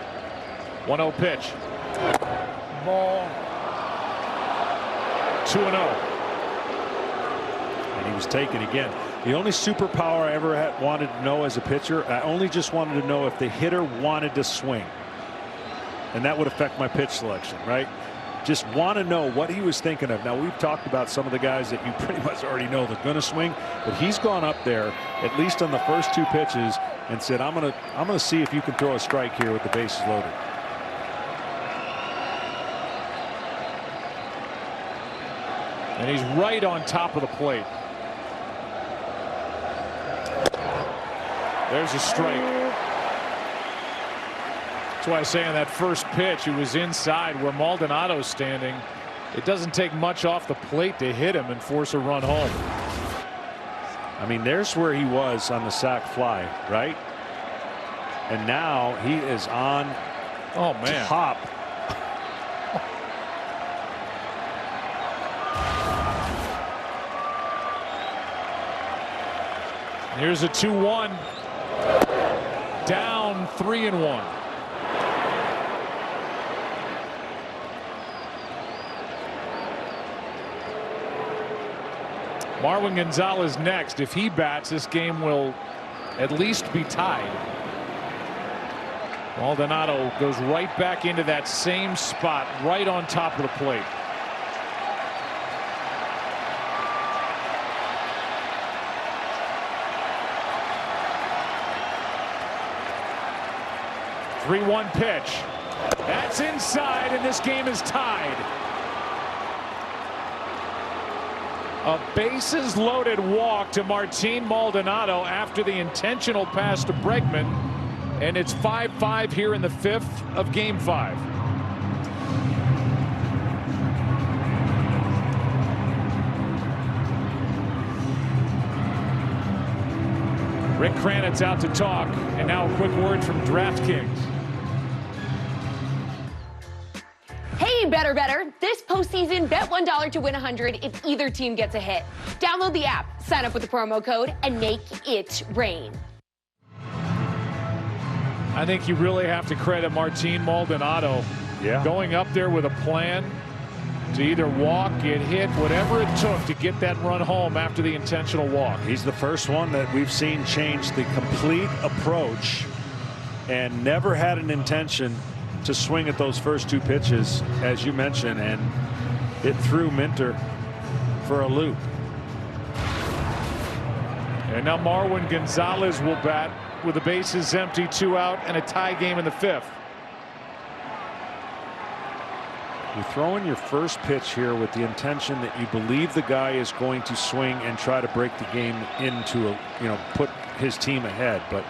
1-0 pitch. Ball. 2-0. And he was taken again. The only superpower I ever wanted to know as a pitcher, I only just wanted to know if the hitter wanted to swing. And that would affect my pitch selection, right? Just want to know what he was thinking of. Now, we've talked about some of the guys that you pretty much already know they're going to swing, but he's gone up there, at least on the first 2 pitches, and said, I'm gonna see if you can throw a strike here with the bases loaded. And he's right on top of the plate. There's a strike. That's why I say on that first pitch, he was inside where Maldonado's standing. It doesn't take much off the plate to hit him and force a run home. I mean, there's where he was on the sac fly, right? And now he is on top. Here's a 2-1. Down 3-1. Marwin Gonzalez next. If he bats, this game will at least be tied. Maldonado goes right back into that same spot, right on top of the plate. The 3-1 pitch. That's inside, and this game is tied. A bases loaded walk to Martin Maldonado after the intentional pass to Bregman, and it's 5-5 here in the 5th of Game 5. Rick Kranitz out to talk, and now a quick word from DraftKings. Hey, better. This postseason, bet $1 to win $100 if either team gets a hit. Download the app, sign up with the promo code, and make it rain. I think you really have to credit Martin Maldonado. Yeah. Going up there with a plan to either walk, get hit, whatever it took to get that run home after the intentional walk. He's the first one that we've seen change the complete approach and never had an intention to swing at those first 2 pitches, as you mentioned, and it threw Minter for a loop. And now Marwin Gonzalez will bat with the bases empty, 2 out, and a tie game in the 5th. You throw in your first pitch here with the intention that you believe the guy is going to swing and try to break the game into put his team ahead, but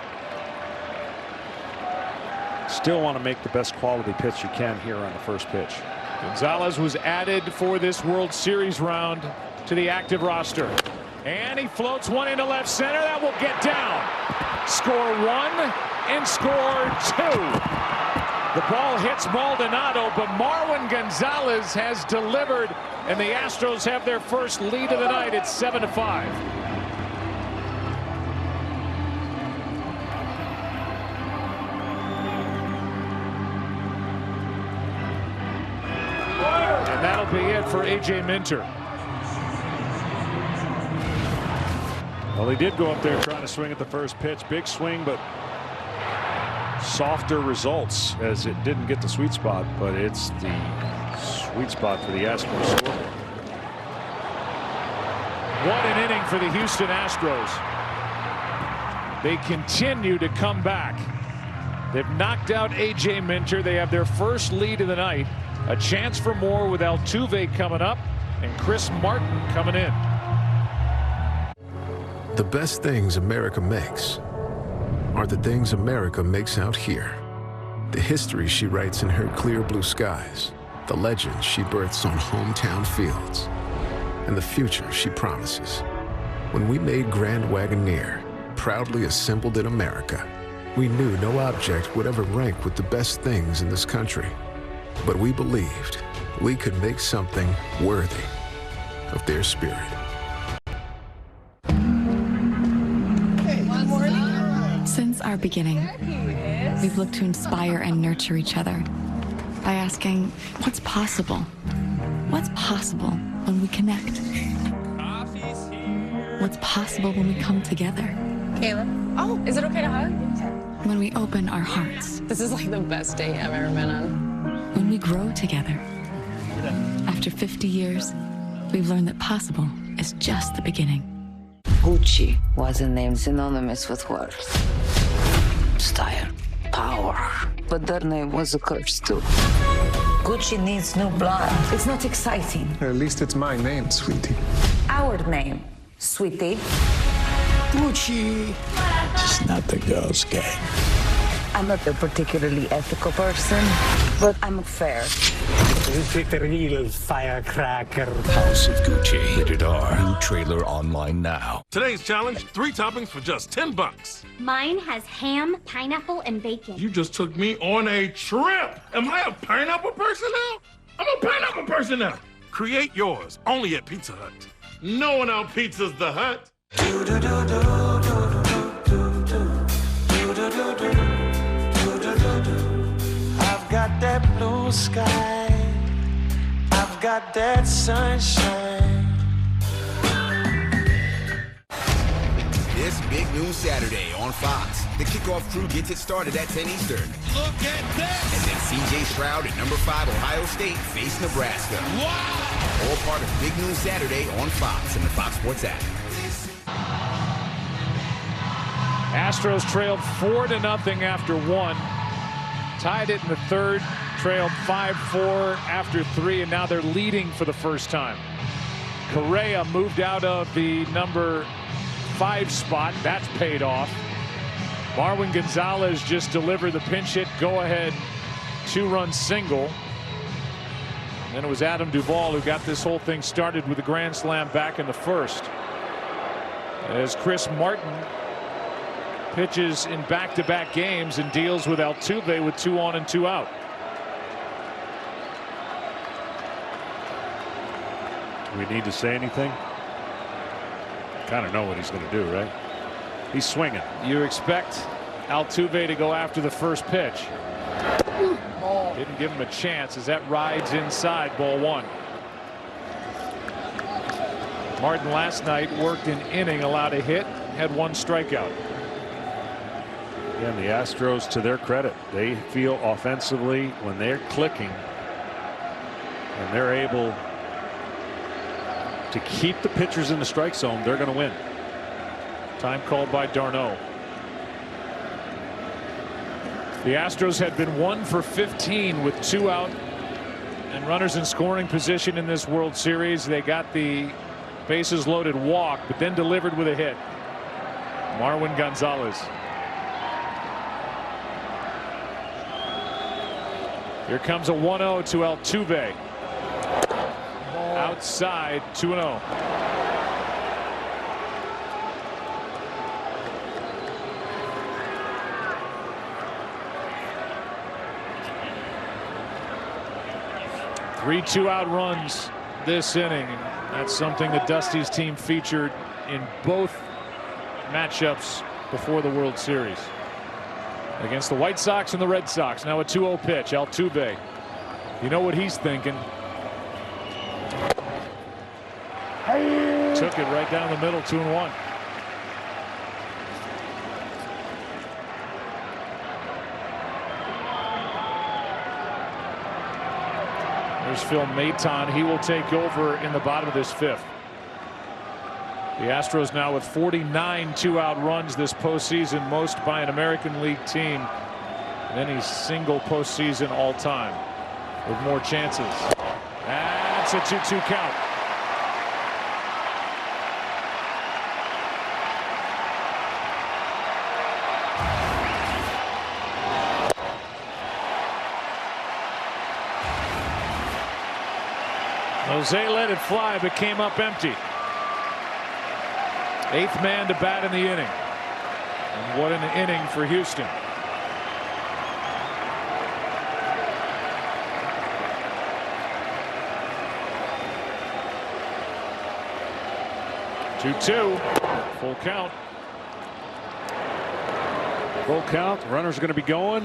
still want to make the best quality pitch you can here on the first pitch. Gonzalez was added for this World Series round to the active roster. And he floats one into left center. That will get down. Score 1 and score 2. The ball hits Maldonado, but Marwin Gonzalez has delivered, and the Astros have their first lead of the night. It's 7-5. And that'll be it for A.J. Minter. Well, he did go up there trying to swing at the first pitch. Big swing, but softer results as it didn't get the sweet spot, but it's the sweet spot for the Astros scoreboard. What an inning for the Houston Astros. They continue to come back. They've knocked out A.J. Minter. They have their first lead of the night. A chance for more with Altuve coming up and Chris Martin coming in. The best things America makes are the things America makes out here. The history she writes in her clear blue skies, the legends she births on hometown fields, and the future she promises. When we made Grand Wagoneer, proudly assembled in America, we knew no object would ever rank with the best things in this country. But we believed we could make something worthy of their spirit. our beginning, we've looked to inspire and nurture each other by asking, what's possible? What's possible when we connect? What's possible when we come together? Kayla? Oh, is it okay to hug? When we open our hearts. This is like the best date I've ever been on. When we grow together. After 50 years, we've learned that possible is just the beginning. Gucci was a name synonymous with worth, style, power. But their name was a curse too. Gucci needs new blood. It's not exciting. At least it's my name, sweetie. Our name, sweetie. Gucci. Just not the girls' gang. I'm not a particularly ethical person, but I'm fair. Is it a real firecracker? House of Gucci. Rated R. New trailer online now. Today's challenge, 3 toppings for just $10. Mine has ham, pineapple, and bacon. You just took me on a trip. Am I a pineapple person now? I'm a pineapple person now. Create yours only at Pizza Hut. No one out pizzas the Hut. I've got that blue sky. I've got that sunshine. This Big Noon Saturday on Fox. The kickoff crew gets it started at 10 Eastern. Look at this! And then C.J. Stroud at number 5 Ohio State face Nebraska. Wow! All part of Big Noon Saturday on Fox and the Fox Sports app. Astros trailed 4-0 after 1. Tied it in the third. Trailed 5-4 after 3, and now they're leading for the first time. Correa moved out of the number 5 spot. That's paid off. Marwin Gonzalez just delivered the pinch hit go-ahead 2-run single. And then it was Adam Duvall who got this whole thing started with a grand slam back in the first. As Chris Martin pitches in back-to-back games and deals with Altuve with 2 on and 2 out. Do we need to say anything? Kind of know what he's going to do, right? He's swinging. You expect Altuve to go after the first pitch. Didn't give him a chance as that rides inside, ball 1. Martin last night worked an inning, allowed a hit, had 1 strikeout. And the Astros, to their credit, they feel offensively when they're clicking and they're able to keep the pitchers in the strike zone, they're going to win. Time called by d'Arnaud. The Astros had been 1 for 15 with 2 out and runners in scoring position in this World Series. They got the bases loaded walk, but then delivered with a hit. Marwin Gonzalez. Here comes a 1-0 to Altuve. Outside, 2-0. Three 2-out runs this inning. That's something that Dusty's team featured in both matchups before the World Series. Against the White Sox and the Red Sox. Now a 2-0 pitch. Altuve. You know what he's thinking. Took it right down the middle, 2-1. There's Phil Maton. He will take over in the bottom of this 5th. The Astros now with 49 2-out runs this postseason, most by an American League team in any single postseason all time, with more chances. That's a 2-2 count. Jose let it fly, but came up empty. 8th man to bat in the inning. And what an inning for Houston. Two, full count. Full count. The runner's going to be going.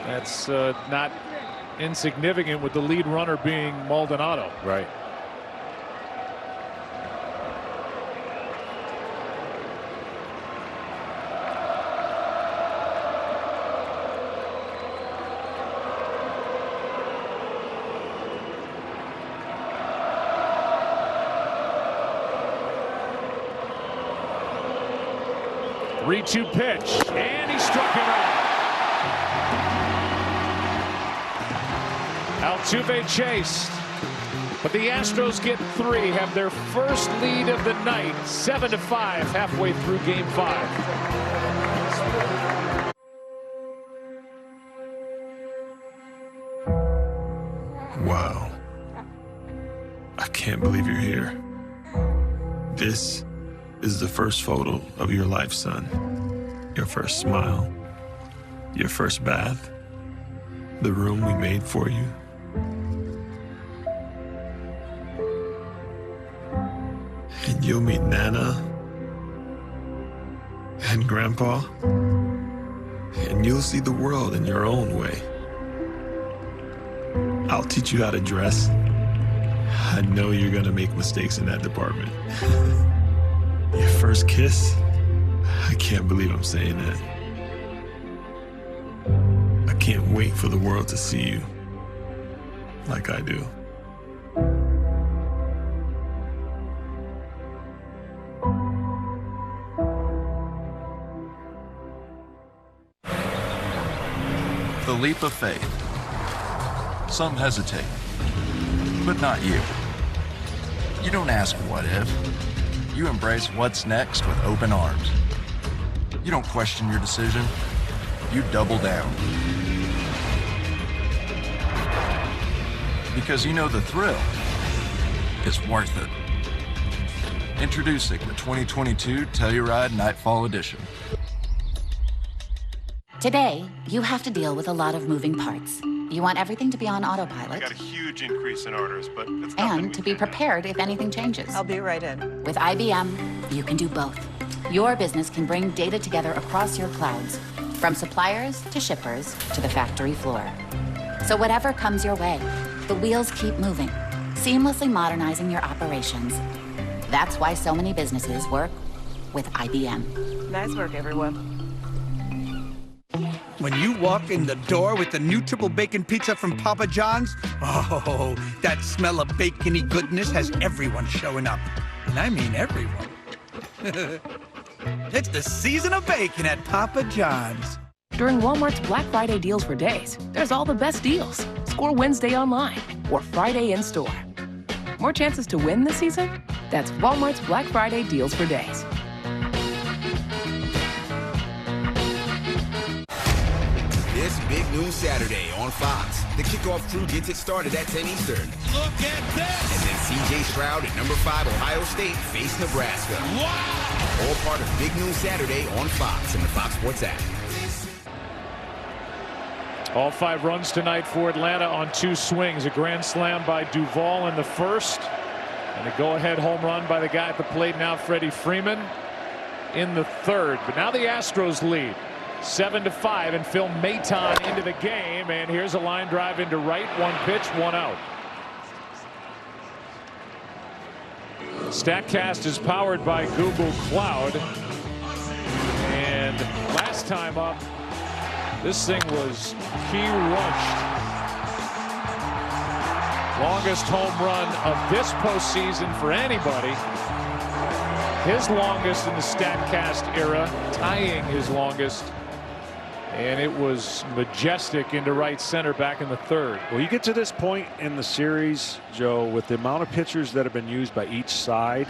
That's not insignificant with the lead runner being Maldonado. Right. Three-two pitch, and he struck him out. Altuve chased, but the Astros get 3, have their first lead of the night, 7-5, halfway through Game 5. Wow. I can't believe you're here. This is the first photo of your life, son. Your first smile. Your first bath. The room we made for you. And you'll meet Nana and Grandpa. And you'll see the world in your own way. I'll teach you how to dress. I know you're gonna make mistakes in that department. Your first kiss? I can't believe I'm saying that. I can't wait for the world to see you like I do. The leap of faith. Some hesitate, but not you. You don't ask what if. You embrace what's next with open arms. You don't question your decision. You double down. Because you know the thrill is worth it. Introducing the 2022 Telluride Nightfall Edition. Today, you have to deal with a lot of moving parts. You want everything to be on autopilot. I got a huge increase in orders, but it's and to be prepared if anything changes. I'll be right in. With IBM, you can do both. Your business can bring data together across your clouds, from suppliers to shippers to the factory floor. So whatever comes your way, the wheels keep moving, seamlessly modernizing your operations. That's why so many businesses work with IBM. Nice work, everyone. When you walk in the door with the new triple bacon pizza from Papa John's, oh, that smell of bacony goodness has everyone showing up. And I mean everyone. It's the season of bacon at Papa John's. During Walmart's Black Friday deals for days, there's all the best deals. Score Wednesday online or Friday in store. More chances to win this season? That's Walmart's Black Friday deals for days. This big noon Saturday on Fox. The kickoff crew gets it started at 10 Eastern. Look at this! And then C.J. Stroud at number 5 Ohio State face Nebraska. Wow! All part of Big Noon Saturday on Fox and the Fox Sports app. All 5 runs tonight for Atlanta on 2 swings. A grand slam by Duvall in the first. And a go-ahead home run by the guy at the plate now, Freeman, in the third. But now the Astros lead. 7-5, and Phil Maton into the game, and here's a line drive into right. 1 pitch, 1 out. StatCast is powered by Google Cloud, and last time up, this thing was key runched. Longest home run of this postseason for anybody. His longest in the StatCast era, tying his longest. And it was majestic into right center back in the third. Well, you get to this point in the series, Joe, with the amount of pitchers that have been used by each side,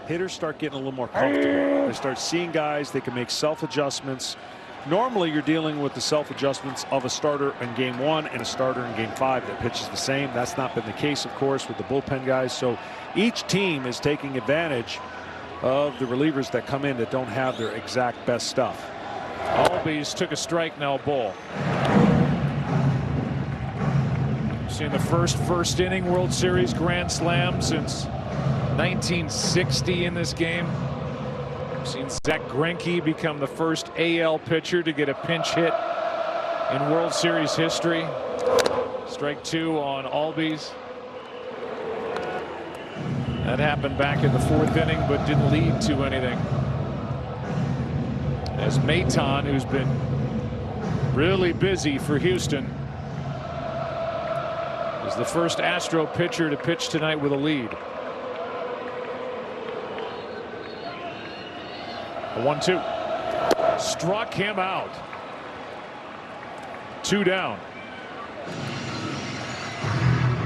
hitters start getting a little more comfortable. They start seeing guys, they can make self-adjustments. Normally, you're dealing with the self-adjustments of a starter in Game 1 and a starter in Game 5 that pitches the same. That's not been the case, of course, with the bullpen guys. So each team is taking advantage of the relievers that come in that don't have their exact best stuff. Albies took a strike, now ball. Seen the first inning World Series grand slam since 1960 in this game. We've seen Zach Greinke become the first AL pitcher to get a pinch hit in World Series history. Strike 2 on Albies. That happened back in the 4th inning, but didn't lead to anything. As Maton, who's been really busy for Houston, is the first Astro pitcher to pitch tonight with a lead. A 1-2. Struck him out. 2 down.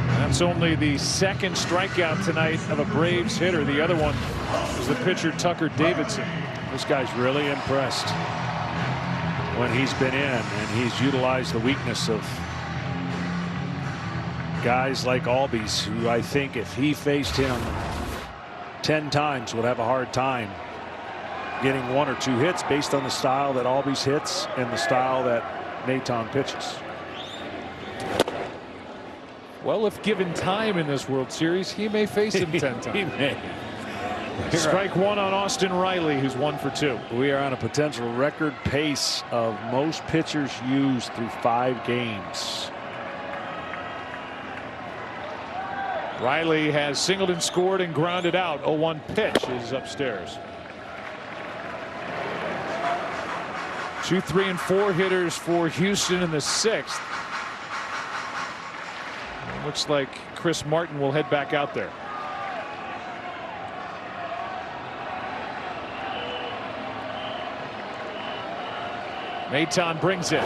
That's only the second strikeout tonight of a Braves hitter. The other one was the pitcher Tucker Davidson. This guy's really impressed when he's been in, and he's utilized the weakness of guys like Albies, who I think if he faced him 10 times would have a hard time getting 1 or 2 hits based on the style that Albies hits and the style that Maton pitches. Well, if given time in this World Series, he may face him 10 times. He may. Strike 1 on Austin Riley, who's 1 for 2. We are on a potential record pace of most pitchers used through 5 games. Riley has singled and scored and grounded out. 0-1 pitch is upstairs. 2, 3, and 4 hitters for Houston in the 6th. It looks like Chris Martin will head back out there. Maton brings it.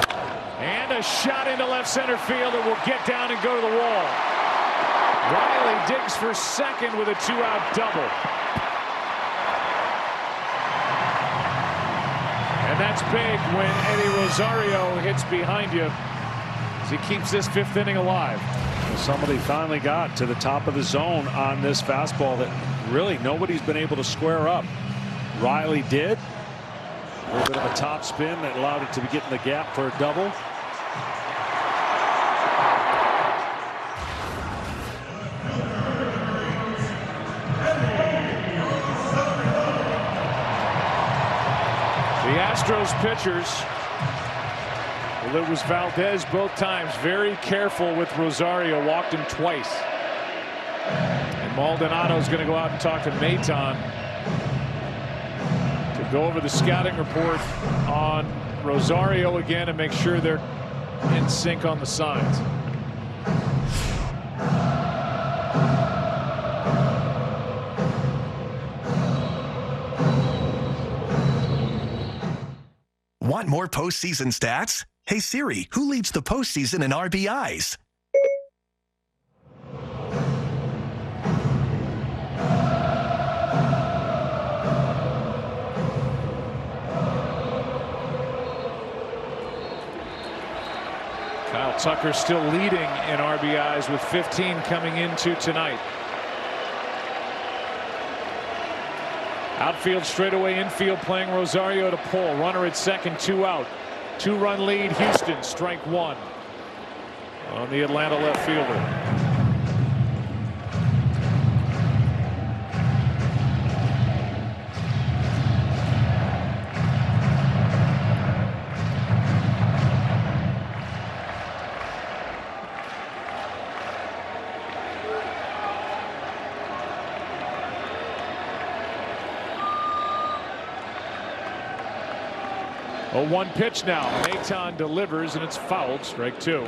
And a shot into left center field. It will get down and go to the wall. Riley digs for second with a 2-out double. And that's big when Eddie Rosario hits behind you as he keeps this 5th inning alive. Well, somebody finally got to the top of the zone on this fastball that really nobody's been able to square up. Riley did. A little bit of a top spin that allowed it to get in the gap for a double. The Astros pitchers, well, it was Valdez both times, very careful with Rosario, walked him twice. And Maldonado's going to go out and talk to Maton to go over the scouting report on Rosario again and make sure they're in sync on the signs. Want more postseason stats? Hey Siri, who leads the postseason in RBIs? Kyle Tucker still leading in RBIs with 15 coming into tonight. Outfield straightaway, infield playing Rosario to pull. Runner at second, 2 out. 2-run lead, Houston. Strike 1 on the Atlanta left fielder. A 1 pitch now. Maton delivers and it's fouled. Strike 2.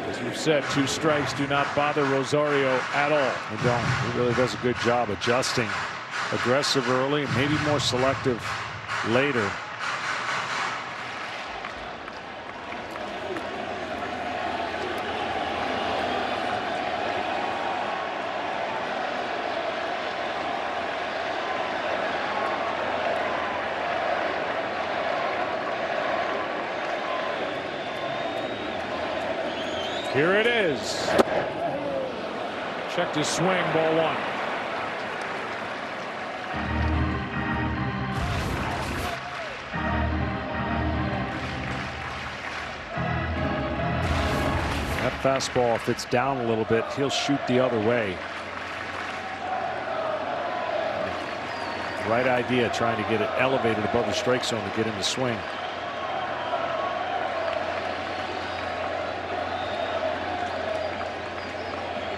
As we've said, 2 strikes do not bother Rosario at all. They don't. He really does a good job adjusting. Aggressive early, maybe more selective later. Here it is. Checked his swing, ball 1. That fastball, if it's down a little bit, he'll shoot the other way. Right idea, trying to get it elevated above the strike zone to get in the swing.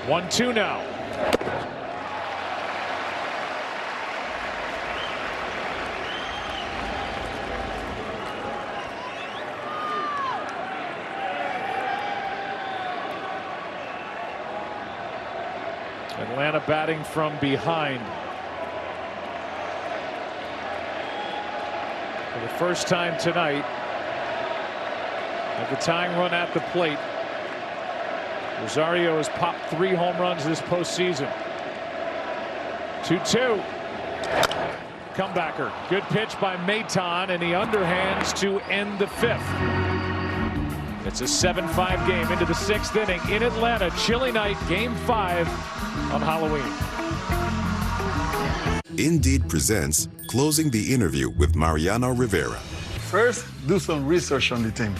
One, two now. Atlanta batting from behind. For the first time tonight, at the tying run at the plate, Rosario has popped 3 home runs this postseason. 2-2. Comebacker. Good pitch by Maton, and he underhands to end the 5th. It's a 7-5 game into the 6th inning in Atlanta. Chilly night, game 5 on Halloween. Indeed presents Closing the Interview with Mariano Rivera. First, do some research on the team.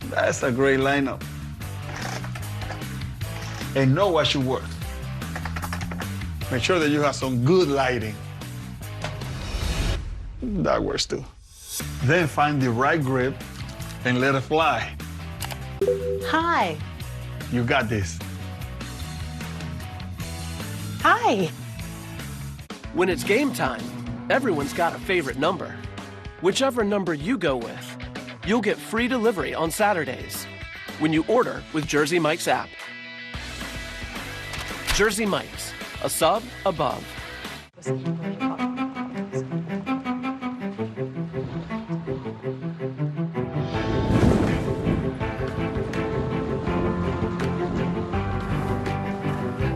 That's a great lineup. And know what you worth. Make sure that you have some good lighting. That works too. Then find the right grip and let it fly. Hi. You got this. Hi. When it's game time, everyone's got a favorite number. Whichever number you go with, you'll get free delivery on Saturdays when you order with Jersey Mike's app. Jersey Mike's, a sub above.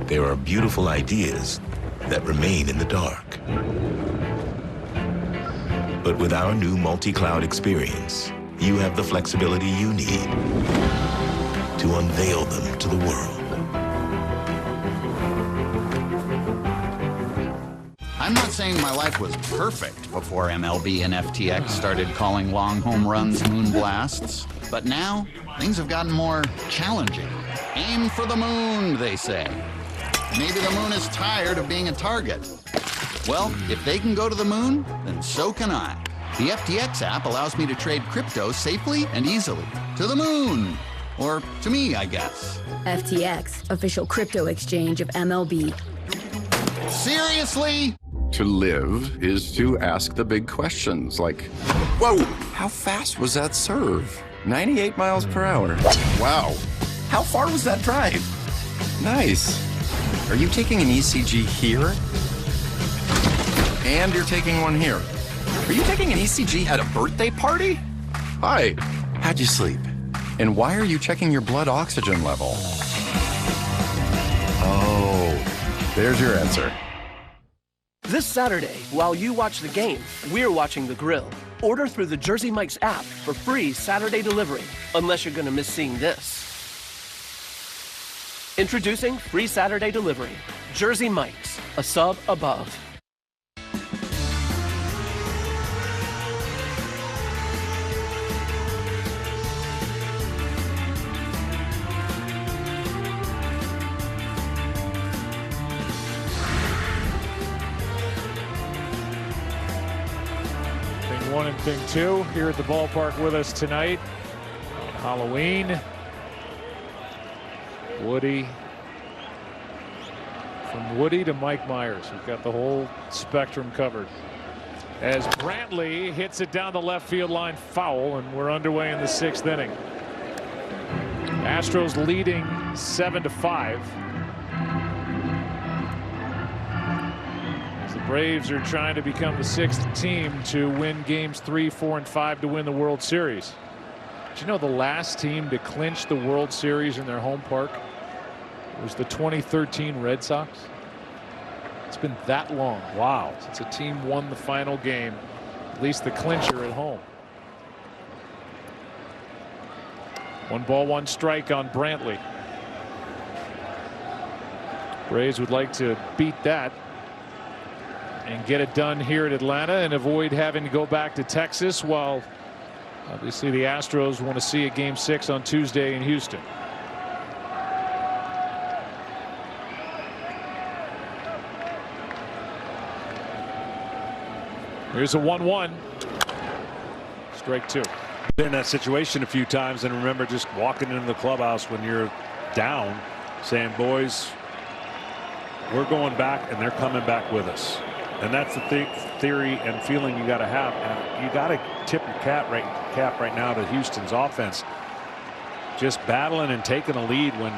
There are beautiful ideas that remain in the dark. But with our new multi-cloud experience, you have the flexibility you need to unveil them to the world. I'm not saying my life was perfect before MLB and FTX started calling long home runs moon blasts, but now things have gotten more challenging. Aim for the moon, they say. Maybe the moon is tired of being a target. Well, if they can go to the moon, then so can I. The FTX app allows me to trade crypto safely and easily. To the moon. Or to me, I guess. FTX, official crypto exchange of MLB. Seriously? To live is to ask the big questions like, whoa, how fast was that serve? 98 miles per hour. Wow. How far was that drive? Nice. Are you taking an ECG here? And you're taking one here. Are you taking an ECG at a birthday party? Hi. How'd you sleep? And why are you checking your blood oxygen level? Oh, there's your answer. This Saturday, while you watch the game, we're watching the grill. Order through the Jersey Mike's app for free Saturday delivery, unless you're gonna miss seeing this. Introducing free Saturday delivery. Jersey Mike's, a sub above. Thing 1 and thing 2 here at the ballpark with us tonight. Halloween. Woody. From Woody to Mike Myers. We've got the whole spectrum covered. As Brantley hits it down the left field line foul, and we're underway in the 6th inning. Astros leading 7-5. As the Braves are trying to become the 6th team to win games 3, 4, and 5 to win the World Series. Did you know the last team to clinch the World Series in their home park was the 2013 Red Sox? It's been that long. Wow. Since a team won the final game, at least the clincher at home. 1 ball, 1 strike on Brantley. Braves would like to beat that and get it done here at Atlanta and avoid having to go back to Texas, while obviously the Astros want to see a game 6 on Tuesday in Houston. Here's a 1-1. Strike two. Been in that situation a few times, and remember just walking into the clubhouse when you're down saying, boys, we're going back and they're coming back with us. And that's the theory and feeling you got to have. And you got to tip your cap right now to Houston's offense. Just battling and taking a lead when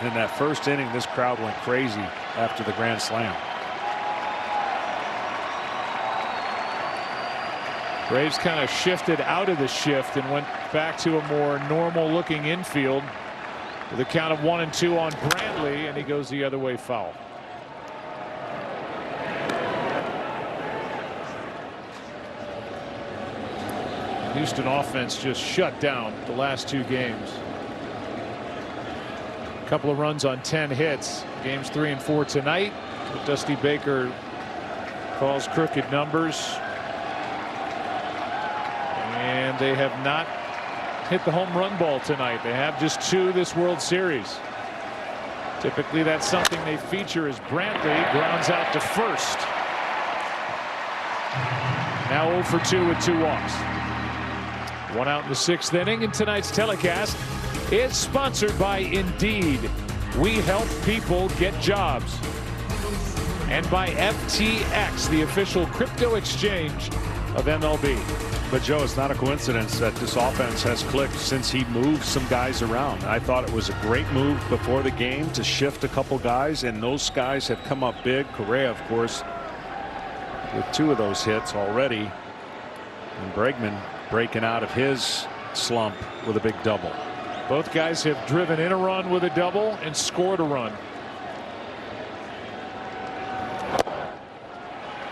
in that first inning this crowd went crazy after the grand slam. Braves kind of shifted out of the shift and went back to a more normal looking infield with a count of 1-2 on Brantley, and he goes the other way foul. Houston offense just shut down the last two games. A couple of runs on 10 hits. Games 3 and 4 tonight. But Dusty Baker calls crooked numbers. And they have not hit the home run ball tonight. They have just 2 this World Series. Typically that's something they feature as Brantley grounds out to first. Now 0 for 2 with 2 walks. 1 out in the 6th inning, and tonight's telecast is sponsored by Indeed. We help people get jobs. And by FTX, the official crypto exchange of MLB. But Joe, it's not a coincidence that this offense has clicked since he moved some guys around. I thought it was a great move before the game to shift a couple guys, and those guys have come up big. Correa, of course, with 2 of those hits already. And Bregman breaking out of his slump with a big double. Both guys have driven in a run with a double and scored a run.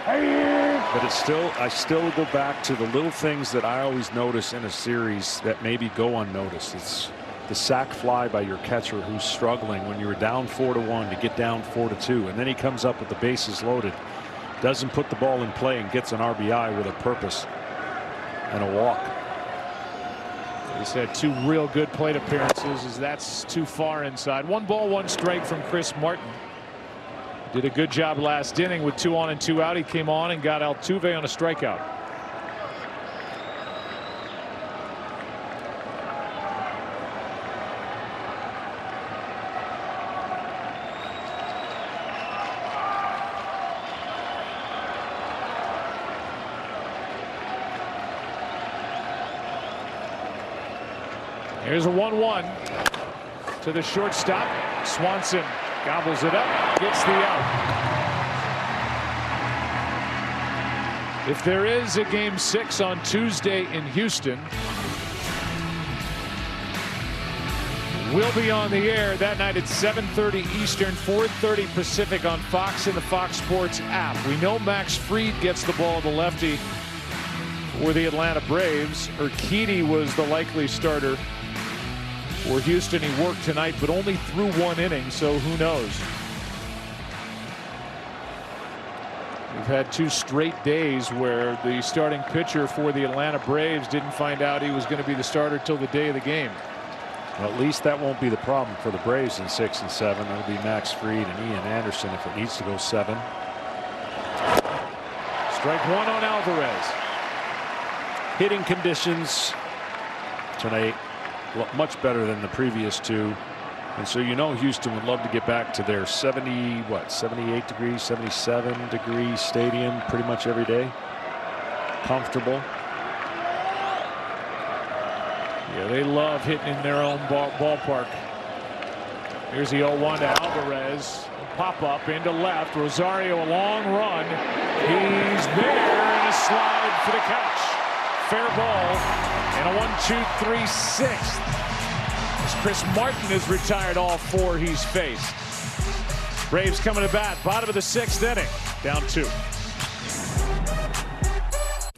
But it's still, I still go back to the little things that I always notice in a series that maybe go unnoticed. It's the sac fly by your catcher who's struggling when you were down 4-1 to get down 4-2, and then he comes up with the bases loaded, doesn't put the ball in play, and gets an RBI with a purpose and a walk. He's had 2 real good plate appearances, as that's too far inside. 1 ball, 1 strike from Chris Martin. Did a good job last inning with 2 on and 2 out. He came on and got Altuve on a strikeout. Here's a 1-1 to the shortstop. Swanson gobbles it up, gets the out. If there is a game 6 on Tuesday in Houston, we'll be on the air that night at 7:30 Eastern, 4:30 Pacific on Fox and the Fox Sports app. We know Max Fried gets the ball to lefty for the Atlanta Braves. Urquidy was the likely starter for Houston. He worked tonight, but only threw 1 inning, so who knows? We've had 2 straight days where the starting pitcher for the Atlanta Braves didn't find out he was going to be the starter till the day of the game. Well, at least that won't be the problem for the Braves in 6 and 7. It'll be Max Fried and Ian Anderson if it needs to go 7. Strike 1 on Alvarez. Hitting conditions tonight much better than the previous 2, and so Houston would love to get back to their 78 degrees, 77 degree stadium pretty much every day. Comfortable. Yeah, they love hitting in their own ballpark. Here's the 0-1 to Alvarez. Pop up into left. Rosario, a long run. He's there, and a slide for the catch. Fair ball. And a 1-2-3 6th. As Chris Martin has retired all 4 he's faced. Braves coming to bat, bottom of the 6th inning, down 2.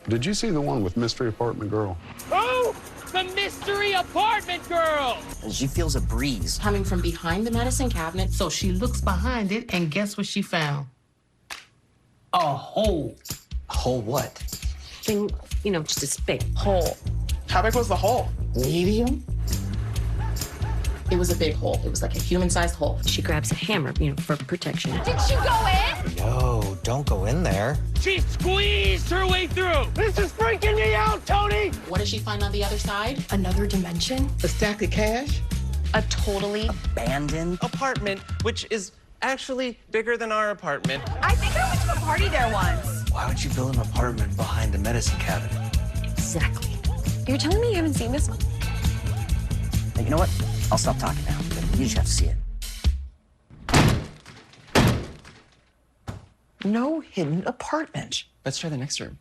Did you see the one with Mystery Apartment Girl? Oh, the Mystery Apartment Girl! She feels a breeze coming from behind the medicine cabinet. So she looks behind it, and guess what she found? A hole. A hole what? Thing, just this big hole. How big was the hole? Medium. It was a big hole. It was like a human-sized hole. She grabs a hammer, for protection. Did she go in? No, don't go in there. She squeezed her way through. This is freaking me out, Tony. What did she find on the other side? Another dimension? A stack of cash? A totally Abandoned apartment, which is actually bigger than our apartment. I think I went to a party there once. Why would you build an apartment behind a medicine cabinet? Exactly. You're telling me you haven't seen this one? Hey, you know what? I'll stop talking now. You just have to see it. No hidden apartment. Let's try the next room.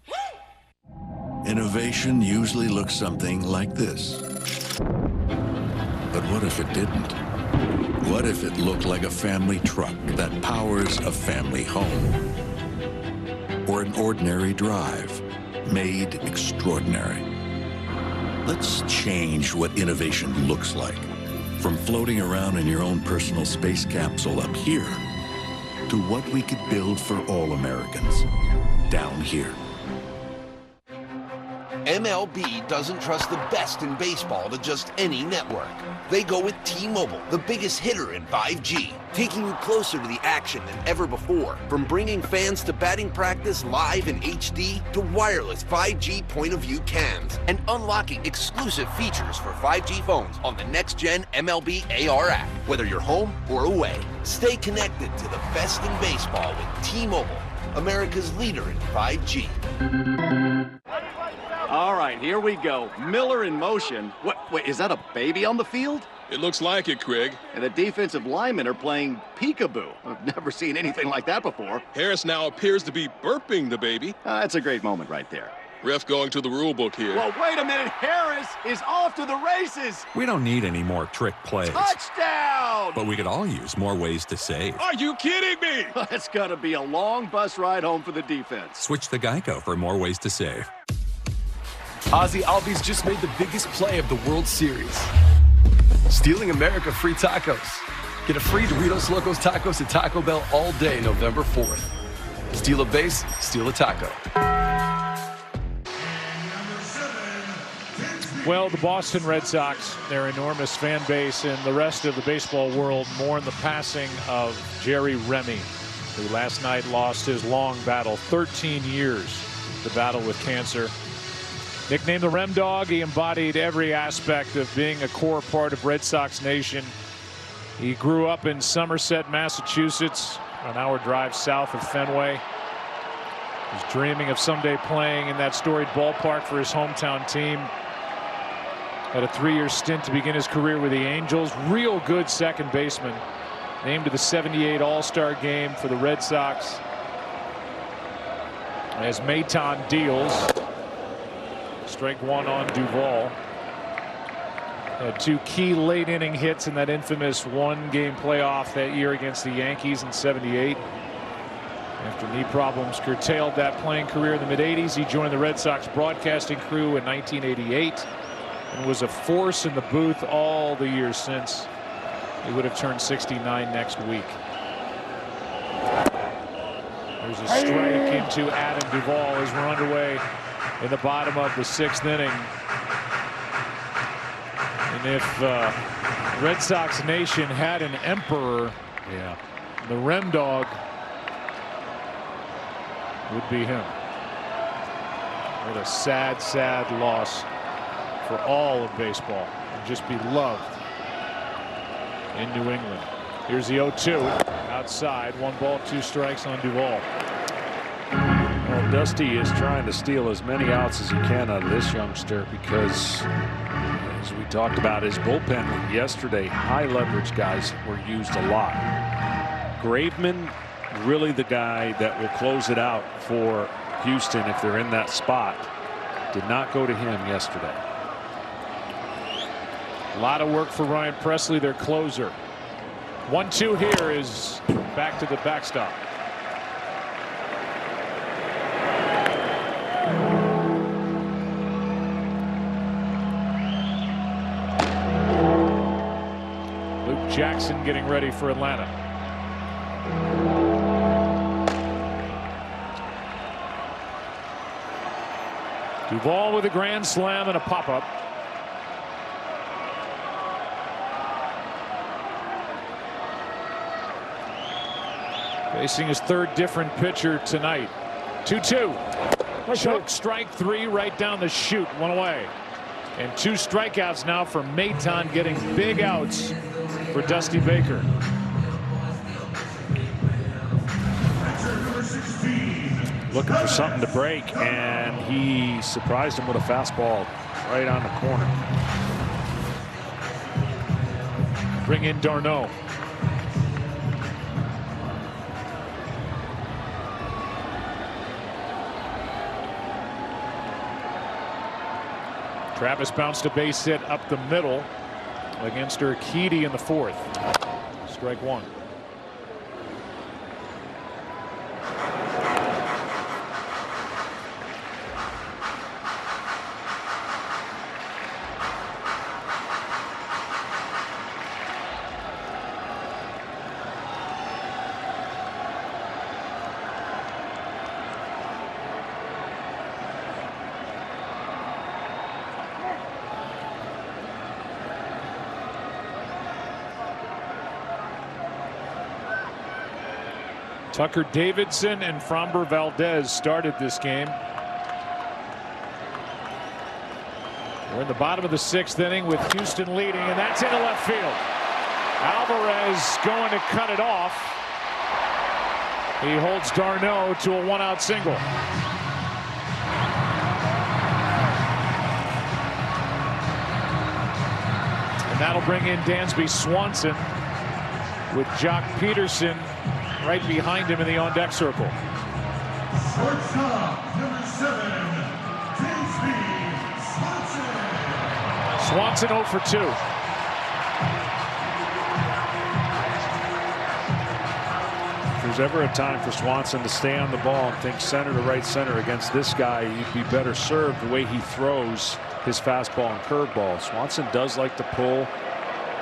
Innovation usually looks something like this. But what if it didn't? What if it looked like a family truck that powers a family home? Or an ordinary drive made extraordinary? Let's change what innovation looks like. From floating around in your own personal space capsule up here to what we could build for all Americans down here. MLB doesn't trust the best in baseball to just any network. They go with T-Mobile, the biggest hitter in 5G, taking you closer to the action than ever before. From bringing fans to batting practice live in HD to wireless 5G point-of-view cams and unlocking exclusive features for 5G phones on the next-gen MLB AR app. Whether you're home or away, stay connected to the best in baseball with T-Mobile, America's leader in 5G. All right, here we go. Miller in motion. Wait, is that a baby on the field? It looks like it, Craig. And the defensive linemen are playing peekaboo. I've never seen anything like that before. Harris now appears to be burping the baby. That's a great moment right there. Ref going to the rule book here. Well, wait a minute. Harris is off to the races. We don't need any more trick plays. Touchdown! But we could all use more ways to save. Are you kidding me? It's going to be a long bus ride home for the defense. Switch to Geico for more ways to save. Ozzy Albies just made the biggest play of the World Series. Stealing America free tacos. Get a free Doritos Locos Tacos at Taco Bell all day November 4th. Steal a base, steal a taco. Well, the Boston Red Sox, their enormous fan base, and the rest of the baseball world mourn the passing of Jerry Remy, who last night lost his long battle, 13 years, the battle with cancer. Nicknamed the Rem Dog, he embodied every aspect of being a core part of Red Sox Nation. He grew up in Somerset, Massachusetts, an hour drive south of Fenway. He was dreaming of someday playing in that storied ballpark for his hometown team. Had a 3-year stint to begin his career with the Angels. Real good second baseman. Named to the '78 All-Star game for the Red Sox. As Maton deals. Strike one on Duvall. Had 2 key late inning hits in that infamous 1-game playoff that year against the Yankees in '78. After knee problems curtailed that playing career in the mid-'80s, he joined the Red Sox broadcasting crew in 1988 and was a force in the booth all the years since. He would have turned 69 next week. There's a strike into Adam Duvall as we're underway in the bottom of the 6th inning. And if Red Sox Nation had an emperor, the Rem Dog would be him. What a sad, sad loss for all of baseball, and just be loved in New England. Here's the 0-2 outside. 1 ball, 2 strikes on Duvall. Well, Dusty is trying to steal as many outs as he can out of this youngster because, as we talked about, his bullpen yesterday, high leverage guys were used a lot. Graveman, really the guy that will close it out for Houston if they're in that spot. Did not go to him yesterday. A lot of work for Ryan Presley, their closer. 1-2 here is back to the backstop. Luke Jackson getting ready for Atlanta. Duvall with a grand slam and a pop-up. Facing his third different pitcher tonight. 2-2. Choke, strike 3 right down the chute. 1 away. And 2 strikeouts now for Maton, getting big outs for Dusty Baker. Looking for something to break, and he surprised him with a fastball right on the corner. Bring in d'Arnaud. Travis bounced a base hit up the middle against Urquidy in the 4th. Strike 1. Tucker Davidson and Framber Valdez started this game. We're in the bottom of the 6th inning with Houston leading, and that's into left field. Alvarez going to cut it off. He holds d'Arnaud to a 1-out single. And that'll bring in Dansby Swanson with Jock Peterson right behind him in the on-deck circle. Shortstop, number 7, Dansby Swanson. Swanson 0 for 2. If there's ever a time for Swanson to stay on the ball and think center to right center against this guy, you'd be better served the way he throws his fastball and curveball. Swanson does like to pull,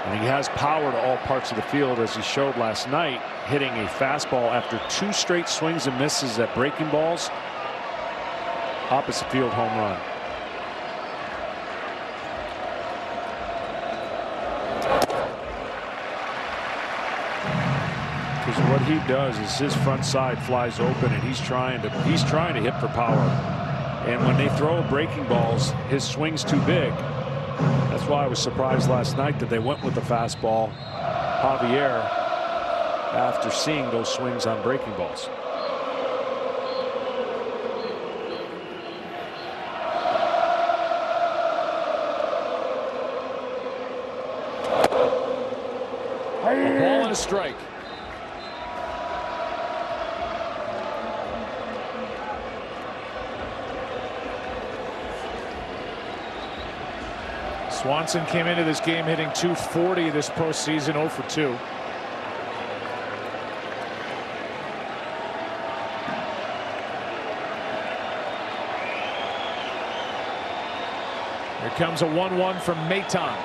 and he has power to all parts of the field, as he showed last night, hitting a fastball after 2 straight swings and misses at breaking balls. Opposite field home run. Because what he does is his front side flies open, and he's trying to hit for power. And when they throw breaking balls, his swing's too big. That's why I was surprised last night that they went with the fastball, Javier, after seeing those swings on breaking balls. A ball and a strike. Swanson came into this game hitting .240 this postseason, 0 for 2. Here comes a 1-1 from Maton.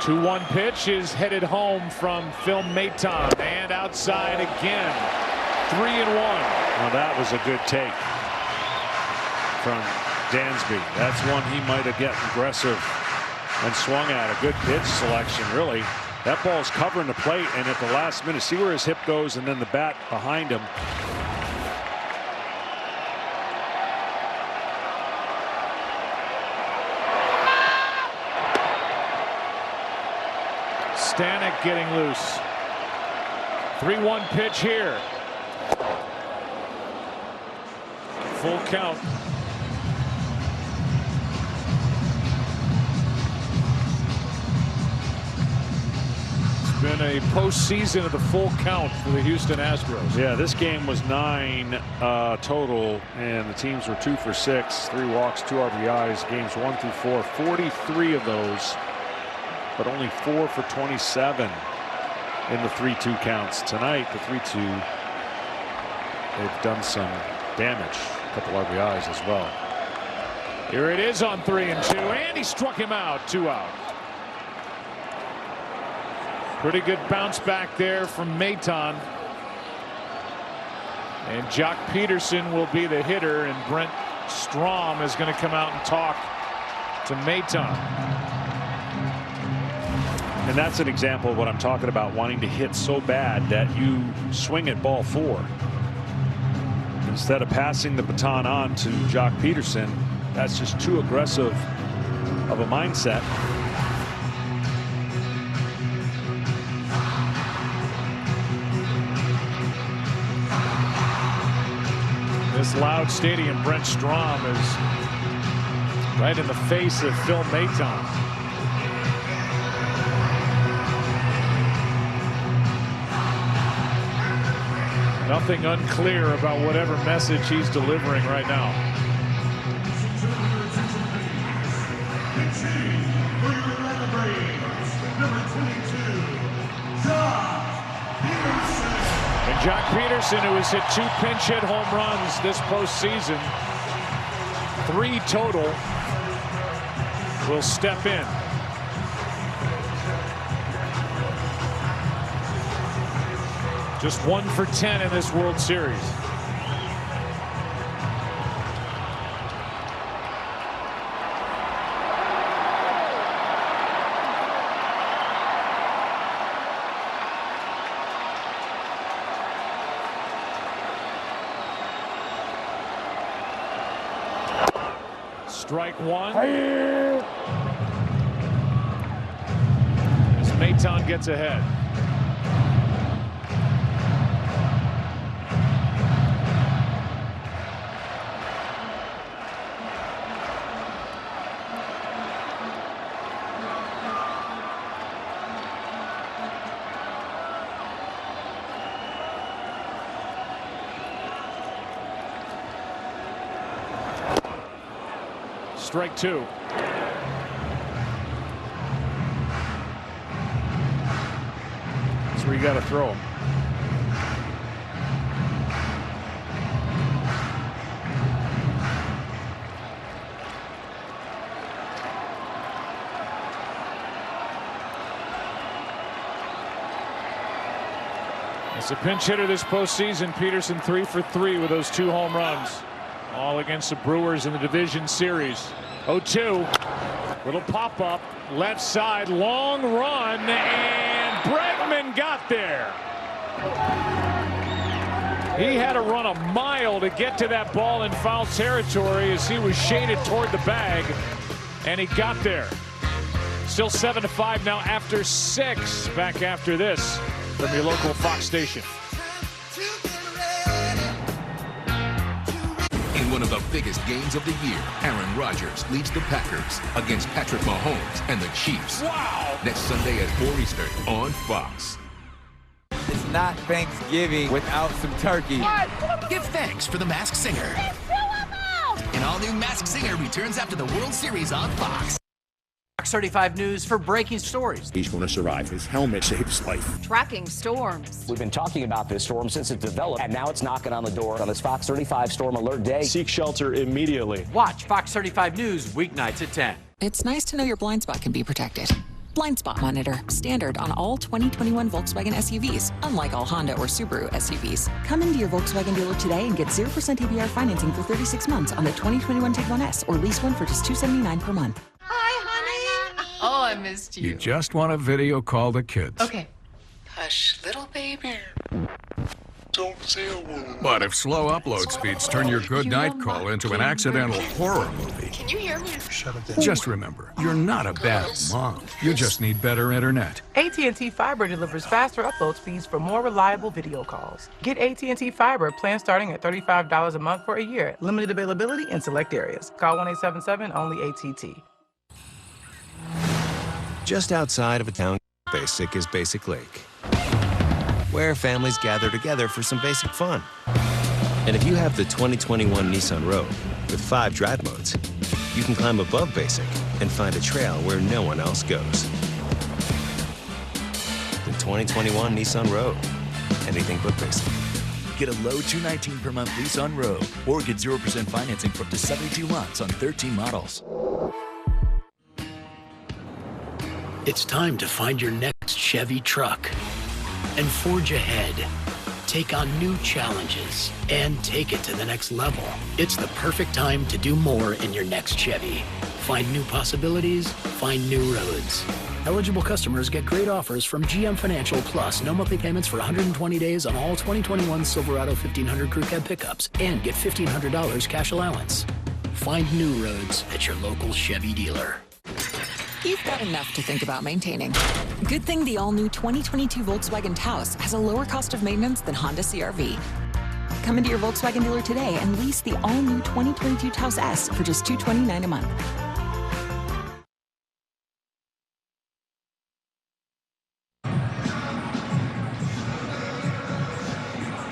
The 2-1 pitch is headed home from Phil Maton, and outside again. 3-1. Well, that was a good take from Dansby. That's one he might have gotten aggressive and swung at. A good pitch selection, really. That ball's covering the plate, and at the last minute, see where his hip goes, and then the bat behind him. Stanek getting loose. 3-1 pitch here. Full count. It's been a postseason of the full count for the Houston Astros. Yeah, this game was 9 total, and the teams were 2 for 6, 3 walks, 2 RBIs, games 1 through 4, 43 of those, but only 4 for 27. in the 3-2 counts. Tonight, the 3-2, they've done some damage. A couple RBIs as well. Here it is on 3-2, and he struck him out. 2 out. Pretty good bounce back there from Maton. And Jock Peterson will be the hitter, and Brent Strom is going to come out and talk to Maton. And that's an example of what I'm talking about, wanting to hit so bad that you swing at ball 4. Instead of passing the baton on to Jock Peterson, that's just too aggressive of a mindset. This loud stadium, Brent Strom is right in the face of Phil Maton. Nothing unclear about whatever message he's delivering right now. And Jock Peterson, who has hit 2 pinch hit home runs this postseason, 3 total, will step in. Just 1 for 10 in this World Series. Strike 1. As Maton gets ahead. Strike 2. That's where you got to throw him. As a pinch hitter this postseason, Peterson 3 for 3 with those 2 home runs. All against the Brewers in the division series. 0-2. Little pop up. Left side. Long run. And Bregman got there. He had to run a mile to get to that ball in foul territory as he was shaded toward the bag. And he got there. Still 7-5 now after 6. Back after this from your local Fox station. One of the biggest games of the year, Aaron Rodgers leads the Packers against Patrick Mahomes and the Chiefs. Wow! Next Sunday at 4 Eastern on Fox. It's not Thanksgiving without some turkey. What? Give thanks for the Masked Singer. An all-new Masked Singer returns after the World Series on Fox. Fox 35 News for breaking stories. He's going to survive. His helmet saved his life. Tracking storms. We've been talking about this storm since it developed, and now it's knocking on the door on this Fox 35 Storm Alert Day. Seek shelter immediately. Watch Fox 35 News weeknights at 10. It's nice to know your blind spot can be protected. Blind Spot Monitor, standard on all 2021 Volkswagen SUVs, unlike all Honda or Subaru SUVs. Come into your Volkswagen dealer today and get 0% APR financing for 36 months on the 2021 Tiguan S, or lease one for just $279 per month. Hi, honey. Oh, I missed you. You just want to video call the kids. Okay. Hush, little baby. Don't say a word. But if slow upload speeds turn your good night call into an accidental horror movie, Can you hear me? shut it down. Just remember, you're not a bad mom. You just need better internet. AT&T Fiber delivers faster upload speeds for more reliable video calls. Get AT&T Fiber, plan starting at $35 a month for a year. Limited availability in select areas. Call 1-877-ONLY-ATT. Just outside of a town, Basic is Basic Lake, where families gather together for some basic fun. And if you have the 2021 Nissan Rogue with 5 drive modes, you can climb above Basic and find a trail where no one else goes. The 2021 Nissan Rogue. Anything but basic. Get a low $219 per month lease on Rogue, or get 0% financing for up to 72 months on 13 models. It's time to find your next Chevy truck and forge ahead. Take on new challenges and take it to the next level. It's the perfect time to do more in your next Chevy. Find new possibilities, find new roads. Eligible customers get great offers from GM Financial, plus no monthly payments for 120 days on all 2021 Silverado 1500 Crew Cab pickups, and get $1,500 cash allowance. Find new roads at your local Chevy dealer. You've got enough to think about maintaining. Good thing the all-new 2022 Volkswagen Taos has a lower cost of maintenance than Honda CR-V. Come into your Volkswagen dealer today and lease the all-new 2022 Taos S for just $229 a month.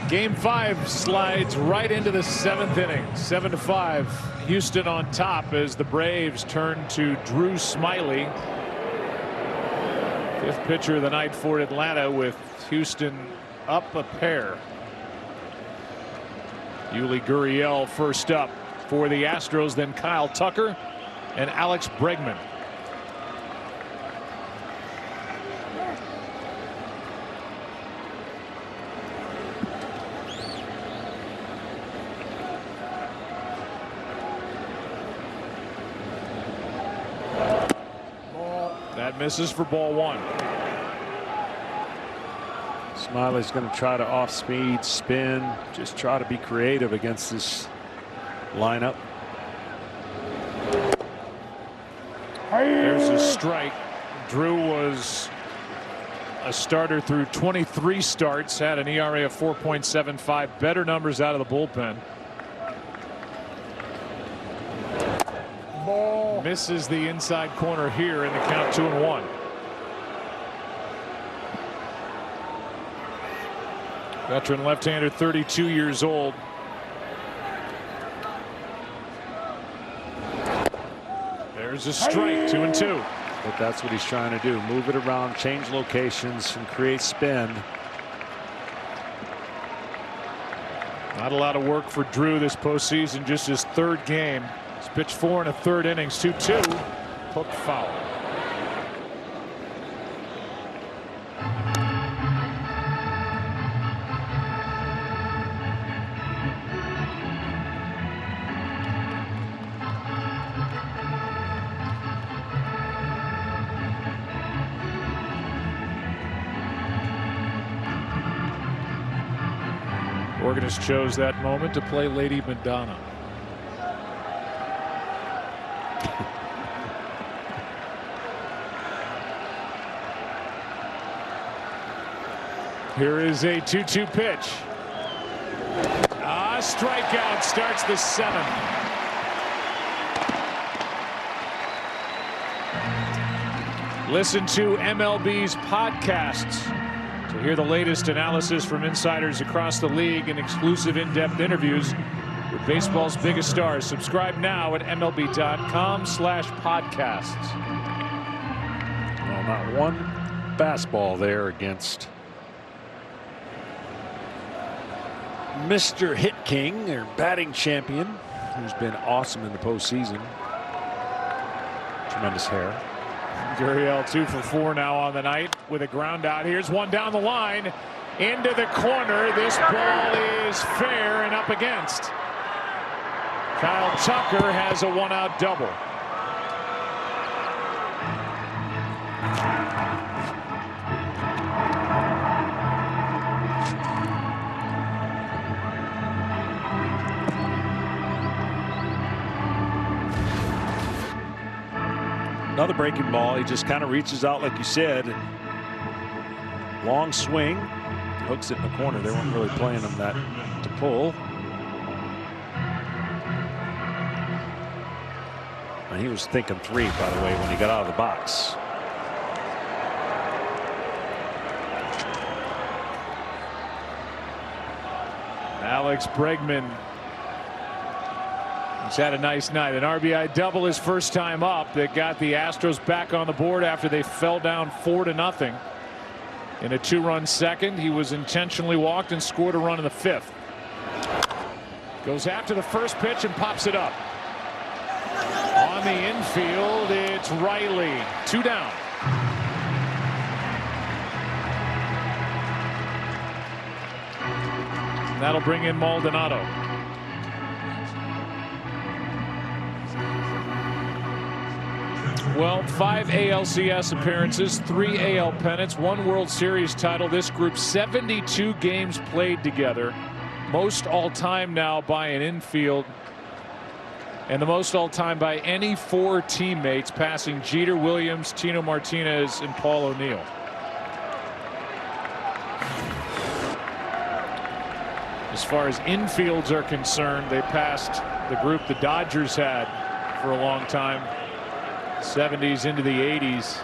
Game 5 slides right into the 7th inning. 7-5. Houston on top as the Braves turn to Drew Smyly. 5th pitcher of the night for Atlanta, with Houston up a pair. Yuli Gurriel first up for the Astros, then Kyle Tucker and Alex Bregman. That misses for ball 1. Smiley's going to try to off-speed, spin, just try to be creative against this lineup. There's a strike. Drew was a starter through 23 starts, had an ERA of 4.75, better numbers out of the bullpen. Ball. Misses the inside corner here in the count, 2-1. Veteran left-hander, 32 years old. There's a strike, 2-2. But that's what he's trying to do. Move it around, change locations, and create spin. Not a lot of work for Drew this postseason, just his 3rd game. He's pitched 4 1/3 innings, 2-2. Hook foul. Organist chose that moment to play Lady Madonna. Here is a 2-2 pitch. Strikeout, starts the 7th. Listen to MLB's podcasts to hear the latest analysis from insiders across the league and exclusive in-depth interviews with baseball's biggest stars. Subscribe now at MLB.com/podcasts. Well, not one fastball there against Mr. Hit King, their batting champion, who's been awesome in the postseason. Tremendous hair. Gurriel 2 for 4 now on the night with a ground out. Here's one down the line into the corner. This ball is fair and up against. Kyle Tucker has a 1-out double. Another breaking ball. He just kind of reaches out like you said. Long swing. Hooks it in the corner. They weren't really playing him that to pull. And he was thinking 3, by the way, when he got out of the box. Alex Bregman. He's had a nice night. An RBI double his first time up that got the Astros back on the board after they fell down 4-0. In a 2-run second, he was intentionally walked and scored a run in the 5th. Goes after the first pitch and pops it up. On the infield, it's Riley. 2 down. That'll bring in Maldonado. Well, 5 ALCS appearances, 3 AL pennants, 1 World Series title. This group 72 games played together. Most all-time now by an infield. And the most all-time by any 4 teammates, passing Jeter, Williams, Tino Martinez, and Paul O'Neill. As far as infields are concerned, they passed the group the Dodgers had for a long time. 70s into the 80s.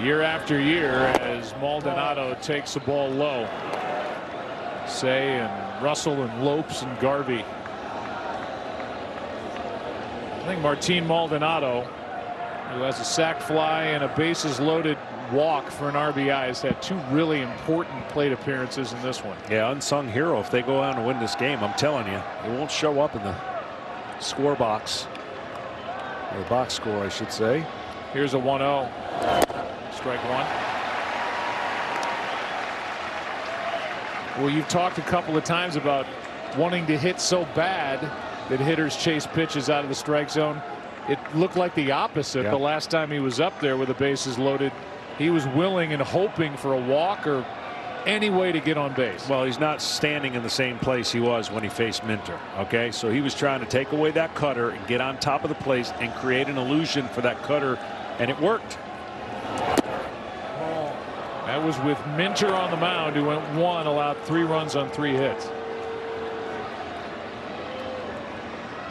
Year after year as Maldonado takes the ball low. Say and Russell and Lopes and Garvey. I think Martin Maldonado, who has a sac fly and a bases loaded walk for an RBI, has had 2 really important plate appearances in this one. Yeah, unsung hero. If they go out and win this game, I'm telling you, he won't show up in the score box. Or box score, I should say. Here's a 1-0. Strike 1. Well, you've talked a couple of times about wanting to hit so bad that hitters chase pitches out of the strike zone. It looked like the opposite the last time he was up there with the bases loaded. He was willing and hoping for a walk or any way to get on base. Well, he's not standing in the same place he was when he faced Minter. Okay, so he was trying to take away that cutter and get on top of the plate and create an illusion for that cutter, and it worked. That was with Minter on the mound, who went 1, allowed 3 runs on 3 hits.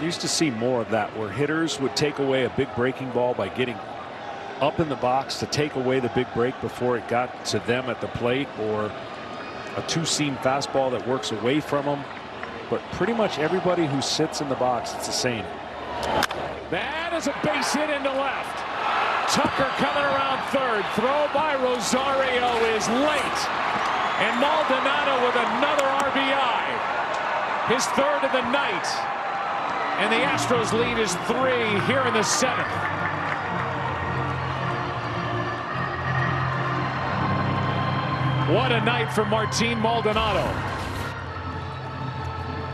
Used to see more of that, where hitters would take away a big breaking ball by getting up in the box to take away the big break before it got to them at the plate, or a 2-seam fastball that works away from them. But pretty much everybody who sits in the box, it's the same. That is a base hit into left. Tucker coming around third. Throw by Rosario is late. And Maldonado with another RBI. His 3rd of the night. And the Astros lead is 3 here in the 7th. What a night for Martin Maldonado.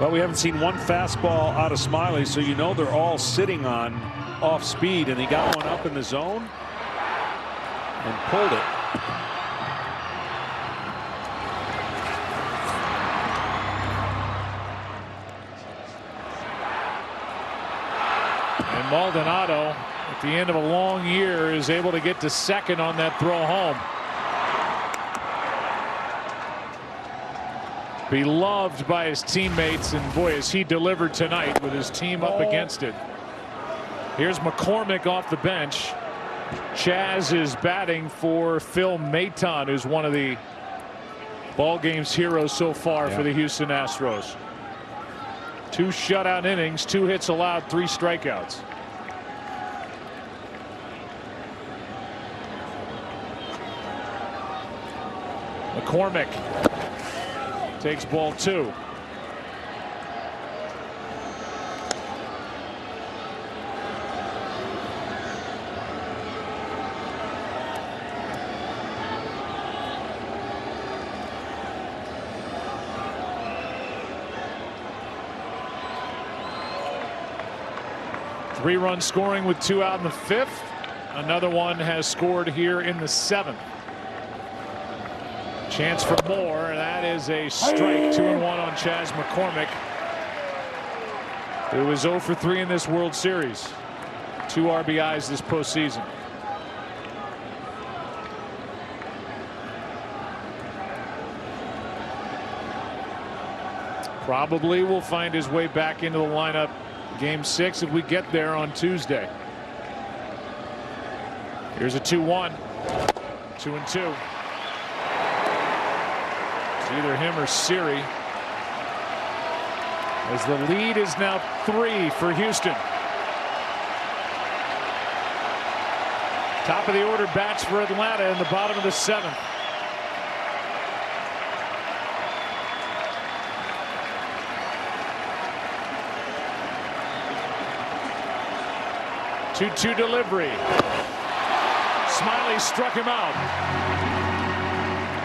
Well, we haven't seen one fastball out of Smiley, so you know they're all sitting on off speed, and he got one up in the zone and pulled it. And Maldonado, at the end of a long year, is able to get to second on that throw home. Beloved by his teammates, and boy, has he delivered tonight with his team up against it. Here's McCormick off the bench. Chaz is batting for Phil Maton, who's one of the ball game's heroes so far for the Houston Astros. 2 shutout innings, 2 hits allowed, 3 strikeouts. McCormick takes ball 2. Three-run scoring with 2 out in the 5th. Another one has scored here in the 7th. Chance for more, and that is a strike. 2-1 on Chaz McCormick, who was 0 for 3 in this World Series. 2 RBIs this postseason. Probably will find his way back into the lineup Game 6 if we get there on Tuesday. Here's a 2-1. 2-2. It's either him or Siri, as the lead is now 3 for Houston. Top of the order bats for Atlanta in the bottom of the 7th. Two delivery. Smiley struck him out.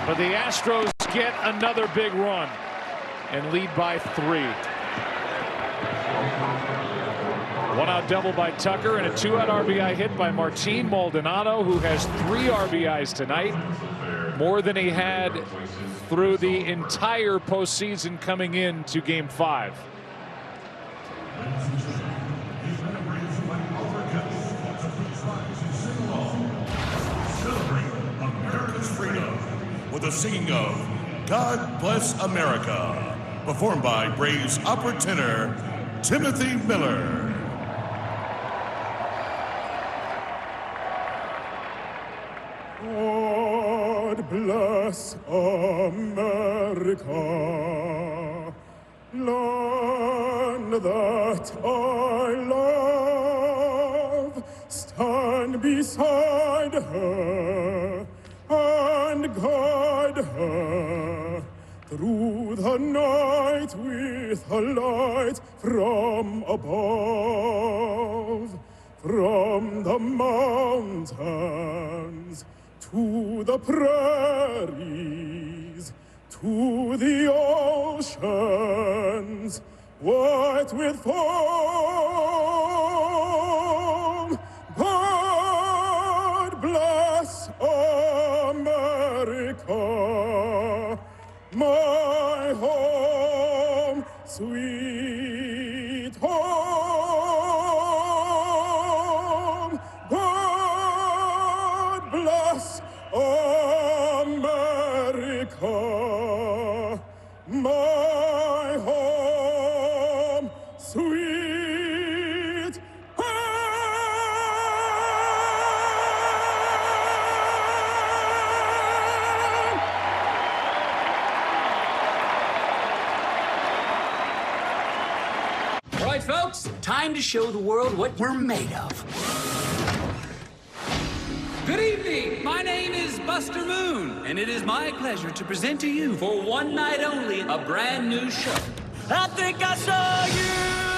But the Astros get another big run and lead by 3. 1-out double by Tucker and a 2-out RBI hit by Martin Maldonado, who has 3 RBIs tonight, more than he had through the entire postseason coming into Game 5. America's freedom with the singing of God Bless America, performed by Braves opera tenor Timothy Miller. God bless America, land that I love. Stand beside her and guide her through the night with a light from above, from the mountains to the prairies, to the oceans, white with foam. God bless America, my home, sweet home. God bless America, my home, sweet All right, folks, time to show the world what we're made of. Good evening. My name is Buster Moon, and it is my pleasure to present to you, for one night only, a brand new show. I think I saw you.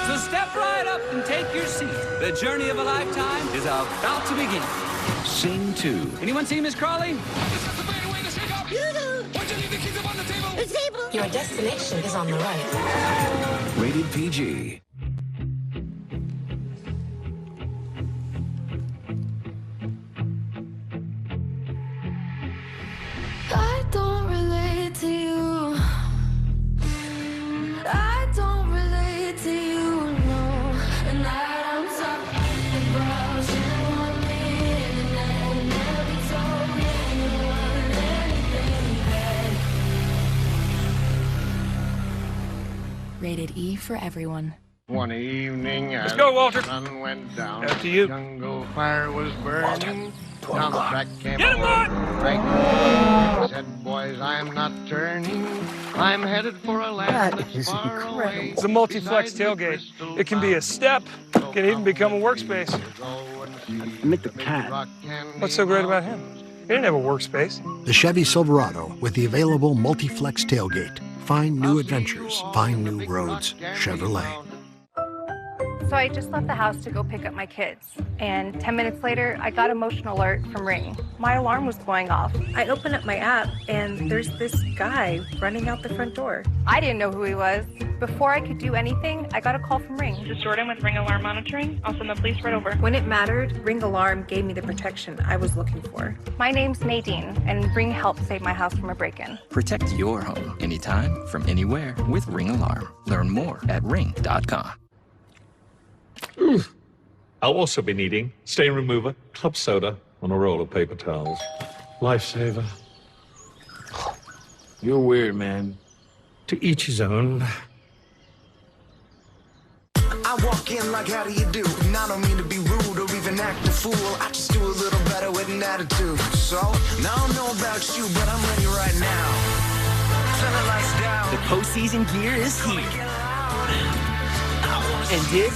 So step right up and take your seat. The journey of a lifetime is about to begin. Scene 2. Anyone see Miss Crawley? Your destination is on the right. Rated PG. I don't relate to you. I don't relate to you, no. And I don't talk about you want me, and I never told anyone anything bad. Rated E for everyone. One evening, Let's go, Walter. The sun went down. After you. Jungle fire was burning. Down the track came Get him, a Bart! Frank. Said, boys, I'm not turning. I'm headed for a land that's far away. It's a multi-flex tailgate. It can be a step, it can even become a workspace. Meet the cat. What's so great about him? He didn't have a workspace. The Chevy Silverado with the available multi-flex tailgate. Find new adventures, find new roads. Chevrolet. So I just left the house to go pick up my kids, and 10 minutes later, I got an emotion alert from Ring. My alarm was going off. I opened up my app, and there's this guy running out the front door. I didn't know who he was. Before I could do anything, I got a call from Ring. This is Jordan with Ring Alarm Monitoring. I'll send the police right over. When it mattered, Ring Alarm gave me the protection I was looking for. My name's Nadine, and Ring helped save my house from a break-in. Protect your home anytime, from anywhere with Ring Alarm. Learn more at ring.com. I'll also be needing stain remover, club soda, and a roll of paper towels. Lifesaver. You're weird, man. To each his own. I walk in like, how do you do? And I don't mean to be rude or even act a fool. I just do a little better with an attitude. So, now I don't know about you, but I'm ready right now. Turn the lights down. The postseason gear is here. And it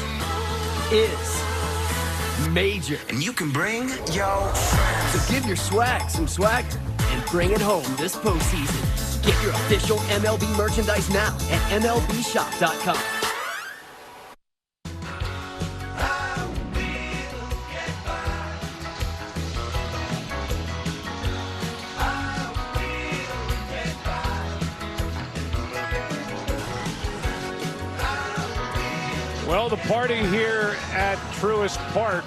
is major. And you can bring your friends. So give your swag some swagger and bring it home this postseason. Get your official MLB merchandise now at MLBshop.com. Well, the party here at Truist Park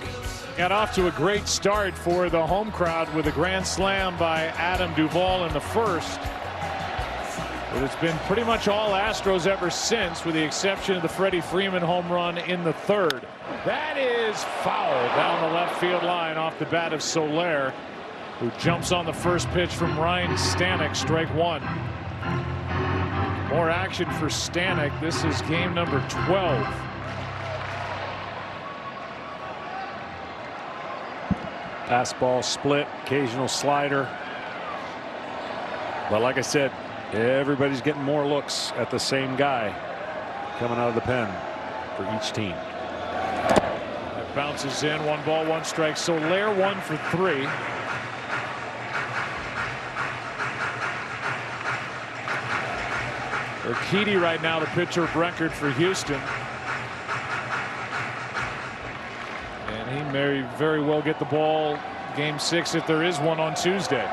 got off to a great start for the home crowd with a grand slam by Adam Duvall in the first. But it's been pretty much all Astros ever since, with the exception of the Freddie Freeman home run in the third. That is foul down the left field line off the bat of Soler, who jumps on the first pitch from Ryan Stanek, strike one. More action for Stanek. This is game number 12. Fastball split, occasional slider. But like I said, everybody's getting more looks at the same guy coming out of the pen for each team. It bounces in, 1 ball, 1 strike. Soler 1 for 3. Urquidy right now the pitcher of record for Houston. And he may very well get the ball game 6 if there is one on Tuesday.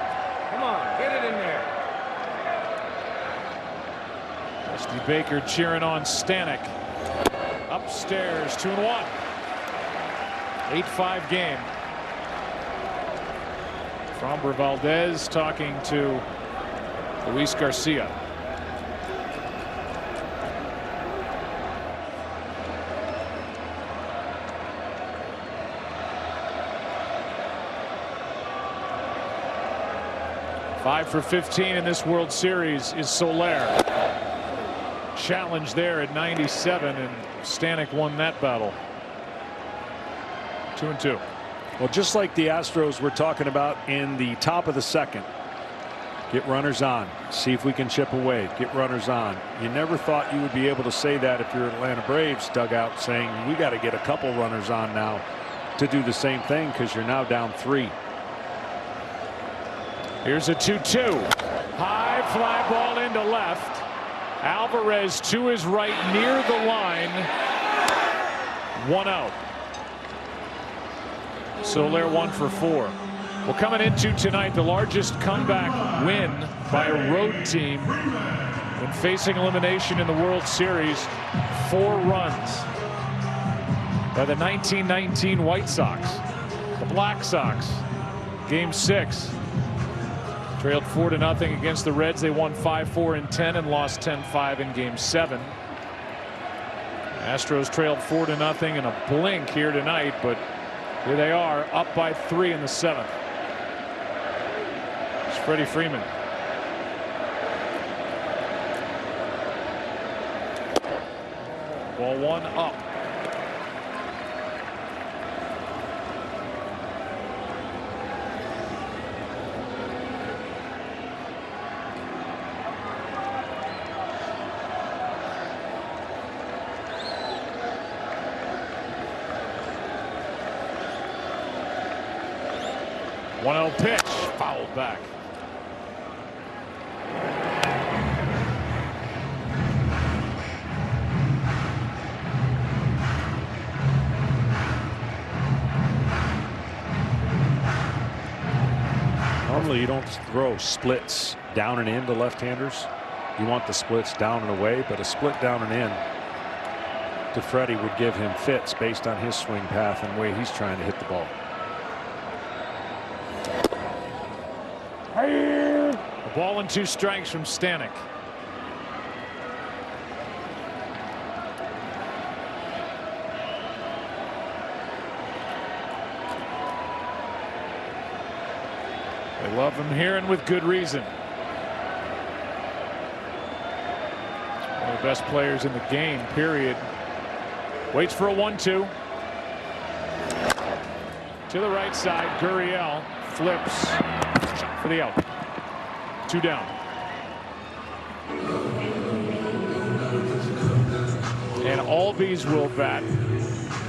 Come on, get it in there. Dusty Baker cheering on Stanek. Upstairs, 2-1. 8-5 game. Framber Valdez talking to Luis Garcia. Five for 15 in this World Series is Soler. Challenge there at 97, and Stanek won that battle. 2-2. Well, just like the Astros were talking about in the top of the second, get runners on, see if we can chip away, get runners on. You never thought you would be able to say that if you're Atlanta Braves dugout, saying we got to get a couple runners on now to do the same thing, because you're now down 3. Here's a 2-2. High fly ball into left. Alvarez to his right near the line. 1 out. Soler 1 for 4. Well, coming into tonight, the largest comeback win by a road team when facing elimination in the World Series. 4 runs by the 1919 White Sox. The Black Sox. Game 6. Trailed 4-0 against the Reds. They won 5-4 in 10 and lost 10-5 in game 7. Astros trailed 4-0 in a blink here tonight, but here they are, up by 3 in the 7th. It's Freddie Freeman. Ball 1 up. One-0 pitch, fouled back. Normally you don't throw splits down and in to left-handers. You want the splits down and away, but a split down and in to Freddie would give him fits based on his swing path and way he's trying to hit the ball. A ball and 2 strikes from Stanek. They love him here, and with good reason. One of the best players in the game, period. Waits for a 1-2. To the right side, Gurriel flips for the out. 2 down. And Albies will bat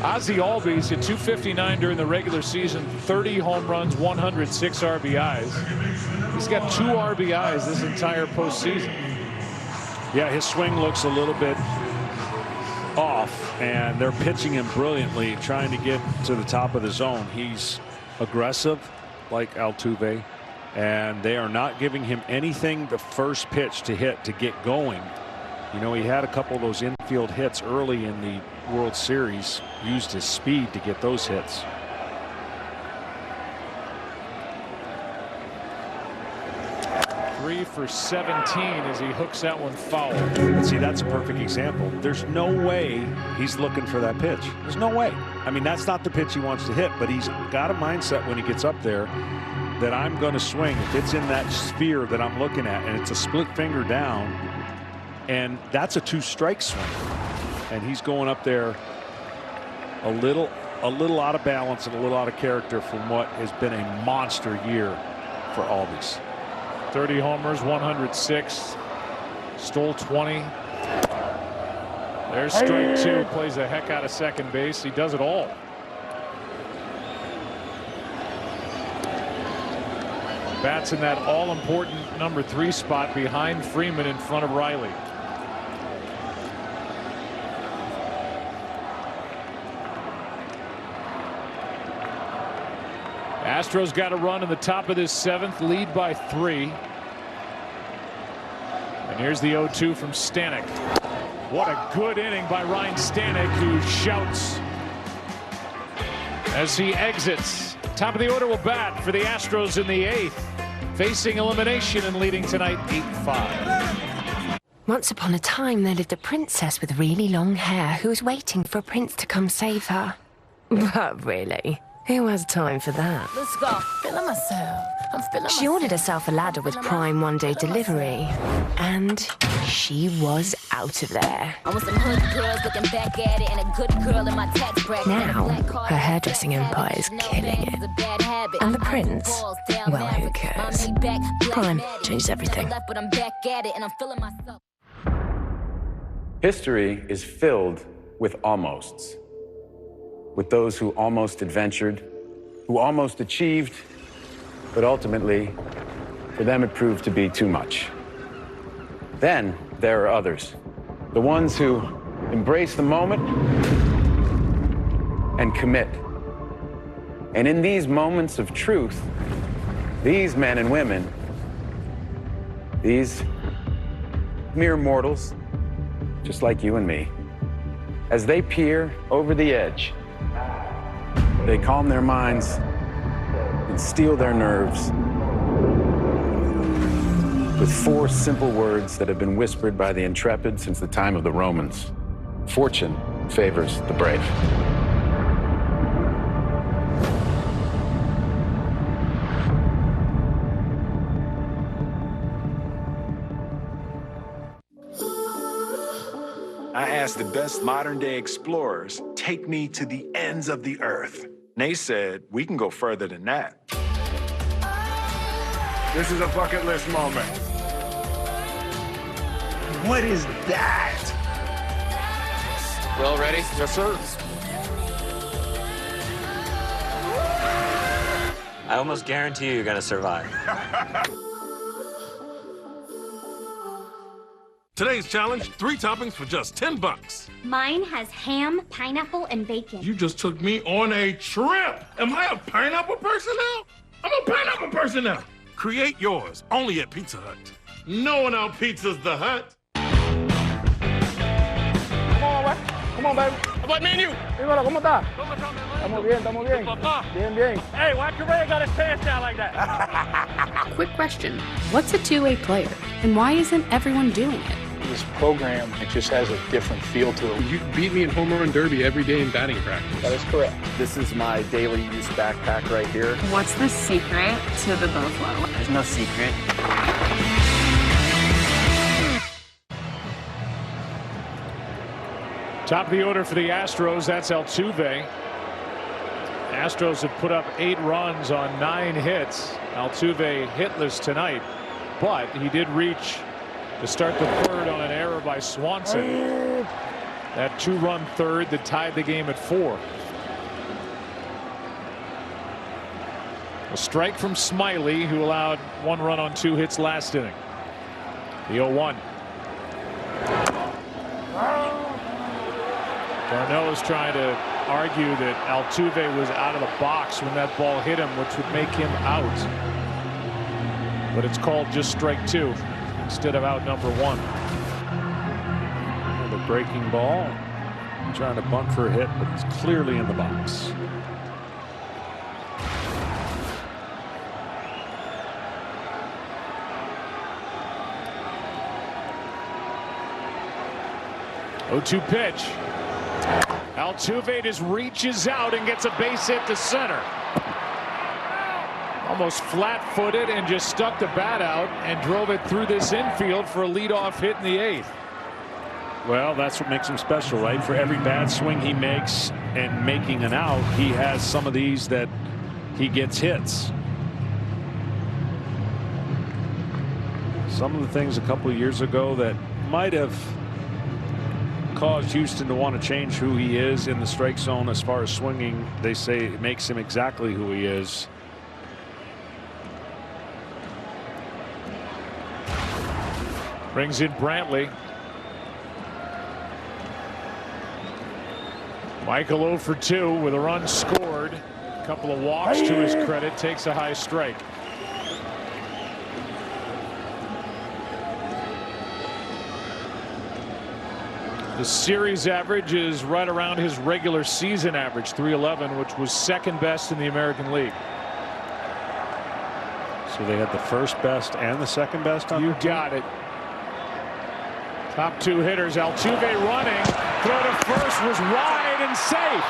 Ozzie Albies hit .259 during the regular season, 30 home runs, 106 RBIs. He's got 2 RBIs this entire postseason. Yeah, his swing looks a little bit off, and they're pitching him brilliantly, trying to get to the top of the zone. He's aggressive like Altuve, and they are not giving him anything the first pitch to hit to get going. You know, he had a couple of those infield hits early in the World Series, used his speed to get those hits. Three for 17 as he hooks that one foul. See, that's a perfect example. There's no way he's looking for that pitch. There's no way. I mean, that's not the pitch he wants to hit, but he's got a mindset when he gets up there that I'm going to swing. If it's in that sphere that I'm looking at, and it's a split finger down, and that's a 2-strike swing, and he's going up there a little out of balance and a little out of character from what has been a monster year for Albies. 30 homers, 106, stole 20. There's strike 2. Plays the heck out of second base. He does it all. Bats in that all-important number 3 spot behind Freeman in front of Riley. Astros got a run in the top of this 7th, lead by 3. And here's the 0-2 from Stanek. What a good inning by Ryan Stanek, who shouts as he exits. Top of the order will bat for the Astros in the 8th, facing elimination and leading tonight 8-5. Once upon a time, there lived a princess with really long hair who was waiting for a prince to come save her. But really, who has time for that? Let's go. Feeling myself. I'm feeling She ordered herself a ladder with Prime one-day delivery, and she was out of there. I want some hood girls looking back at it and a good girl in my tax bracket. Now, her hairdressing empire is killing it. And the prince, well, who cares? Prime changed everything. But I'm back at it and I'm feeling myself. History is filled with almosts. With those who almost adventured, who almost achieved, but ultimately, for them it proved to be too much. Then there are others, the ones who embrace the moment and commit. And in these moments of truth, these men and women, these mere mortals, just like you and me, as they peer over the edge, they calm their minds and steel their nerves with 4 simple words that have been whispered by the intrepid since the time of the Romans. Fortune favors the brave. I asked the best modern-day explorers, take me to the ends of the earth. And they said, we can go further than that. This is a bucket list moment. What is that? You all ready? Yes, sir. I almost guarantee you're gonna survive. Today's challenge, 3 toppings for just $10. Mine has ham, pineapple, and bacon. You just took me on a trip. Am I a pineapple person now? I'm a pineapple person now. Create yours, only at Pizza Hut. No one out-pizzas the Hut. Come on, baby. How about me and you? Dímelo, ¿cómo está? Estamos bien, estamos bien. Bien, bien. Hey, why Correa got his pants down like that? Quick question. What's a two-way player? And why isn't everyone doing it? This program, it just has a different feel to it. You beat me in home run derby every day in batting practice. That is correct. This is my daily use backpack right here. What's the secret to the Boflo? There's no secret. Top of the order for the Astros, that's Altuve. Astros have put up 8 runs on 9 hits. Altuve hitless tonight, but he did reach to start the 3rd on an error by Swanson. That 2-run third that tied the game at 4. A strike from Smiley, who allowed 1 run on 2 hits last inning. The 0-1. Darno is trying to argue that Altuve was out of the box when that ball hit him, which would make him out. But it's called just strike 2 instead of out number 1. The breaking ball, trying to bunt for a hit, but it's clearly in the box. Oh-2 pitch. Altuve just reaches out and gets a base hit to center. Almost flat-footed and just stuck the bat out and drove it through this infield for a leadoff hit in the 8th. Well, that's what makes him special, right? For every bad swing he makes and making an out, he has some of these that he gets hits. Some of the things a couple of years ago that might have caused Houston to want to change who he is in the strike zone as far as swinging, they say it makes him exactly who he is. Brings in Brantley. Michael 0 for 2 with a run scored. A couple of walks to his credit. Takes a high strike. The series average is right around his regular season average, 311, which was second best in the American League. So they had the first best and the second best on. You got it. Top 2 hitters. Altuve running. Throw to first was wide and safe.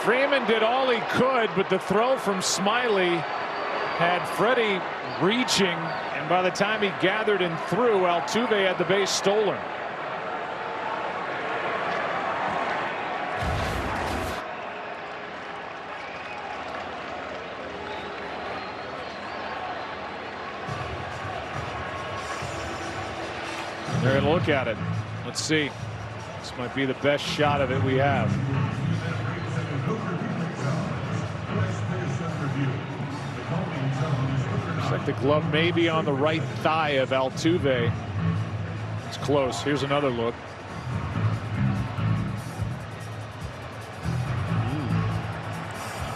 Freeman did all he could, but the throw from Smiley had Freddie reaching, and by the time he gathered and threw, Altuve had the base stolen. They're going to look at it. Let's see. This might be the best shot of it we have. Looks like the glove may be on the right thigh of Altuve. It's close. Here's another look.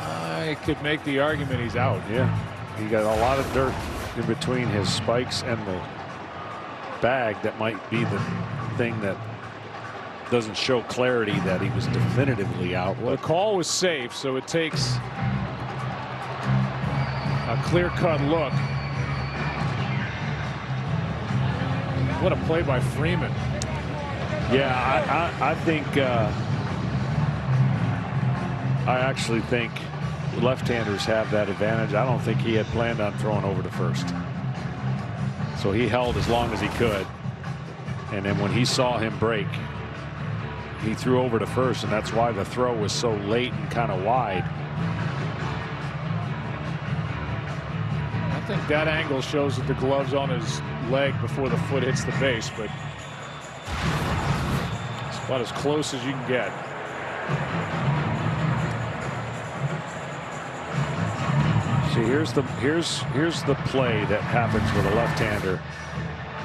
I could make the argument he's out. Yeah. He got a lot of dirt in between his spikes and the bag. That might be the thing that doesn't show clarity that he was definitively out. Well, the call was safe, so it takes a clear-cut look. What a play by Freeman. Yeah, I think I actually think left-handers have that advantage. I don't think he had planned on throwing over to first. So he held as long as he could. And then when he saw him break, he threw over to first, and that's why the throw was so late and kind of wide. I think that angle shows that the glove's on his leg before the foot hits the base, but it's about as close as you can get. See, here's the play that happens with a left-hander.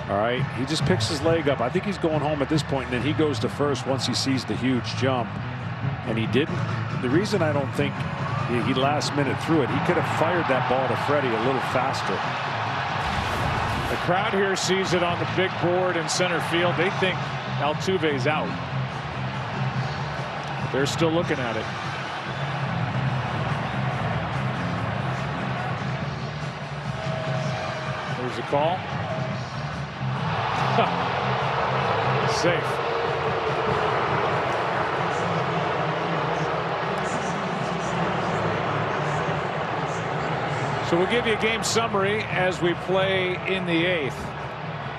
All right, he just picks his leg up. I think he's going home at this point, and then he goes to first once he sees the huge jump, and he didn't. The reason I don't think he last minute threw it, he could have fired that ball to Freddie a little faster. The crowd here sees it on the big board in center field. They think Altuve's out. But they're still looking at it. There's the call. Safe. So we'll give you a game summary as we play in the 8th.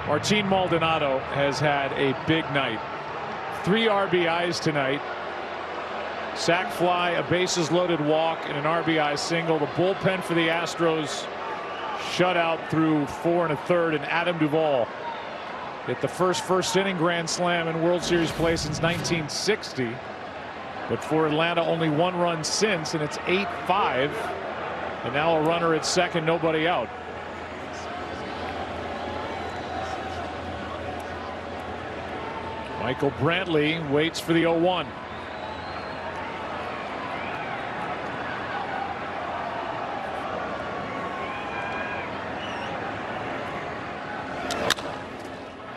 Martin Maldonado has had a big night. 3 RBIs tonight. Sac fly, a bases loaded walk, and an RBI single. The bullpen for the Astros shut out through 4 1/3, and Adam Duvall Hit the first inning grand slam in World Series play since 1960. But for Atlanta, only 1 run since, and it's 8-5. And now a runner at second, nobody out. Michael Brantley waits for the 0-1.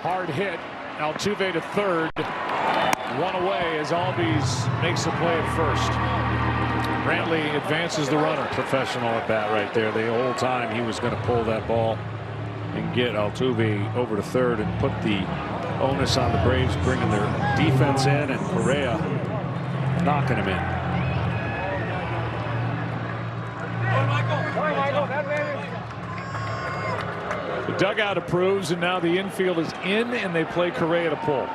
Hard hit. Altuve to third. 1 away as Albies makes the play at first. Brantley advances the runner. Professional at bat right there. The whole time he was going to pull that ball and get Altuve over to third and put the onus on the Braves, bringing their defense in, and Correa knocking him in. The dugout approves, and now the infield is in, and they play Correa to pull.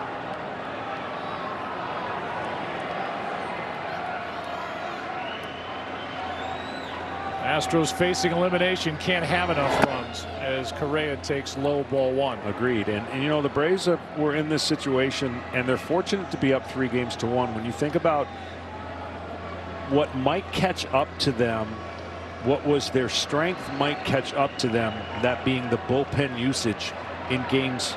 Astros facing elimination, can't have enough runs as Correa takes low, ball 1. Agreed. And you know, the Braves were in this situation, and they're fortunate to be up 3-1. When you think about what might catch up to them, what was their strength might catch up to them, that being the bullpen usage in games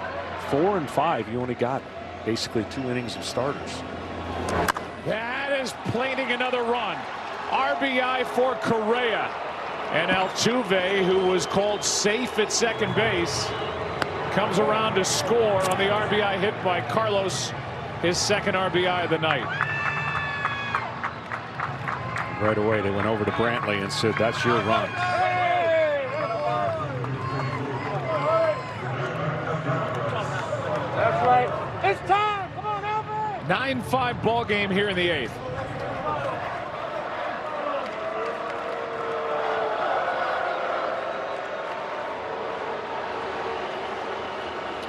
4 and 5. You only got basically 2 innings of starters. That is plating another run. RBI for Correa. And Altuve, who was called safe at second base, comes around to score on the RBI hit by Carlos, his second RBI of the night. Right away they went over to Brantley and said, that's your run. That's right. It's time. Come on, Albert. 9-5 ball game here in the 8th.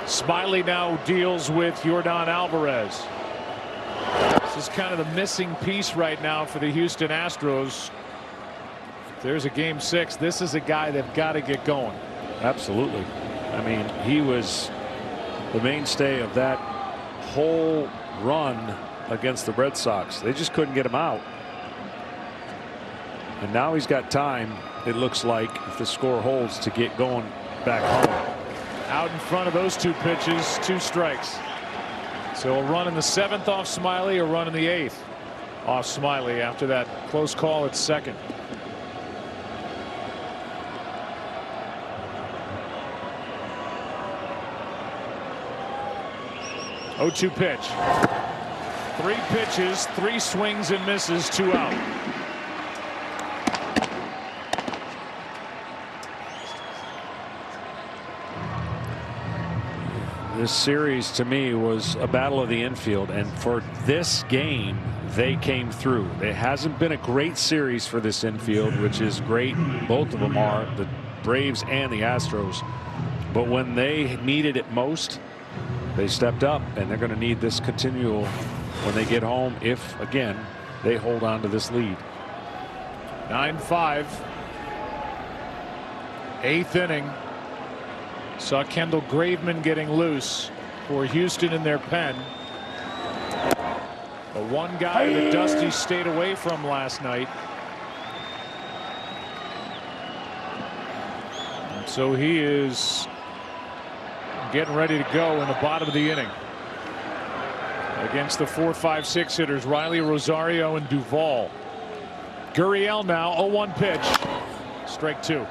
Smiley now deals with Yordan Alvarez. This is kind of the missing piece right now for the Houston Astros. If there's a game 6, this is a guy they've got to get going. Absolutely. I mean, he was the mainstay of that whole run against the Red Sox. They just couldn't get him out. And now he's got time, it looks like, if the score holds, to get going back home. Out in front of those 2 pitches, 2 strikes. So a run in the 7th off Smiley, a run in the 8th off Smiley after that close call at second. Oh, 2 pitch. 3 pitches, 3 swings and misses, 2 out. This series to me was a battle of the infield, and for this game they came through. It hasn't been a great series for this infield, which is great. Both of them are, the Braves and the Astros, but when they needed it most, they stepped up, and they're going to need this continual when they get home if again they hold on to this lead. 9-5, 8th inning. Saw Kendall Graveman getting loose for Houston in their pen. The one guy that Dusty stayed away from last night. And so he is getting ready to go in the bottom of the inning against the 4, 5, 6 hitters Riley, Rosario, and Duvall. Gurriel now, 0-1 pitch, strike 2.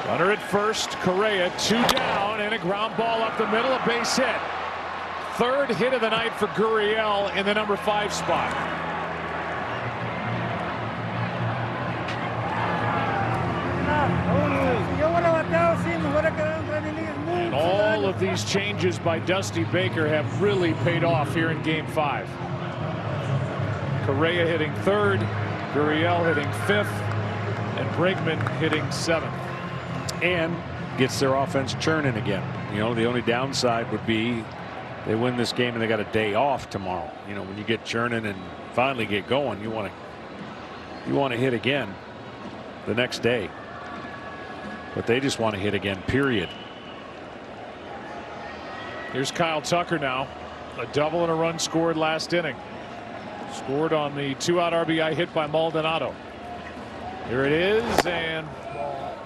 Runner at first, Correa 2 down, and a ground ball up the middle, a base hit. 3rd hit of the night for Gurriel in the number 5 spot. And all of these changes by Dusty Baker have really paid off here in game 5. Correa hitting 3rd, Gurriel hitting 5th, and Bregman hitting 7th. And gets their offense churning again. You know, the only downside would be they win this game and they got a day off tomorrow. You know, when you get churning and finally get going, you want to hit again the next day. But they just want to hit again, period. Here's Kyle Tucker now. A double and a run scored last inning. Scored on the 2-out RBI hit by Maldonado. Here it is, and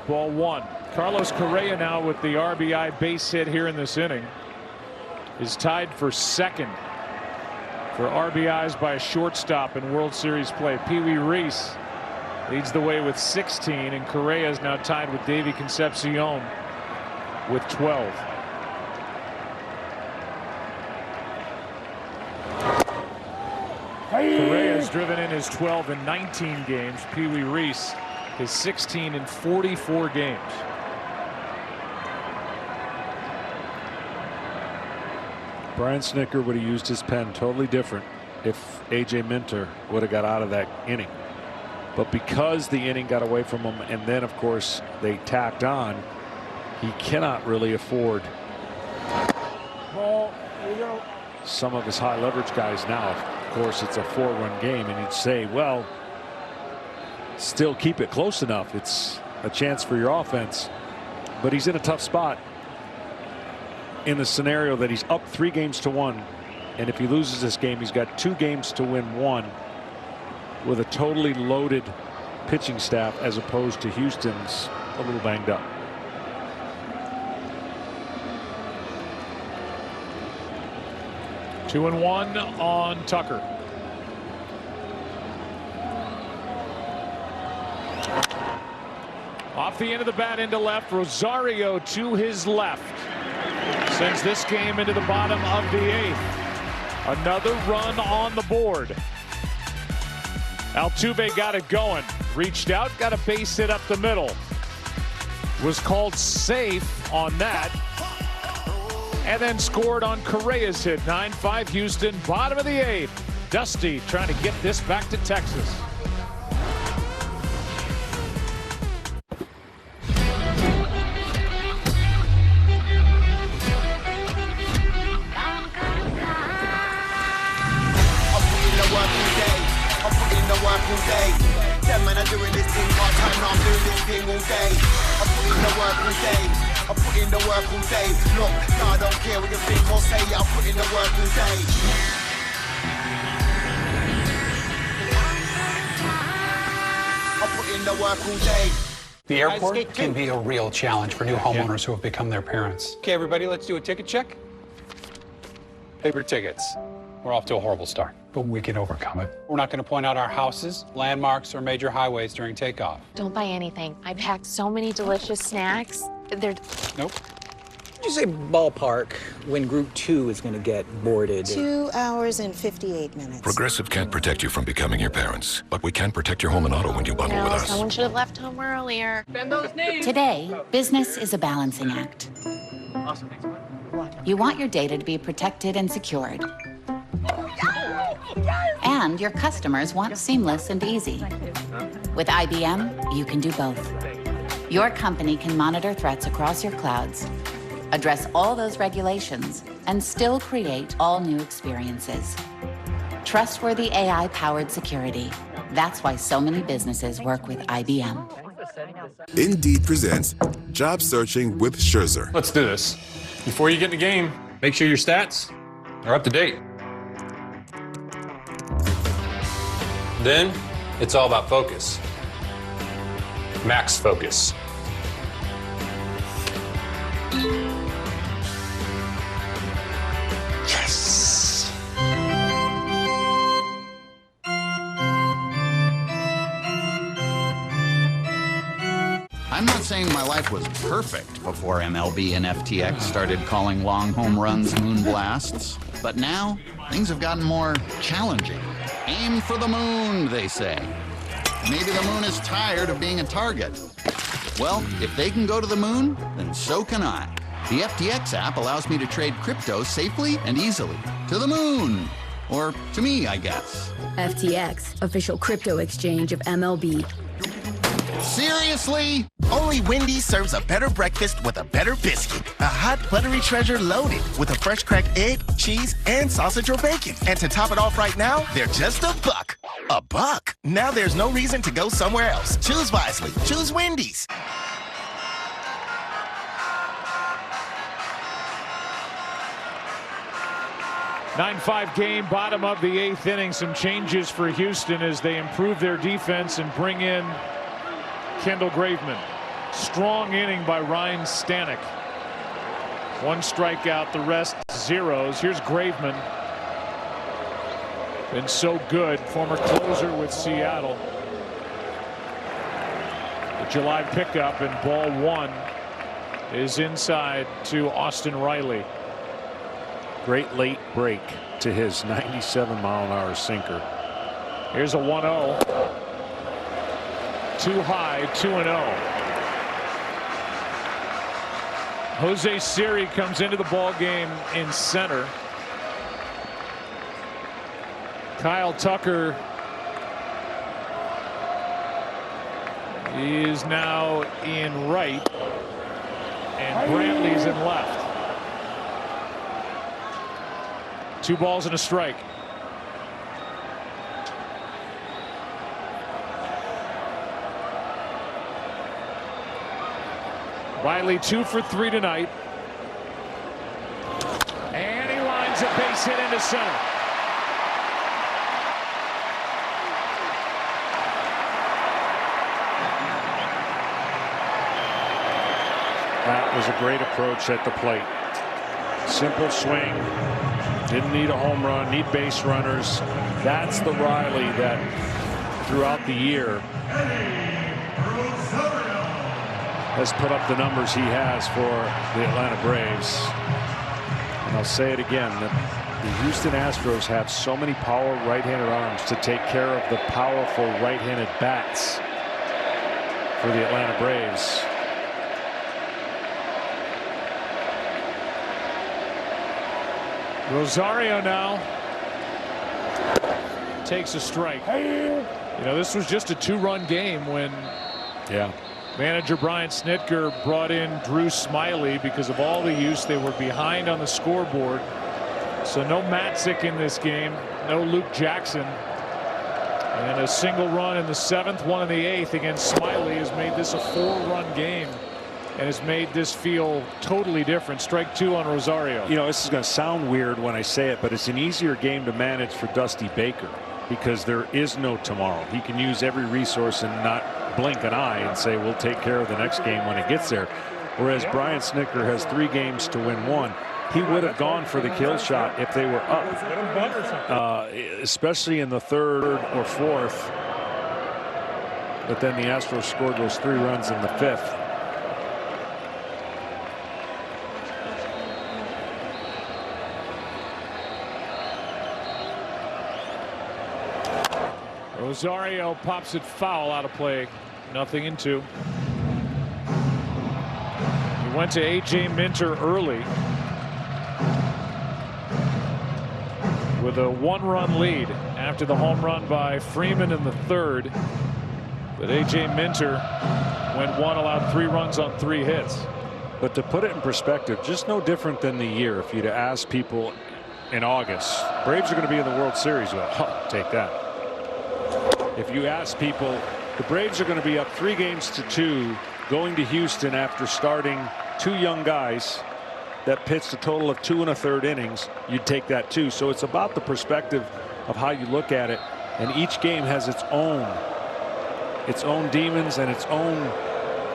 ball 1. Carlos Correa now with the RBI base hit here in this inning is tied for 2nd for RBIs by a shortstop in World Series play. Pee Wee Reese leads the way with 16, and Correa is now tied with Davy Concepcion with 12. Correa has driven in his 12 in 19 games. Pee Wee Reese his 16 in 44 games. Brian Snitker would have used his pen totally different if A.J. Minter would have got out of that inning. But because the inning got away from him, and then, of course, they tacked on, he cannot really afford some of his high leverage guys now. Of course, it's a 4-run game, and you'd say, well, still keep it close enough. It's a chance for your offense. But he's in a tough spot in the scenario that he's up 3 games to 1. And if he loses this game, he's got 2 games to win 1 with a totally loaded pitching staff, as opposed to Houston's a little banged up. Two and 1 on Tucker. Off the end of the bat into left. Rosario to his left sends this game into the bottom of the 8th. Another run on the board. Altuve got it going, reached out, got a base hit up the middle, was called safe on that, and then scored on Correa's hit. 9-5 Houston, bottom of the 8th. Dusty trying to get this back to Texas. All day. Them man are doing this thing part time, now I'm doing this thing all day. I put in the work all day. I put in the work all day. Look, no, I don't care what you think or say. I put in the work all day. I put in the work all day. The airport can be a real challenge for new homeowners who have become their parents. Okay, everybody, let's do a ticket check. Paper tickets. We're off to a horrible start, but we can overcome it. We're not going to point out our houses, landmarks, or major highways during takeoff. Don't buy anything. I packed so many delicious snacks. They're... Nope. Did you say ballpark when Group 2 is going to get boarded? 2 hours and 58 minutes. Progressive can't protect you from becoming your parents, but we can protect your home and auto when you bundle with us. Someone should have left home earlier. Bend those knees. Today, business is a balancing act. Awesome. You want your data to be protected and secured. And your customers want seamless and easy. With IBM, you can do both. Your company can monitor threats across your clouds, address all those regulations, and still create all new experiences. Trustworthy AI-powered security. That's why so many businesses work with IBM. Indeed presents Job Searching with Scherzer. Let's do this. Before you get in the game, make sure your stats are up to date. Then, it's all about focus. Max focus. Yes! I'm not saying my life was perfect before MLB and FTX started calling long home runs moon blasts, but now things have gotten more challenging. Aim for the moon, they say. Maybe the moon is tired of being a target. Well, if they can go to the moon, then so can I. The FTX app allows me to trade crypto safely and easily. To the moon. Or to me, I guess. FTX, official crypto exchange of MLB. Seriously? Only Wendy's serves a better breakfast with a better biscuit. A hot, buttery treasure loaded with a fresh cracked egg, cheese, and sausage or bacon. And to top it off right now, they're just $1. $1? Now there's no reason to go somewhere else. Choose wisely. Choose Wendy's. Nine-5 game, bottom of the 8th inning. Some changes for Houston as they improve their defense and bring in Kendall Graveman. Strong inning by Ryan Stanek. 1 strikeout, the rest zeros. Here's Graveman. Been so good, former closer with Seattle. The July pickup, and ball 1 is inside to Austin Riley. Great late break to his 97-mile-an-hour sinker. Here's a 1-0. Too high, 2-0. Jose Siri comes into the ball game in center. Kyle Tucker is now in right, and Brantley's in left. 2 balls and a strike. Riley 2 for 3 tonight. And he lines a base hit into center. That was a great approach at the plate. Simple swing. Didn't need a home run, need base runners. That's the Riley that throughout the year has put up the numbers he has for the Atlanta Braves. And I'll say it again, the Houston Astros have so many power right-handed arms to take care of the powerful right-handed bats for the Atlanta Braves. Rosario now takes a strike. You know, this was just a 2-run game when manager Brian Snitker brought in Drew Smiley because of all the use. They were behind on the scoreboard. So no Matzik in this game, no Luke Jackson. And a single run in the 7th, 1 in the 8th against Smiley has made this a 4-run game and has made this feel totally different. Strike 2 on Rosario. You know, this is going to sound weird when I say it, but it's an easier game to manage for Dusty Baker because there is no tomorrow. He can use every resource and not blink an eye and say we'll take care of the next game when it gets there. Whereas Brian Snitker has 3 games to win 1. He would have gone for the kill shot if they were up, especially in the 3rd or 4th. But then the Astros scored those 3 runs in the 5th. Rosario pops it foul, out of play. 0-2. He went to A.J. Minter early with a 1-run lead after the home run by Freeman in the 3rd. But A.J. Minter went 1, allowed 3 runs on 3 hits. But to put it in perspective, just no different than the year. If you'd ask people in August, Braves are going to be in the World Series. Well, take that. If you ask people, the Braves are going to be up 3-2 going to Houston after starting 2 young guys that pitched a total of 2 1/3 innings, you'd take that too. So it's about the perspective of how you look at it, and each game has its own demons and its own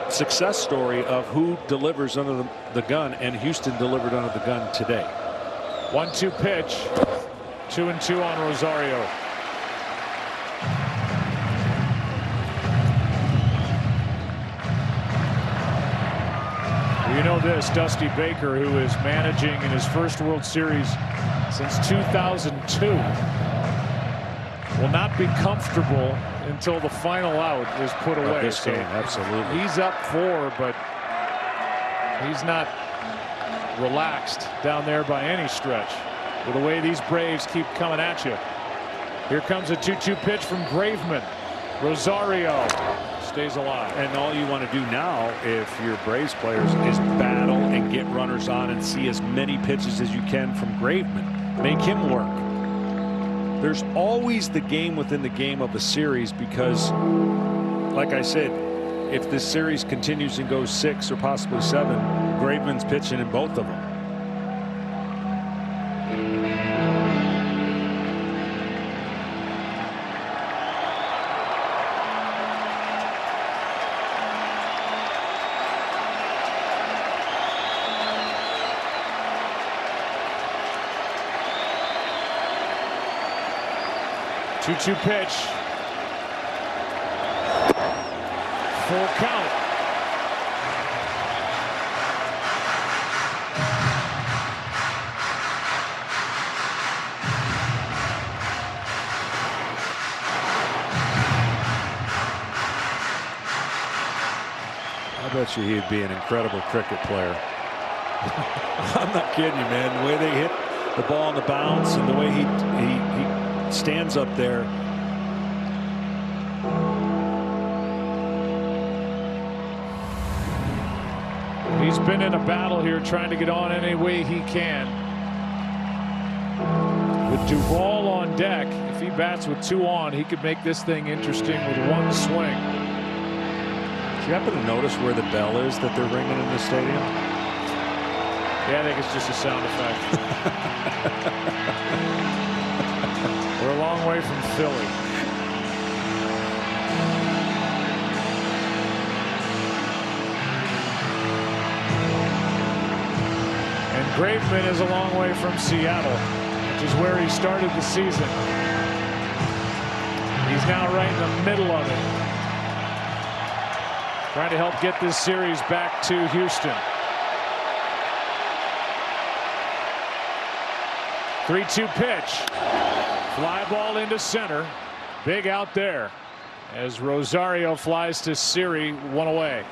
success story of who delivers under the gun, and Houston delivered under the gun today. 1-2 pitch. 2-2 on Rosario. You know this, Dusty Baker, who is managing in his first World Series since 2002, will not be comfortable until the final out is put away. This game, absolutely. He's up 4, but he's not relaxed down there by any stretch with the way these Braves keep coming at you. Here comes a 2-2 pitch from Graveman. Rosario stays alive. And all you want to do now, if you're Braves players, is battle and get runners on and see as many pitches as you can from Graveman. Make him work. There's always the game within the game of a series because, like I said, if this series continues and goes 6 or possibly 7, Graveman's pitching in both of them. Two-two pitch. Full count. I bet you he'd be an incredible cricket player. I'm not kidding you, man. The way they hit the ball on the bounce and the way he stands up there. He's been in a battle here trying to get on any way he can. With Duvall on deck, if he bats with 2 on, he could make this thing interesting with 1 swing. Do you happen to notice where the bell is that they're ringing in the stadium? Yeah, I think it's just a sound effect. We're a long way from Philly. And Graveman is a long way from Seattle, which is where he started the season. He's now right in the middle of it, trying to help get this series back to Houston. 3-2 pitch. Fly ball into center. Big out there as Rosario flies to Siri, 1 away.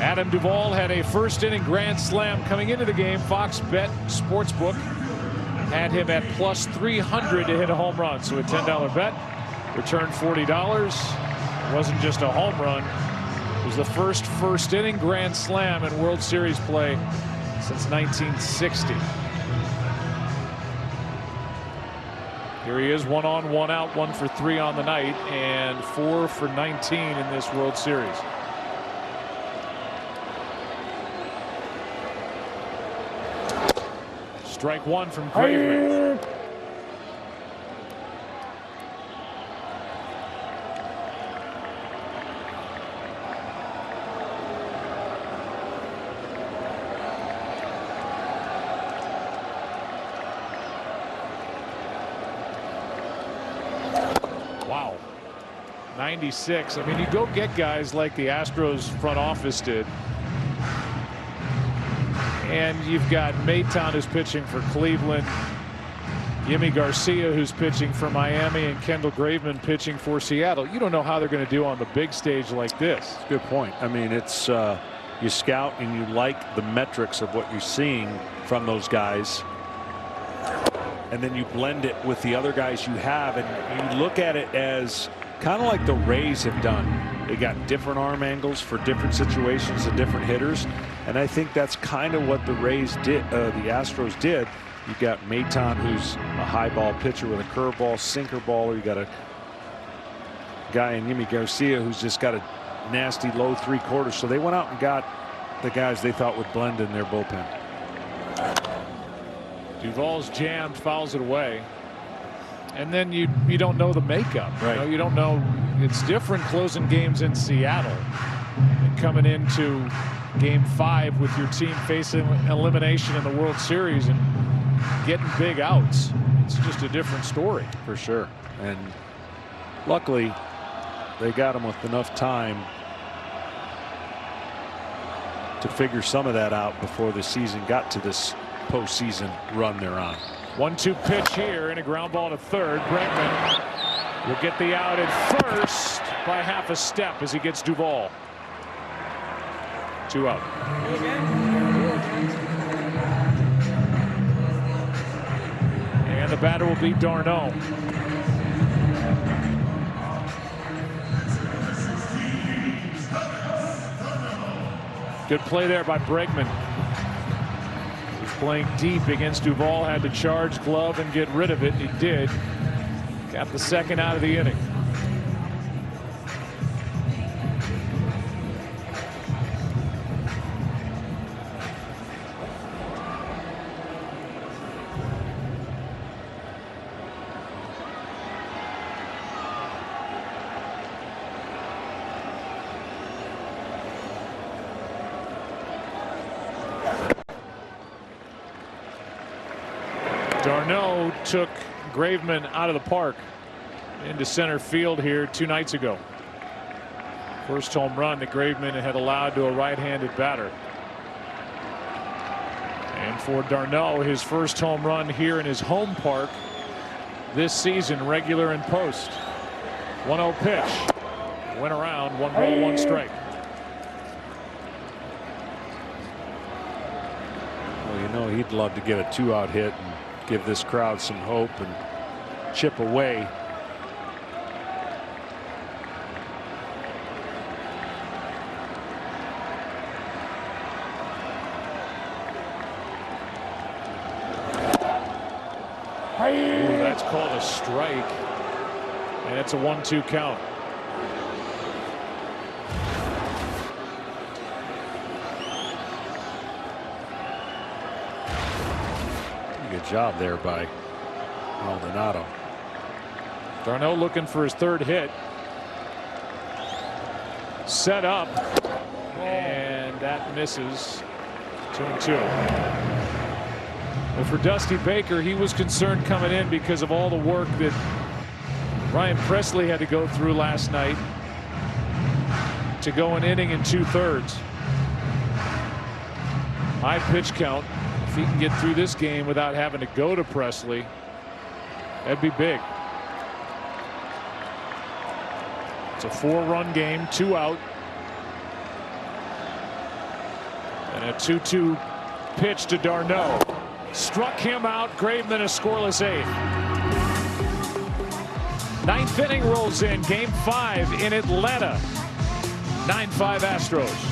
Adam Duvall had a first inning grand slam coming into the game. Fox Bet Sportsbook had him at plus 300 to hit a home run. So a $10 bet returned $40. It wasn't just a home run. It was the first inning grand slam in World Series play since 1960. Here he is, 1 on, 1 out, 1 for 3 on the night, and 4 for 19 in this World Series. Strike 1 from Graveman. Wow. 96. I mean, you go get guys like the Astros front office did. And you've got Maton, who's pitching for Cleveland, Yimi Garcia, who's pitching for Miami, and Kendall Graveman pitching for Seattle. You don't know how they're going to do on the big stage like this. Good point. I mean, it's you scout and you like the metrics of what you're seeing from those guys, and then you blend it with the other guys you have, and you look at it as kind of like the Rays have done. They got different arm angles for different situations and different hitters. And I think that's kind of what the Rays did, the Astros did. You got Maton, who's a high ball pitcher with a curveball, sinker baller. You got a guy in Yimi Garcia who's just got a nasty low 3/4. So they went out and got the guys they thought would blend in their bullpen. Duvall's jammed, fouls it away. And then you don't know the makeup. Right. You know, you don't know. It's different closing games in Seattle and coming into Game 5 with your team facing elimination in the World Series and getting big outs. It's just a different story. For sure. And luckily they got him with enough time to figure some of that out before the season got to this postseason run they're on. 1-2 pitch here and a ground ball to third. Bregman will get the out at first by half a step as he gets Duvall. 2 out. And the batter will be Darno. Good play there by Bregman. He's playing deep against Duvall. Had to charge, glove, and get rid of it. He did. Got the second out of the inning. Darno took Graveman out of the park into center field here 2 nights ago. First home run that Graveman had allowed to a right-handed batter. And for Darno, his first home run here in his home park this season, regular and post. 1-0 pitch. Went around, 1 ball, 1 strike. Well, you know, he'd love to get a 2-out hit and give this crowd some hope and chip away. Ooh, that's called a strike, and it's a 1-2 count. Good job there by Maldonado. Darno looking for his 3rd hit. Set up, and that misses. 2-2. Well, for Dusty Baker, he was concerned coming in because of all the work that Ryan Presley had to go through last night to go an inning and 2/3. High pitch count. If he can get through this game without having to go to Presley, that'd be big. It's a 4-run game, 2 out. And a 2-2 pitch to Darno. Struck him out. Graveman a scoreless 8th. 9th inning rolls in. Game 5 in Atlanta. 9-5 Astros.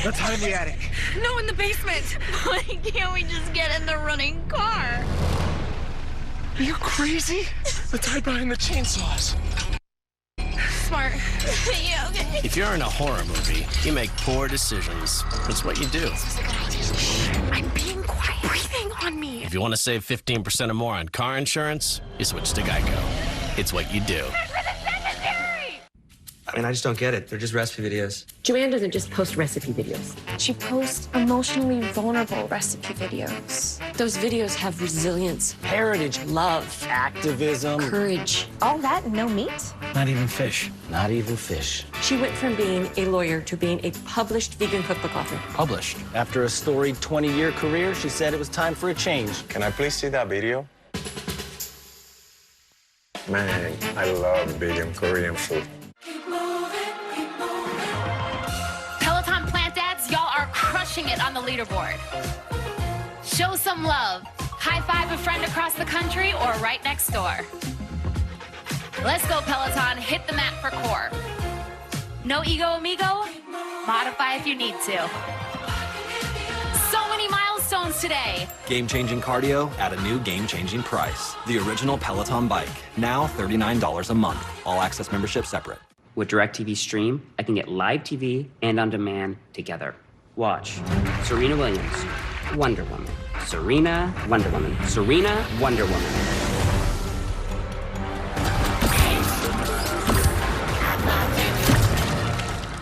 Let's hide in the attic. No, in the basement. Why can't we just get in the running car? Are you crazy? Let's hide behind the chainsaws. Smart. Yeah, okay. If you're in a horror movie, you make poor decisions. That's what you do. This is a good idea. I'm being quiet. Breathing on me. If you want to save 15% or more on car insurance, you switch to Geico. It's what you do. I mean, I just don't get it. They're just recipe videos. Joanne doesn't just post recipe videos. She posts emotionally vulnerable recipe videos. Those videos have resilience, Heritage, love, activism, courage. All that and no meat? Not even fish. Not even fish. She went from being a lawyer to being a published vegan cookbook author. Published. After a storied 20-year career, she said it was time for a change. Can I please see that video? Man, I love vegan Korean food. Peloton plant dads, y'all are crushing it on the leaderboard. Show some love. High five a friend across the country or right next door. Let's go, Peloton. Hit the mat for core. No ego, amigo. Modify if you need to. So many milestones today. Game-changing cardio at a new game-changing price. The original Peloton bike, now $39 a month. All access membership separate. With DirecTV Stream, I can get live TV and on demand together. Watch Serena Williams, Wonder Woman. Serena, Wonder Woman. Serena, Wonder Woman.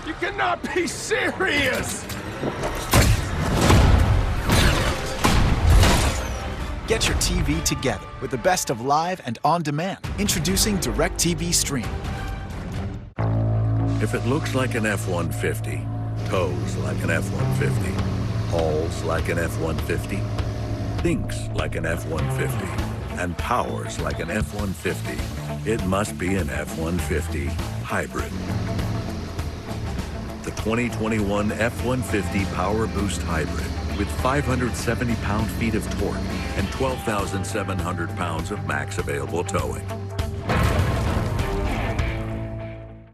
You cannot be serious! Get your TV together with the best of live and on demand. Introducing DirecTV Stream. If it looks like an F-150, tows like an F-150, hauls like an F-150, thinks like an F-150, and powers like an F-150, it must be an F-150 hybrid. the 2021 F-150 Power Boost Hybrid with 570 pound-feet of torque and 12,700 pounds of max available towing.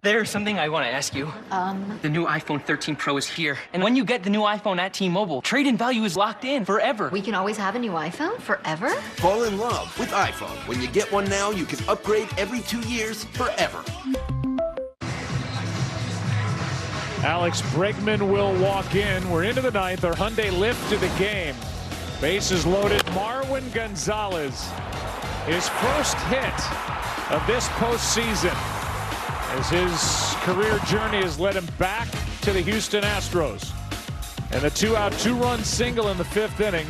There's something I want to ask you. The new iPhone 13 Pro is here. And when you get the new iPhone at T-Mobile, trade-in value is locked in forever. We can always have a new iPhone forever? Fall in love with iPhone. When you get one now, you can upgrade every 2 years forever. Alex Bregman will walk in. We're into the ninth. Our Hyundai lift to the game. Bases loaded. Marwin Gonzalez, his first hit of this postseason, as his career journey has led him back to the Houston Astros. And the 2-out, 2-run single in the 5th inning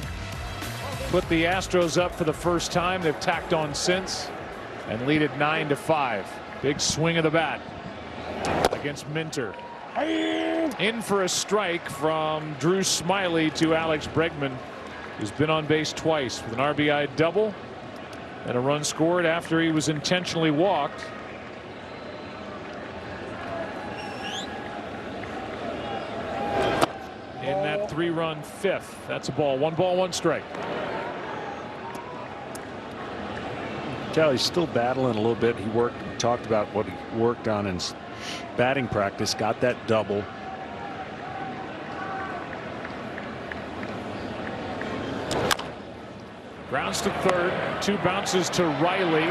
put the Astros up for the first time. They've tacked on since and lead it 9-5. Big swing of the bat against Minter. In for a strike from Drew Smyly to Alex Bregman, who's been on base twice with an RBI double and a run scored after he was intentionally walked. In that 3-run 5th. That's a ball. 1 ball, 1 strike. Kelly's still battling a little bit. He talked about what he worked on in batting practice. Got that double. Grounds to third. 2 bounces to Riley.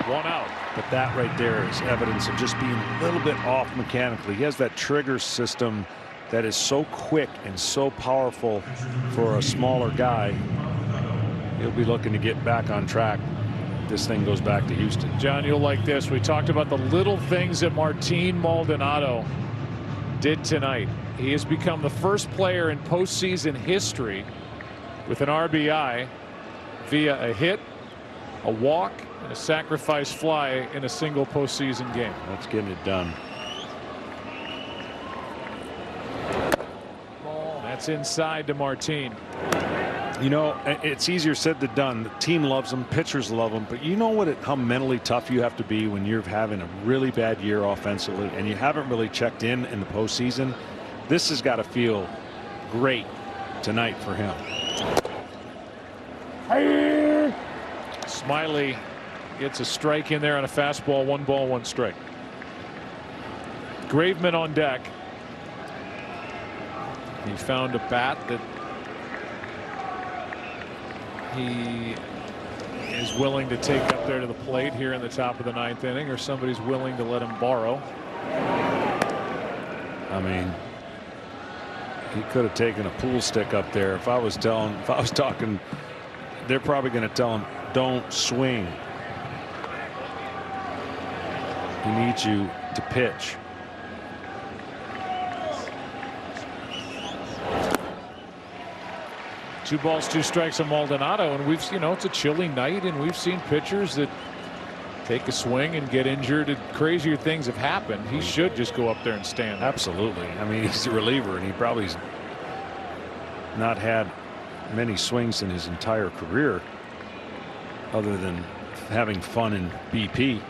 1 out. But that right there is evidence of just being a little bit off mechanically. He has that trigger system that is so quick and so powerful for a smaller guy. He'll be looking to get back on track. This thing goes back to Houston. John, you'll like this. We talked about the little things that Martin Maldonado did tonight. He has become the first player in postseason history with an RBI via a hit, a walk, and a sacrifice fly in a single postseason game. That's getting it done. That's inside to Martin. You know, it's easier said than done. The team loves him, pitchers love him, but you know how mentally tough you have to be when you're having a really bad year offensively and you haven't really checked in the postseason. This has got to feel great tonight for him. Smyly gets a strike in there on a fastball. 1 ball, 1 strike. Graveman on deck. He found a bat that he is willing to take up there to the plate here in the top of the 9th inning, or somebody's willing to let him borrow. I mean, he could have taken a pool stick up there. If I was talking, they're probably going to tell him, don't swing. He needs you to pitch. Two balls, 2 strikes on Maldonado, and we've, it's a chilly night, and we've seen pitchers that take a swing and get injured, and crazier things have happened. He should just go up there and stand there. Absolutely. I mean, he's a reliever, and he probably's not had many swings in his entire career other than having fun in BP.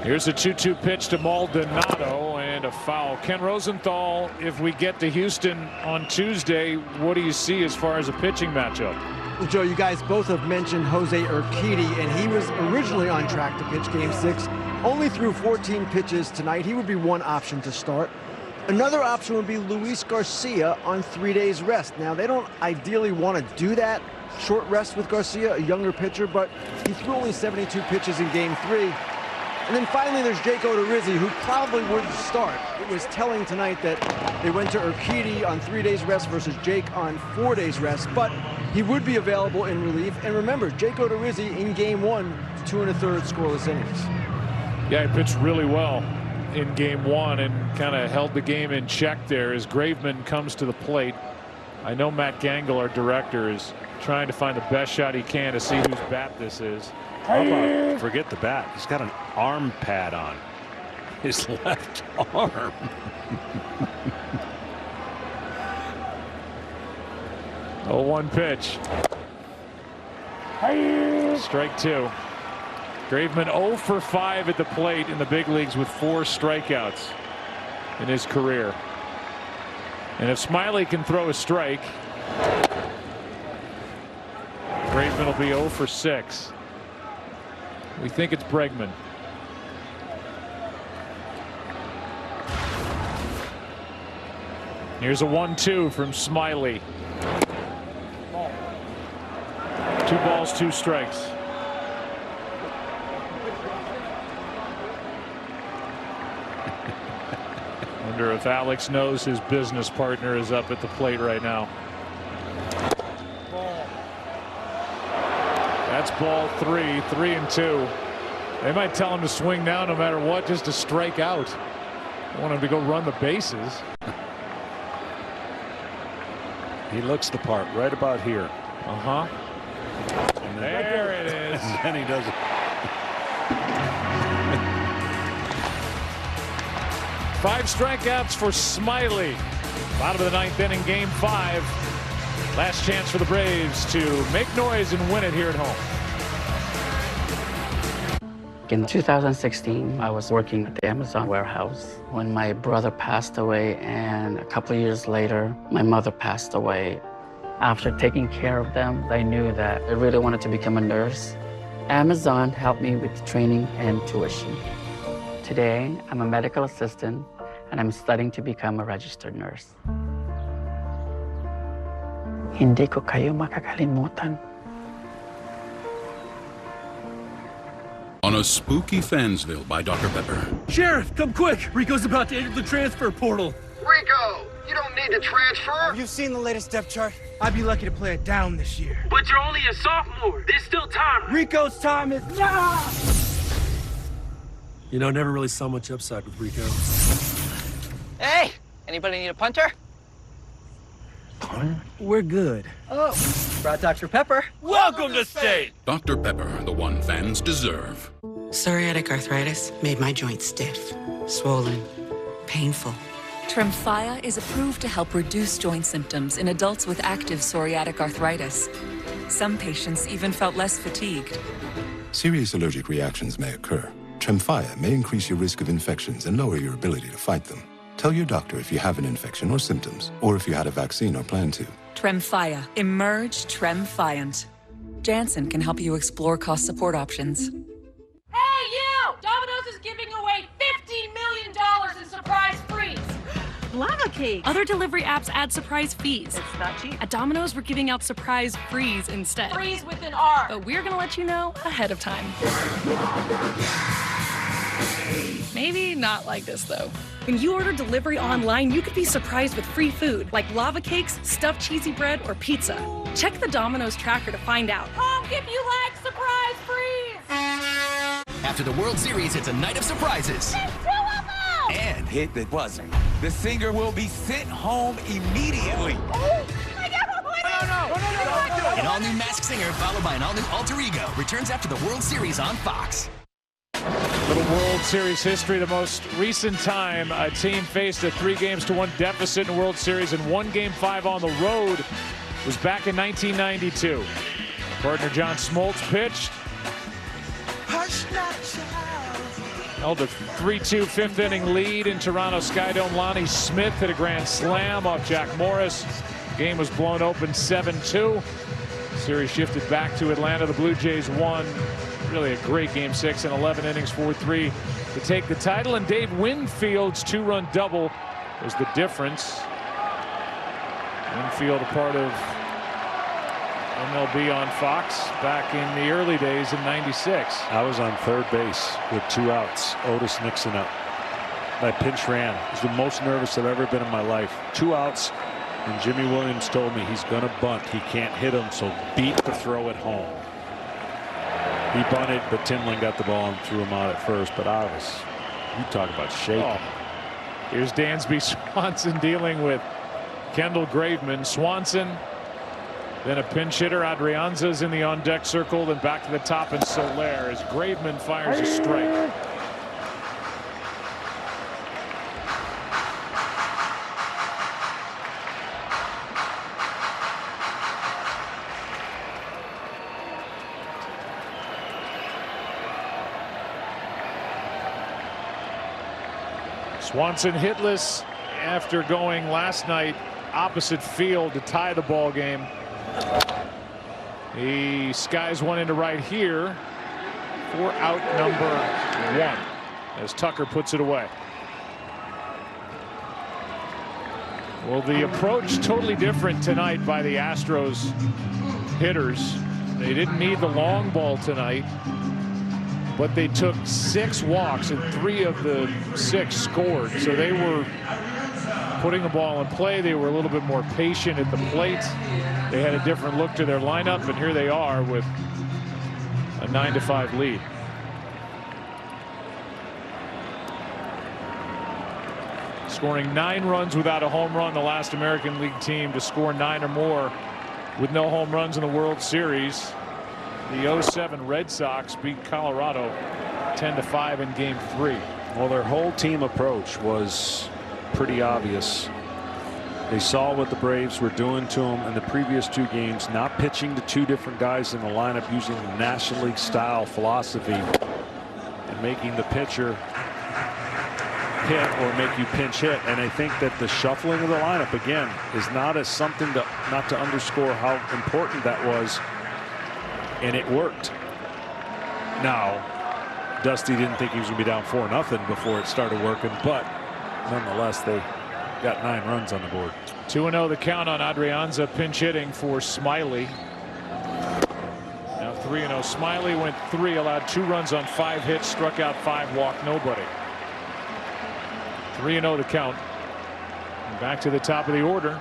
Here's a 2-2 pitch to Maldonado and a foul. Ken Rosenthal, if we get to Houston on Tuesday, what do you see as far as a pitching matchup? Well, Joe, you guys both have mentioned Jose Urquidy, and he was originally on track to pitch Game 6. Only threw 14 pitches tonight. He would be one option to start. Another option would be Luis Garcia on 3 days rest. Now, they don't ideally want to do that short rest with Garcia, a younger pitcher, but he threw only 72 pitches in Game 3. And then finally, there's Jake Odorizzi, who probably would start. It was telling tonight that they went to Urquidy on 3 days rest versus Jake on 4 days rest, but he would be available in relief. And remember, Jake Odorizzi in Game 1, 2 1/3 scoreless innings. Yeah, he pitched really well in Game 1 and kind of held the game in check there as Graveman comes to the plate. I know Matt Gangle, our director, is trying to find the best shot he can to see whose bat this is. How about forget the bat? He's got an arm pad on his left arm. Oh, 1 pitch. Strike 2. Graveman 0 for 5 at the plate in the big leagues with 4 strikeouts in his career. And if Smiley can throw a strike, Graveman will be 0 for 6. We think it's Bregman. Here's a 1-2 from Smiley. 2 balls, 2 strikes. Wonder if Alex knows his business partner is up at the plate right now. That's ball 3, 3-2. They might tell him to swing now no matter what, just to strike out. I want him to go run the bases. He looks the part right about here. And there it is. And then he does it. 5 strikeouts for Smiley. Bottom of the 9th inning, game 5. Last chance for the Braves to make noise and win it here at home. In 2016, I was working at the Amazon warehouse when my brother passed away, and a couple of years later, my mother passed away. After taking care of them, I knew that I really wanted to become a nurse. Amazon helped me with training and tuition. Today, I'm a medical assistant, and I'm studying to become a registered nurse. Hindi ko kayo makakalimutan. On a spooky Fansville by Dr. Pepper. Sheriff, come quick! Rico's about to enter the transfer portal. Rico, you don't need to transfer. Have you seen the latest depth chart? I'd be lucky to play it down this year. But you're only a sophomore. There's still time. Rico's time is now! You know, never really saw much upside with Rico. Hey, anybody need a punter? We're good. Oh, brought Dr. Pepper. Welcome to state! Dr. Pepper, the one fans deserve. Psoriatic arthritis made my joints stiff, swollen, painful. Tremfya is approved to help reduce joint symptoms in adults with active psoriatic arthritis. Some patients even felt less fatigued. Serious allergic reactions may occur. Tremfya may increase your risk of infections and lower your ability to fight them. Tell your doctor if you have an infection or symptoms, or if you had a vaccine or plan to. Tremfya. Emerge Tremfyant. Janssen can help you explore cost support options. Hey, you! Domino's is giving away $50 million in surprise frees. Lava cake. Other delivery apps add surprise fees. It's not cheap. At Domino's, we're giving out surprise frees instead. Frees with an R. But we're gonna let you know ahead of time. Maybe not like this, though. When you order delivery online, you could be surprised with free food, like lava cakes, stuffed cheesy bread, or pizza. Check the Domino's tracker to find out. Honk if you like surprise frees. After the World Series, it's a night of surprises. There's 2 of them! And hit the buzzer. The singer will be sent home immediately. Oh, I got one! No. An all-new Masked Singer, followed by an all-new alter ego, returns after the World Series on Fox. Little World Series history. The most recent time a team faced a 3-1 deficit in World Series and won Game 5 on the road was back in 1992. Partner John Smoltz pitched. Held a 3-2 fifth inning lead in Toronto Skydome. Lonnie Smith hit a grand slam off Jack Morris. Game was blown open 7-2. Series shifted back to Atlanta. The Blue Jays won. Really a great Game 6 in 11 innings, 4-3 to take the title. And Dave Winfield's 2-run double was the difference. Winfield, a part of MLB on Fox back in the early days in '96. I was on third base with 2 outs. Otis Nixon up. I pinch ran. It was the most nervous I've ever been in my life. 2 outs. And Jimmy Williams told me he's going to bunt. He can't hit him, so beat the throw at home. He bunted, but Timlin got the ball and threw him out at first. But I was, you talk about shaking. Oh. Here's Dansby Swanson dealing with Kendall Graveman. Swanson, then a pinch hitter. Adrianza's in the on-deck circle, then back to the top, and Soler as Graveman fires a strike. Swanson hitless after going last night opposite field to tie the ball game. He skies one into right here for out number 1 as Tucker puts it away. Well, the approach totally different tonight by the Astros hitters. They didn't need the long ball tonight, but they took 6 walks and 3 of the 6 scored. So they were putting the ball in play. They were a little bit more patient at the plate. They had a different look to their lineup, and here they are with a 9-5 lead. Scoring 9 runs without a home run, the last American League team to score 9 or more with no home runs in the World Series. The 07 Red Sox beat Colorado 10-5 in Game 3. Well, their whole team approach was pretty obvious. They saw what the Braves were doing to them in the previous 2 games, not pitching to 2 different guys in the lineup, using the National League style philosophy and making the pitcher hit or make you pinch hit. And I think that the shuffling of the lineup again is not as something to not to underscore how important that was, and it worked. Now Dusty didn't think he was going to be down 4-0 before it started working, but nonetheless they got 9 runs on the board. 2-0 the count on Adrianza pinch hitting for Smiley. Now 3-0. Smiley went 3, allowed 2 runs on 5 hits, struck out 5, walked nobody. 3-0 the count. And back to the top of the order.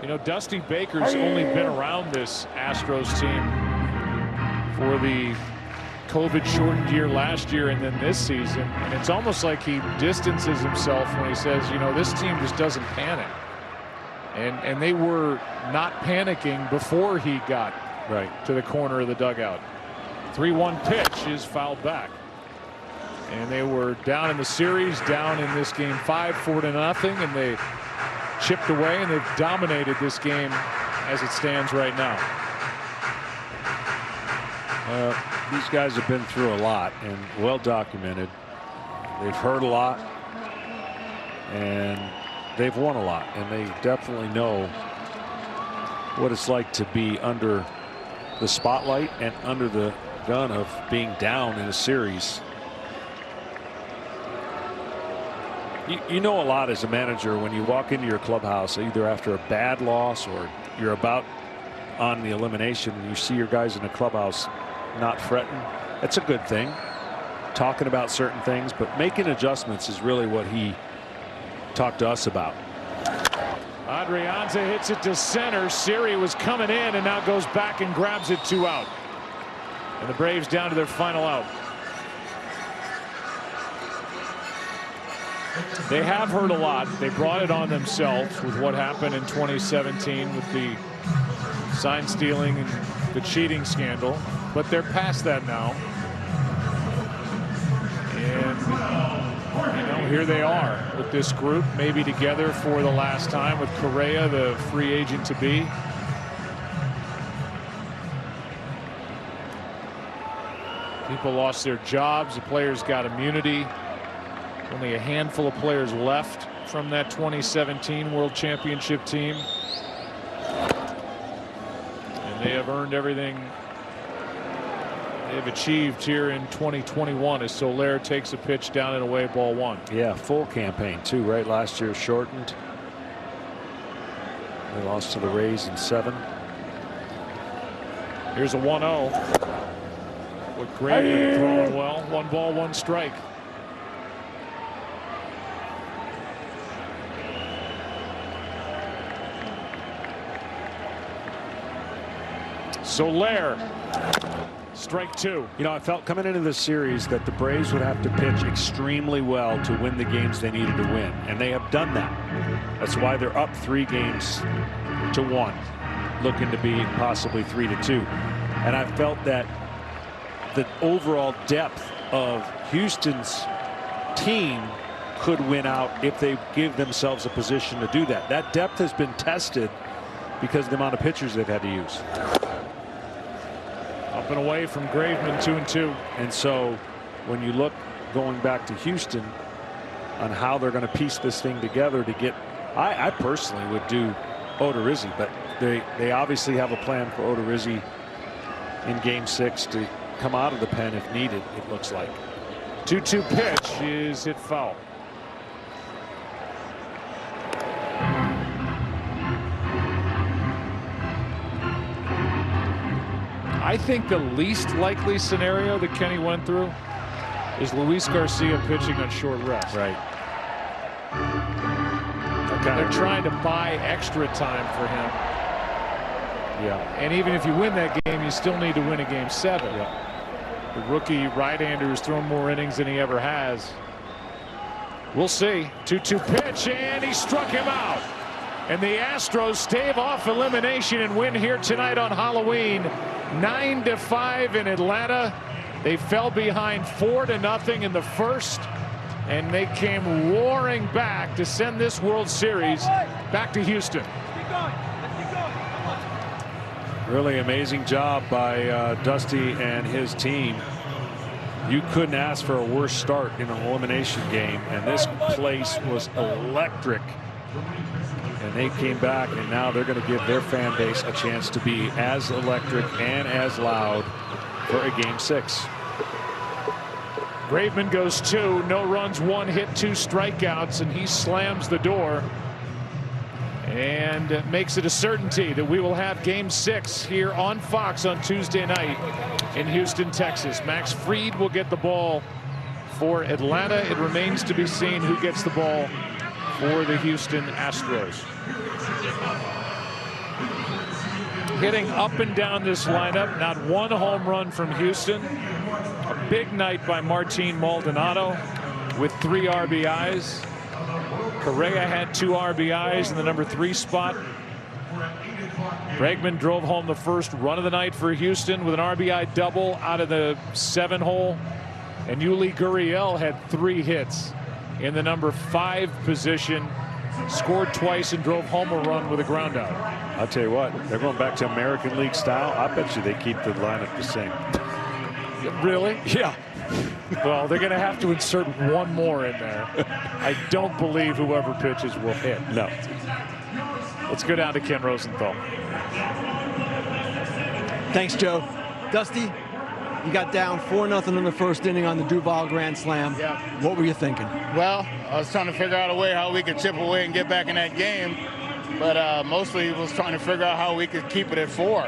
You know, Dusty Baker's only been around this Astros team for the COVID shortened year last year and then this season, and it's almost like he distances himself when he says, you know, this team just doesn't panic. And they were not panicking before he got to the corner of the dugout. 3-1 pitch is fouled back. And they were down in the series, down in this game 5, 4-0, and they chipped away, and they've dominated this game as it stands right now. These guys have been through a lot and well documented. They've heard a lot and they've won a lot, and they definitely know what it's like to be under the spotlight and under the gun of being down in a series. You know a lot as a manager when you walk into your clubhouse, either after a bad loss or you're about on the elimination, and you see your guys in the clubhouse not fretting. That's a good thing. Talking about certain things, but making adjustments is really what he talked to us about. Adrianza hits it to center. Siri was coming in and now goes back and grabs it, 2 out. And the Braves down to their final out. They have heard a lot. They brought it on themselves with what happened in 2017 with the sign stealing and the cheating scandal, but they're past that now. And you know, here they are with this group, maybe together for the last time, with Correa, the free agent to be. People lost their jobs. The players got immunity. Only a handful of players left from that 2017 World Championship team. And they have earned everything they've achieved here in 2021 as Soler takes a pitch down and away, ball 1. Yeah, full campaign too, right? Last year shortened. They lost to the Rays in 7. Here's a 1-0. With Grady throwing well. 1 ball, 1 strike. Soler, strike 2. You know, I felt coming into this series that the Braves would have to pitch extremely well to win the games they needed to win, and they have done that. That's why they're up 3 games to 1, looking to be possibly 3-2. And I felt that the overall depth of Houston's team could win out if they give themselves a position to do that. That depth has been tested because of the amount of pitchers they've had to use. Up and away from Graveman, 2-2. And so when you look going back to Houston on how they're going to piece this thing together to get, I personally would do Odorizzi, but they obviously have a plan for Odorizzi in Game 6 to come out of the pen if needed, it looks like. 2-2 pitch is hit foul. I think the least likely scenario that Kenny went through is Luis Garcia pitching on short rest. Right. They're trying to buy extra time for him. Yeah. And even if you win that game, you still need to win a Game 7. Yeah. The rookie right-hander has thrown more innings than he ever has. We'll see. 2-2 pitch, and he struck him out. And the Astros stave off elimination and win here tonight on Halloween. 9-5 in Atlanta. They fell behind 4-0 in the first, and they came roaring back to send this World Series back to Houston. Really amazing job by Dusty and his team. You couldn't ask for a worse start in an elimination game, and this place was electric. And they came back, and now they're going to give their fan base a chance to be as electric and as loud for a Game 6. Graveman goes 2, no runs, 1 hit, 2 strikeouts, and he slams the door and makes it a certainty that we will have Game 6 here on Fox on Tuesday night in Houston, Texas. Max Fried will get the ball for Atlanta. It remains to be seen who gets the ball for the Houston Astros. Hitting up and down this lineup, not one home run from Houston. A big night by Martin Maldonado with 3 RBIs. Correa had 2 RBIs in the number 3 spot. Bregman drove home the first run of the night for Houston with an RBI double out of the 7 hole. And Yuli Gurriel had 3 hits in the number 5 position. Scored twice and drove home a run with a ground out. I'll tell you what, they're going back to American League style. I bet you they keep the lineup the same. Really? Yeah. Well, they're going to have to insert 1 more in there. I don't believe whoever pitches will hit. No. Let's go down to Ken Rosenthal. Thanks, Joe. Dusty, you got down 4-0 in the first inning on the Duvall grand slam. Yeah. What were you thinking? Well, I was trying to figure out a way how we could chip away and get back in that game, but mostly was trying to figure out how we could keep it at 4.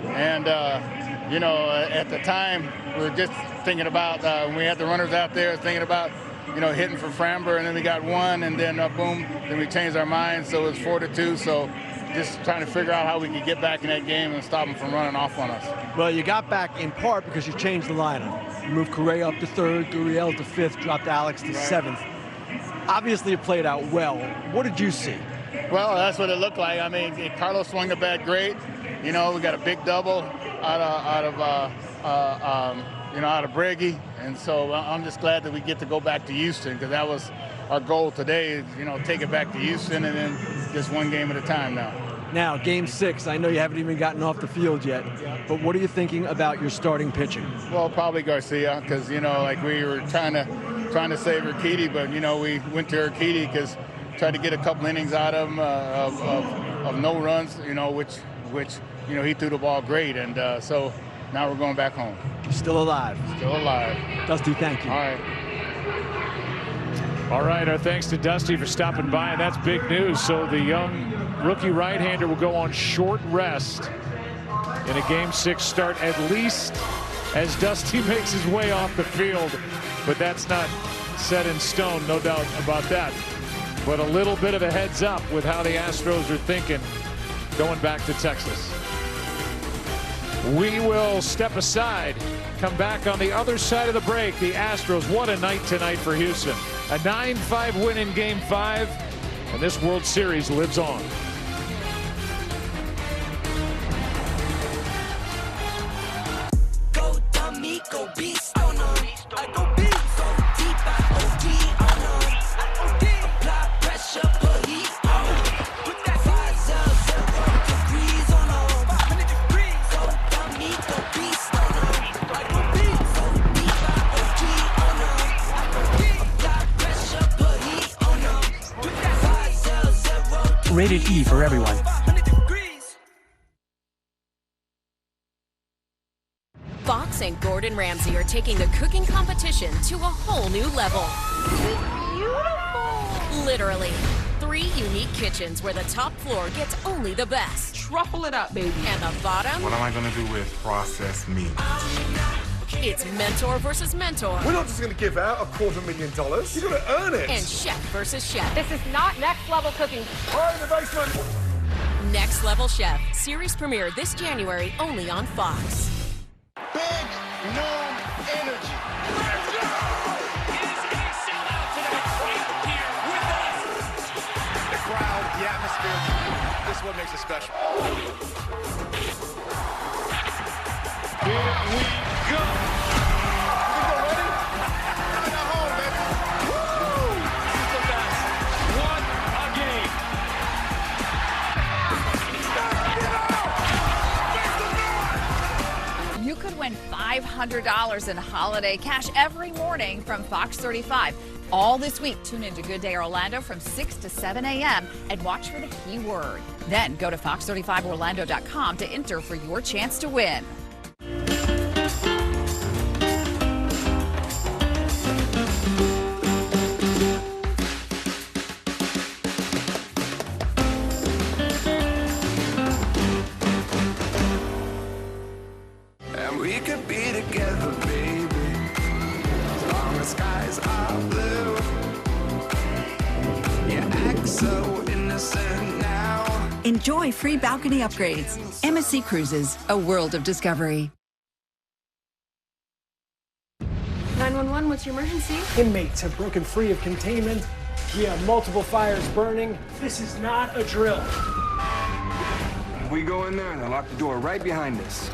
And you know, at the time we were just thinking about when we had the runners out there, thinking about, you know, hitting for Framber, and then we got 1, and then boom, then we changed our minds, so it was 4-2. So just trying to figure out how we could get back in that game and stop them from running off on us. Well, you got back in part because you changed the lineup. You moved Correa up to 3rd, Gurriel to 5th, dropped Alex to 7th. Obviously, it played out well. What did you see? Well, that's what it looked like. I mean, Carlos swung the bat great. You know, we got a big double out of Breggy, and so I'm just glad that we get to go back to Houston, because that was our goal today. You know, take it back to Houston and then just 1 game at a time now. Now, Game 6, I know you haven't even gotten off the field yet, but what are you thinking about your starting pitching? Well, probably Garcia, because, you know, like we were trying to save Urquidy, but, you know, we went to Urquidy because tried to get a couple innings out of him of no runs, you know, which you know, he threw the ball great, and so now we're going back home. Still alive. Still alive. Dusty, thank you. All right. All right, our thanks to Dusty for stopping by, and that's big news. So the young rookie right-hander will go on short rest in a Game 6 start, at least as Dusty makes his way off the field. But that's not set in stone, no doubt about that. But a little bit of a heads up with how the Astros are thinking going back to Texas. We will step aside, come back on the other side of the break. The Astros, what a night tonight for Houston. A 9-5 win in Game 5, and this World Series lives on. Go dummy, go beast on 'em. I go beast, so deep, I OD on 'em. Rated E for everyone. Fox and Gordon Ramsay are taking the cooking competition to a whole new level. Beautiful! Literally. 3 unique kitchens where the top floor gets only the best. Truffle it up, baby. And the bottom? What am I gonna do with processed meat? It's mentor versus mentor. We're not just gonna give out $250,000. You're gonna earn it. And chef versus chef. This is not next level cooking. Right in the basement. Next Level Chef. Series premiere this January only on Fox. Big Noon Energy. Let's go! Is a sellout tonight right here with us. The crowd, the atmosphere. This is what makes it special. Here we go. You ready? Bring it home, baby. Woo! This is the best. What a game. You could win $500 in holiday cash every morning from Fox 35. All this week, tune into Good Day Orlando from 6 to 7 a.m. and watch for the keyword. Then go to fox35orlando.com to enter for your chance to win. And we could be together, baby, as long as skies are blue. You act so innocent now. Enjoy free balcony upgrades. MSC Cruises, a world of discovery. 911, what's your emergency? Inmates have broken free of containment. We have multiple fires burning. This is not a drill. We go in there and they lock the door right behind us.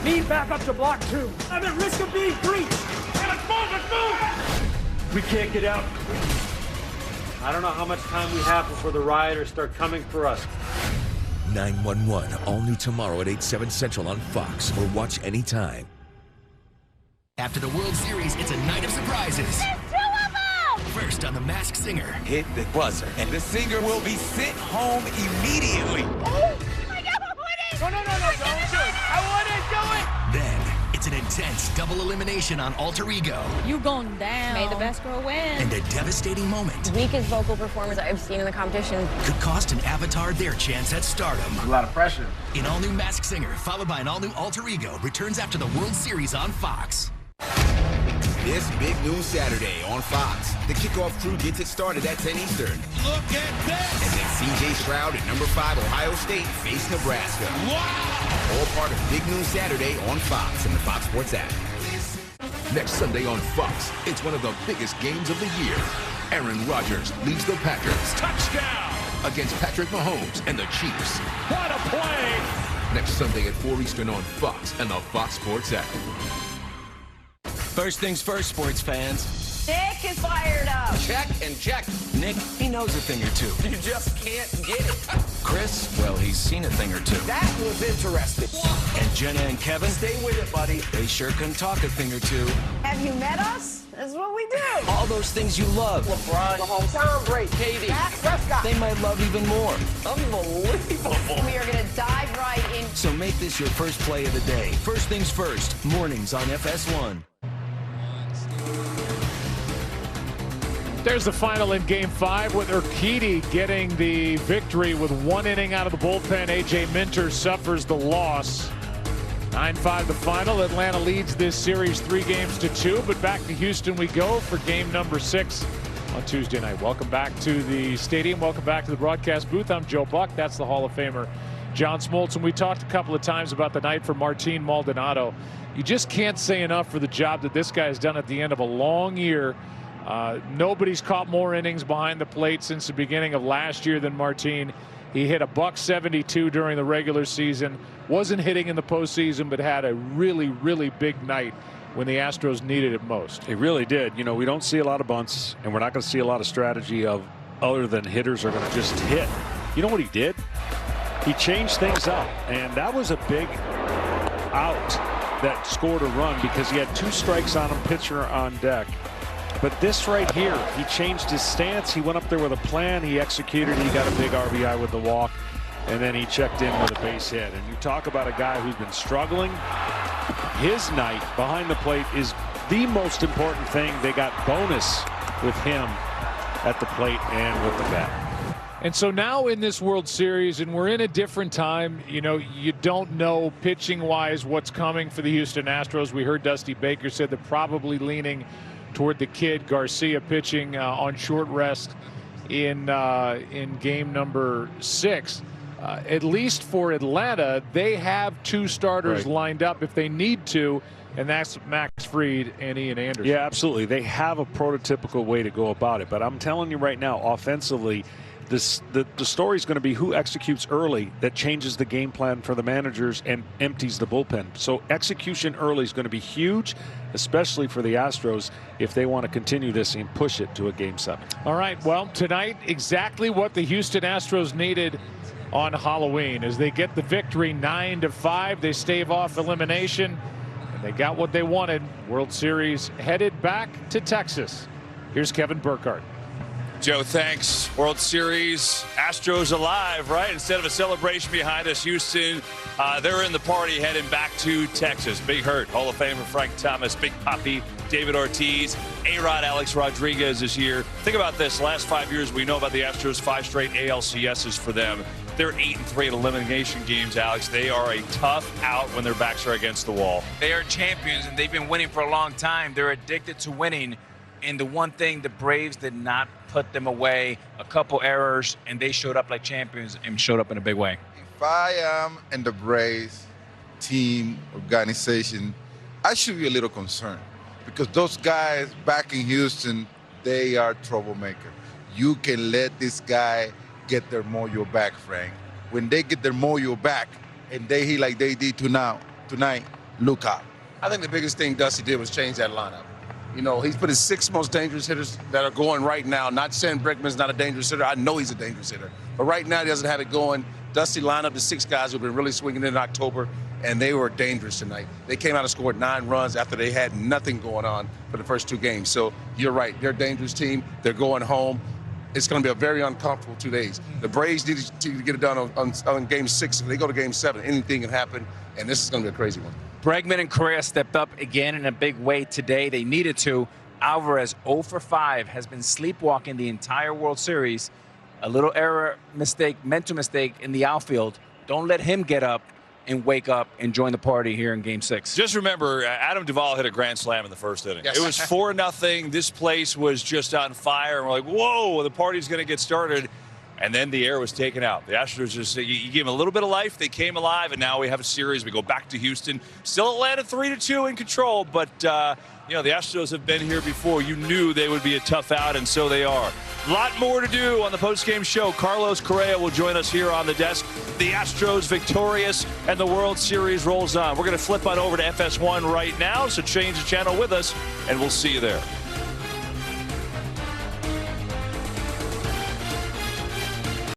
Need back up to block 2. I'm at risk of being breached. Hey, let's move! We can't get out. I don't know how much time we have before the rioters start coming for us. 911, all new tomorrow at 8/7 Central on Fox, or watch anytime. After the World Series, it's a night of surprises. There's 2 of them! First on The Masked Singer. Hit the buzzer, and the singer will be sent home immediately. Oh my God, I'm winning! No, don't do it. I want to do it. Then, it's an intense double elimination on Alter Ego. You going down. May the best girl win. And a devastating moment Weakest vocal performance I've seen in the competition. could cost an avatar their chance at stardom. A lot of pressure. An all-new Masked Singer, followed by an all-new Alter Ego, returns after the World Series on Fox. This big noon Saturday on Fox. The kickoff crew gets it started at 10 Eastern. Look at this! And then CJ Stroud at number 5 Ohio State face Nebraska. Wow! All part of Big Noon Saturday on Fox and the Fox Sports app. Next Sunday on Fox, it's one of the biggest games of the year. Aaron Rodgers leads the Packers Touchdown! against Patrick Mahomes and the Chiefs. What a play! Next Sunday at 4 Eastern on Fox and the Fox Sports app. First things first, sports fans. Nick is fired up. Check and check. Nick, he knows a thing or two. You just can't get it. Chris, well, he's seen a thing or two. That was interesting. And Jenna and Kevin, Stay with it, buddy. they sure can talk a thing or two. Have you met us? This is what we do. All those things you love. LeBron, Mahomes, Tom Brady, Katie, Dak Prescott. they might love even more. unbelievable. We are going to dive right in. So make this your first play of the day. First things first, mornings on FS1. There's the final in Game 5 with Urquidy getting the victory with 1 inning out of the bullpen. A.J. Minter suffers the loss. 9-5 the final. Atlanta leads this series 3-2, but back to Houston we go for game number 6 on Tuesday night. Welcome back to the stadium. Welcome back to the broadcast booth. I'm Joe Buck. That's the Hall of Famer John Smoltz. And we talked a couple of times about the night for Martin Maldonado. You just can't say enough for the job that this guy has done at the end of a long year. Nobody's caught more innings behind the plate since the beginning of last year than Martin. He hit a .172 during the regular season. Wasn't hitting in the postseason, but had a really, really big night when the Astros needed it most. He really did. You know, we don't see a lot of bunts, and we're not going to see a lot of strategy of other than hitters are going to just hit. You know what he did? He changed things up, and that was a big out that scored a run because he had 2 strikes on him, pitcher on deck. But this right here, he changed his stance. He went up there with a plan. He executed. He got a big RBI with the walk. And then he checked in with a base hit. And you talk about a guy who's been struggling. His night behind the plate is the most important thing. They got bonus with him at the plate and with the bat. And so now in this World Series, and we're in a different time, you know, you don't know pitching-wise what's coming for the Houston Astros. We heard Dusty Baker said they're probably leaning toward the kid Garcia pitching on short rest in game number 6. At least for Atlanta, they have 2 starters lined up if they need to, and that's Max Fried and Ian Anderson. Yeah, absolutely. They have a prototypical way to go about it. But I'm telling you right now, offensively, the story is going to be who executes early that changes the game plan for the managers and empties the bullpen. So execution early is going to be huge, especially for the Astros if they want to continue this and push it to a Game 7. All right, well, tonight exactly what the Houston Astros needed on Halloween as they get the victory 9-5. They stave off elimination, and they got what they wanted. World Series headed back to Texas. Here's Kevin Burkhardt. Joe, thanks. World Series, Astros alive, right? Instead of a celebration behind us, Houston, they're in the party heading back to Texas. Big Hurt, Hall of Famer Frank Thomas, Big Papi, David Ortiz, A-Rod, Alex Rodriguez is here. Think about this. Last 5 years, we know about the Astros, 5 straight ALCSs for them. They're 8-3 in elimination games, Alex. They are a tough out when their backs are against the wall. They are champions, and they've been winning for a long time. They're addicted to winning. And the one thing, the Braves did not put them away. A couple errors, and they showed up like champions and showed up in a big way. If I am in the Braves team organization, I should be a little concerned because those guys back in Houston, they are troublemakers. You can let this guy get their mojo back, Frank. When they get their mojo back and they hit like they did tonight, look out. I think the biggest thing Dusty did was change that lineup. You know, he's put his 6 most dangerous hitters that are going right now. Not saying Brickman's not a dangerous hitter. I know he's a dangerous hitter. But right now, he doesn't have it going. Dusty lined up the 6 guys who've been really swinging in October, and they were dangerous tonight. They came out and scored 9 runs after they had nothing going on for the first 2 games. So you're right. They're a dangerous team. They're going home. It's going to be a very uncomfortable 2 days. The Braves need to get it done on Game 6. If they go to Game 7, anything can happen, and this is going to be a crazy one. Bregman and Correa stepped up again in a big way today. They needed to. Alvarez 0 for 5 has been sleepwalking the entire World Series. A little error, mistake, mental mistake in the outfield. Don't let him get up and wake up and join the party here in Game 6. Just remember, Adam Duvall hit a grand slam in the first inning. Yes. It was 4-0. This place was just on fire. And we're like, whoa, the party's going to get started. And then the air was taken out. The Astros just, you give them a little bit of life. They came alive, and now we have a series. We go back to Houston. Still Atlanta 3-2 in control, but, you know, the Astros have been here before. You knew they would be a tough out, and so they are. A lot more to do on the postgame show. Carlos Correa will join us here on the desk. The Astros victorious, and the World Series rolls on. We're going to flip on over to FS1 right now, so change the channel with us, and we'll see you there.